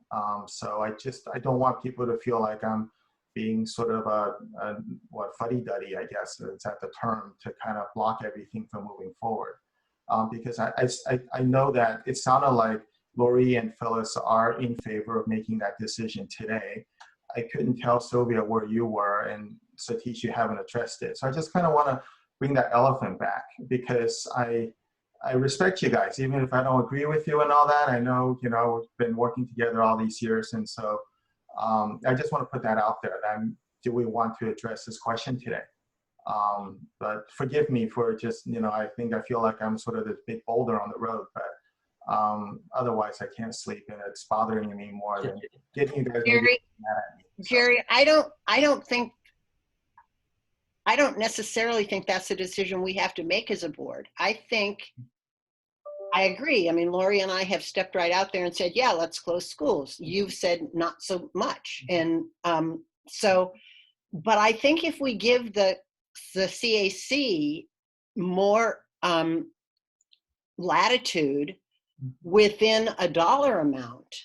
So I don't want people to feel like I'm being sort of a fuddy-duddy, I guess, it's at the term, to kind of block everything from moving forward. Because I know that it sounded like Lori and Phyllis are in favor of making that decision today. I couldn't tell Sylvia where you were, and Satish, you haven't addressed it. So I just kind of want to bring that elephant back, because I respect you guys, even if I don't agree with you and all that. I know, we've been working together all these years. And so I just want to put that out there. Do we want to address this question today? But forgive me for just, I feel like I'm sort of this big boulder on the road, but Otherwise, I can't sleep, and it's bothering me more than getting you guys maybe Jerry, mad at me. So, Jerry, I don't necessarily think that's a decision we have to make as a board. I agree. I mean, Lori and I have stepped right out there and said, yeah, let's close schools. You've said not so much. And but I think if we give the CAC more latitude within a dollar amount,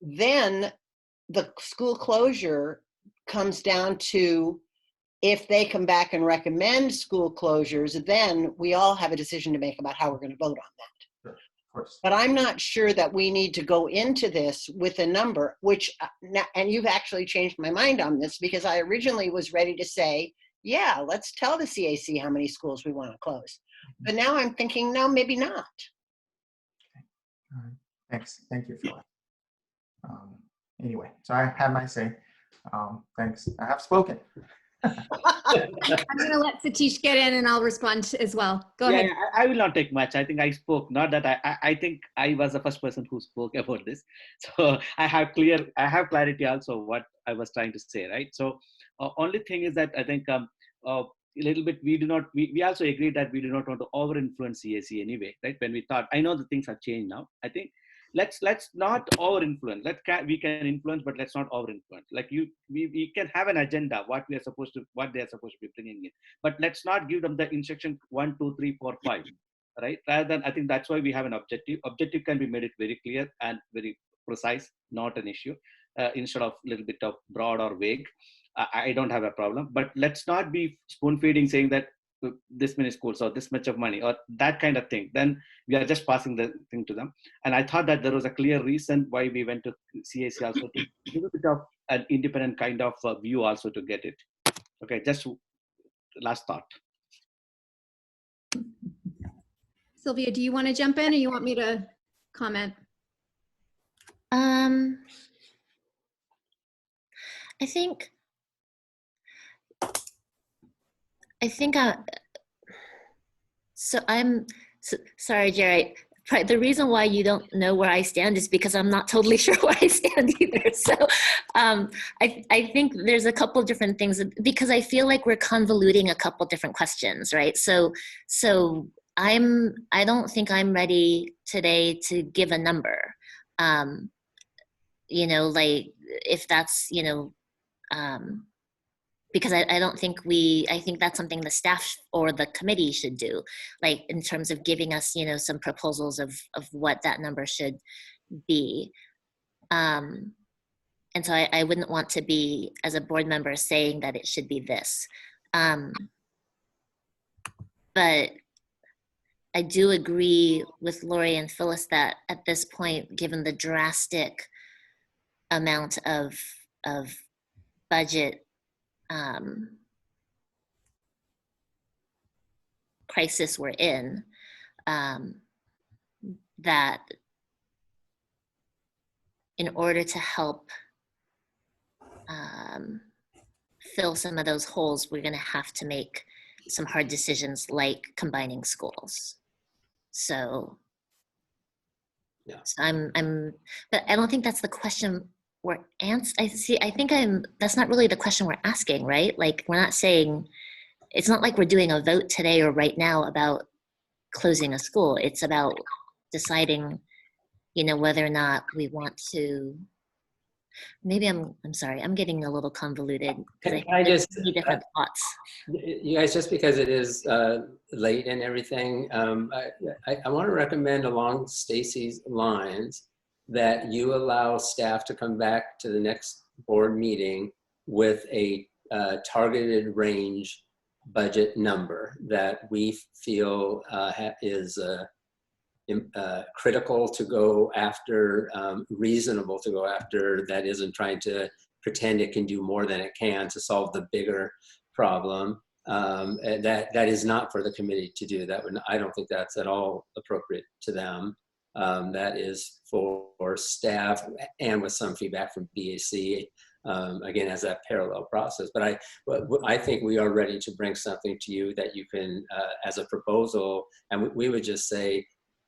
then the school closure comes down to, if they come back and recommend school closures, then we all have a decision to make about how we're going to vote on that. of course. But I'm not sure that we need to go into this with a number, which, and you've actually changed my mind on this, because I originally was ready to say, yeah, let's tell the CAC how many schools we want to close. But now I'm thinking, no, maybe not. Okay. All right. Thanks. Thank you, Phyllis. Anyway, so I have my say. Thanks. I have spoken. I'm going to let Satish get in and I'll respond as well. Go ahead. Yeah, I will not take much. I think I spoke, not that I think I was the first person who spoke about this. So I have clarity also what I was trying to say, right? So only thing is that I think a little bit, we also agreed that we do not want to over influence CAC anyway, right? When we thought, I know the things have changed now. I think let's not over influence. We can influence, but let's not over influence. Like we can have an agenda, what they are supposed to be bringing in, but let's not give them the instruction 1, 2, 3, 4, 5, right? Rather than, I think that's why we have an objective. Objective can be made it very clear and very precise, not an issue, instead of a little bit of broad or vague. I don't have a problem, but let's not be spoon feeding, saying that this many schools or this much of money or that kind of thing. Then we are just passing the thing to them. And I thought that there was a clear reason why we went to CAC also, to give a bit of an independent kind of view also to get it. Okay, just last thought. Sylvia, do you want to jump in or you want me to comment? I think sorry, Jerry. The reason why you don't know where I stand is because I'm not totally sure where I stand either. So I think there's a couple different things, because I feel like we're convoluting a couple different questions, right? So I don't think I'm ready today to give a number. Like if that's, because I don't think I think that's something the staff or the committee should do, like in terms of giving us, some proposals of what that number should be. And so I wouldn't want to be, as a board member, saying that it should be this. But I do agree with Lori and Phyllis that at this point, given the drastic amount of budget crisis we're in, that in order to help fill some of those holes, we're going to have to make some hard decisions like combining schools. So, yeah. So but I don't think that's the question we're that's not really the question we're asking, right? Like, we're not saying, it's not like we're doing a vote today or right now about closing a school. It's about deciding, whether or not we want to. Maybe I'm sorry, I'm getting a little convoluted. Can I just different thoughts. You guys, just because it is late and everything, I want to recommend along Stacy's lines that you allow staff to come back to the next board meeting with a targeted range budget number that we feel is critical to go after, reasonable to go after, that isn't trying to pretend it can do more than it can to solve the bigger problem. That is not for the committee to do. I don't think that's at all appropriate to them. That is for staff and with some feedback from BAC, again, as that parallel process. But I think we are ready to bring something to you that you can, as a proposal, and we would just say,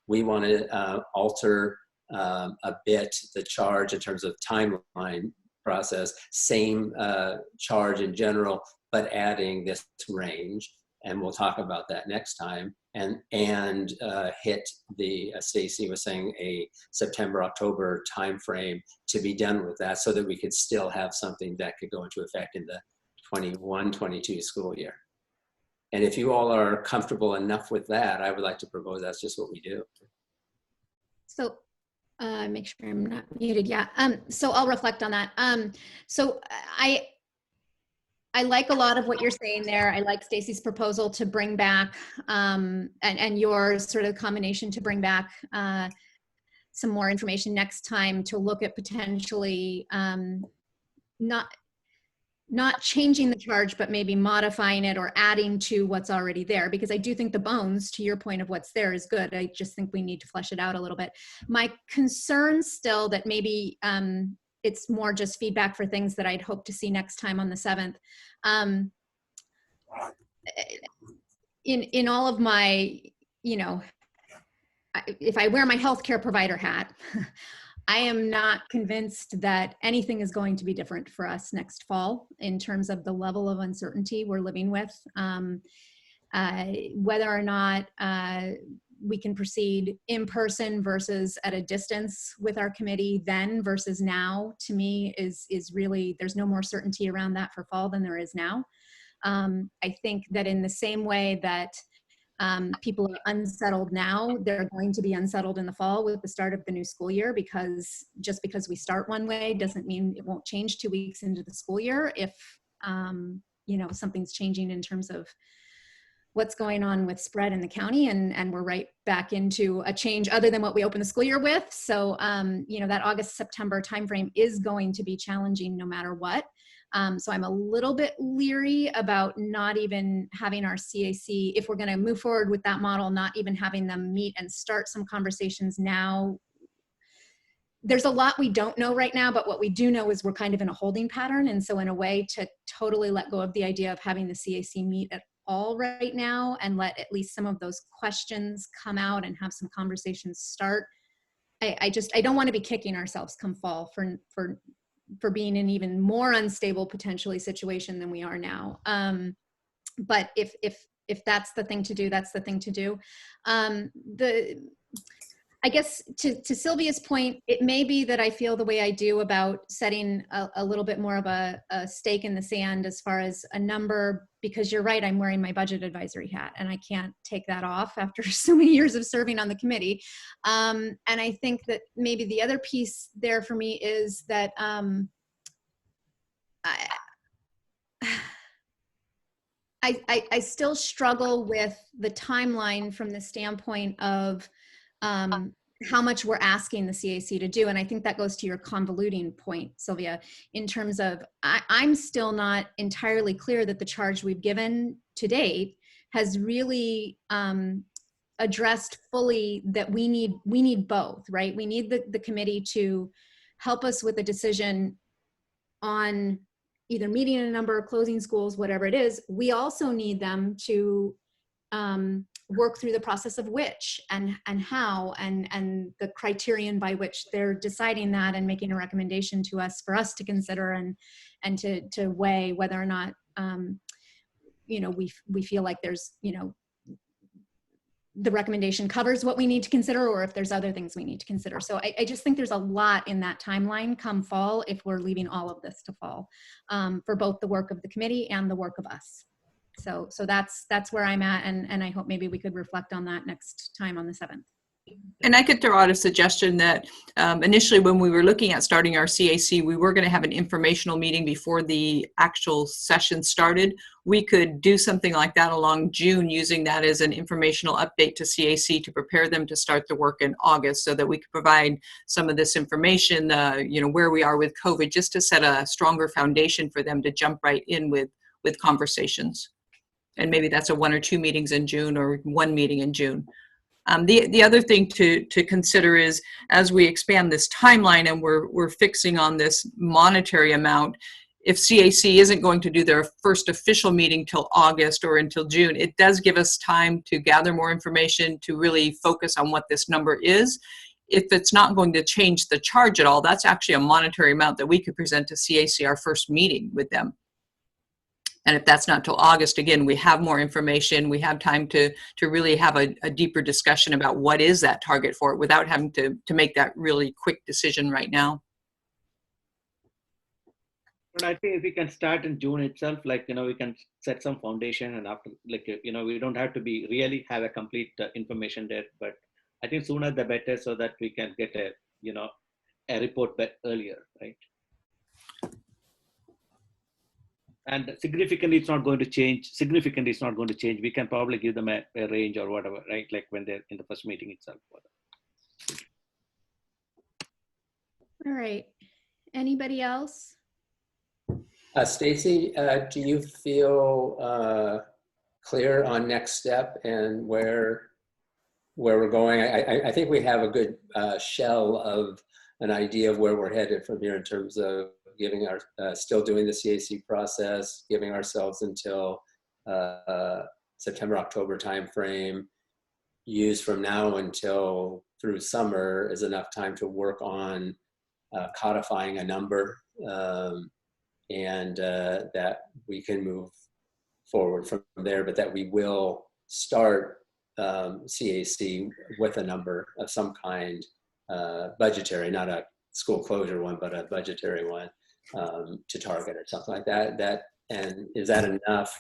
we want to alter a bit the charge in terms of timeline process, same charge in general, but adding this range. And we'll talk about that next time. And hit the, Stacy was saying, a September, October timeframe to be done with that, so that we could still have something that could go into effect in the 21-22 school year. And if you all are comfortable enough with that, I would like to propose that's just what we do. So make sure I'm not muted. Yeah. So I'll reflect on that. So I like a lot of what you're saying there. I like Stacy's proposal to bring back, and your sort of combination to bring back some more information next time to look at potentially not changing the charge, but maybe modifying it or adding to what's already there. Because I do think the bones, to your point of what's there, is good. I just think we need to flesh it out a little bit. My concern still that maybe it's more just feedback for things that I'd hope to see next time on the 7th. In all of my, if I wear my healthcare provider hat, I am not convinced that anything is going to be different for us next fall in terms of the level of uncertainty we're living with. Whether or not we can proceed in person versus at a distance with our committee then versus now, to me is really, there's no more certainty around that for fall than there is now. I think that in the same way that people are unsettled now, they're going to be unsettled in the fall with the start of the new school year, because just because we start one way doesn't mean it won't change 2 weeks into the school year if something's changing in terms of what's going on with spread in the county, and we're right back into a change other than what we opened the school year with. So that August-September timeframe is going to be challenging no matter what. So I'm a little bit leery about not even having our CAC, if we're going to move forward with that model, not even having them meet and start some conversations now. There's a lot we don't know right now, but what we do know is we're kind of in a holding pattern. And so in a way to totally let go of the idea of having the CAC meet at all right now and let at least some of those questions come out and have some conversations start. I don't want to be kicking ourselves come fall for being in even more unstable potentially situation than we are now. But if that's the thing to do, that's the thing to do. I guess to Sylvia's point, it may be that I feel the way I do about setting a little bit more of a stake in the sand as far as a number, because you're right, I'm wearing my budget advisory hat and I can't take that off after so many years of serving on the committee. And I think that maybe the other piece there for me is that I still struggle with the timeline from the standpoint of how much we're asking the CAC to do. And I think that goes to your convoluting point, Sylvia, in terms of I'm still not entirely clear that the charge we've given to date has really addressed fully that we need both, right? We need the committee to help us with a decision on either meeting a number, closing schools, whatever it is. We also need them to work through the process of which and how and the criterion by which they're deciding that and making a recommendation to us for us to consider and to weigh whether or not we feel like there's the recommendation covers what we need to consider, or if there's other things we need to consider. So I just think there's a lot in that timeline come fall if we're leaving all of this to fall for both the work of the committee and the work of us. So that's where I'm at, and I hope maybe we could reflect on that next time on the 7th. And I could throw out a suggestion that initially when we were looking at starting our CAC, we were going to have an informational meeting before the actual session started. We could do something like that along June, using that as an informational update to CAC to prepare them to start the work in August, so that we could provide some of this information, where we are with COVID, just to set a stronger foundation for them to jump right in with conversations. And maybe that's a 1 or 2 meetings in June, or 1 meeting in June. The other thing to consider is, as we expand this timeline and we're fixing on this monetary amount, if CAC isn't going to do their first official meeting till August or until June, it does give us time to gather more information, to really focus on what this number is. If it's not going to change the charge at all, that's actually a monetary amount that we could present to CAC our first meeting with them. And if that's not till August, again, we have more information. We have time to really have a deeper discussion about what is that target for it without having to make that really quick decision right now. But I think if we can start in June itself, like, we can set some foundation, and after, like, we don't have to be really have a complete information there, but I think sooner the better, so that we can get a report earlier, right? And significantly, it's not going to change. Significantly, it's not going to change. We can probably give them a range or whatever, right? Like when they're in the first meeting itself. All right. Anybody else? Stacy, do you feel clear on next step and where we're going? I think we have a good shell of an idea of where we're headed from here in terms of giving still doing the CAC process, giving ourselves until September, October timeframe, use from now until through summer is enough time to work on codifying a number, and that we can move forward from there, but that we will start CAC with a number of some kind, budgetary, not a school closure one, but a budgetary one, to target or something like that. And is that enough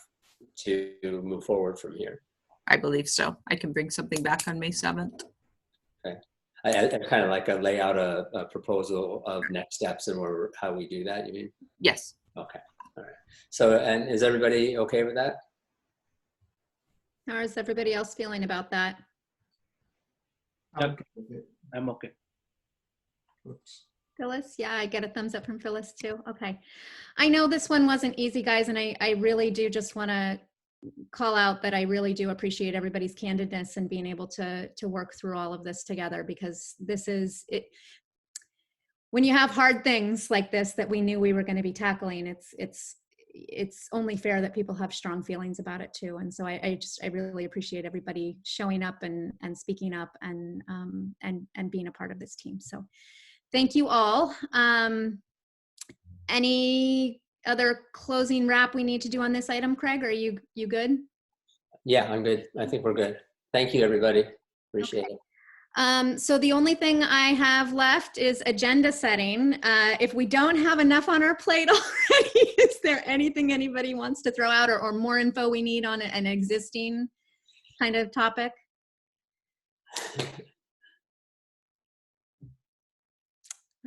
to move forward from here? I believe so. I can bring something back on May 7th. Okay. I kind of like lay out a proposal of next steps and how we do that, you mean? Yes. Okay. All right. So, and is everybody okay with that? How is everybody else feeling about that? I'm okay. Oops. Phyllis? Yeah, I get a thumbs up from Phyllis too. Okay. I know this one wasn't easy, guys, and I really do just want to call out that I really do appreciate everybody's candidness and being able to work through all of this together, because this is it. When you have hard things like this that we knew we were going to be tackling, it's only fair that people have strong feelings about it too. And so I really appreciate everybody showing up and speaking up and being a part of this team. So thank you all. Any other closing wrap we need to do on this item, Craig? Are you good? Yeah, I'm good. I think we're good. Thank you, everybody. Appreciate it. So the only thing I have left is agenda setting. If we don't have enough on our plate already, is there anything anybody wants to throw out or more info we need on an existing kind of topic?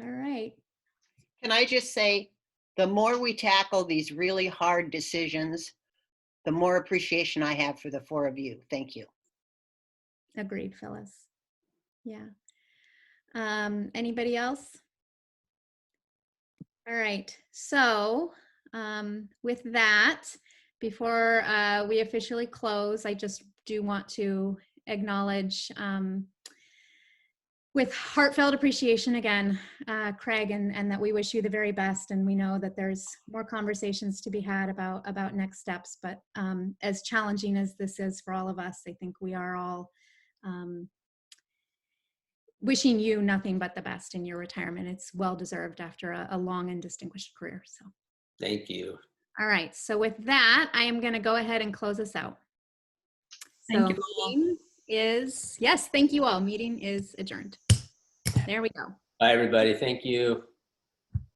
All right. Can I just say, the more we tackle these really hard decisions, the more appreciation I have for the four of you. Thank you. Agreed, Phyllis. Yeah. Anybody else? All right. So with that, before we officially close, I just do want to acknowledge with heartfelt appreciation again, Craig, and that we wish you the very best. And we know that there's more conversations to be had about next steps. But as challenging as this is for all of us, I think we are all wishing you nothing but the best in your retirement. It's well-deserved after a long and distinguished career. So Thank you. All right. So with that, I am going to go ahead and close us out. Thank you all. Yes, thank you all. Meeting is adjourned. There we go. Bye, everybody. Thank you.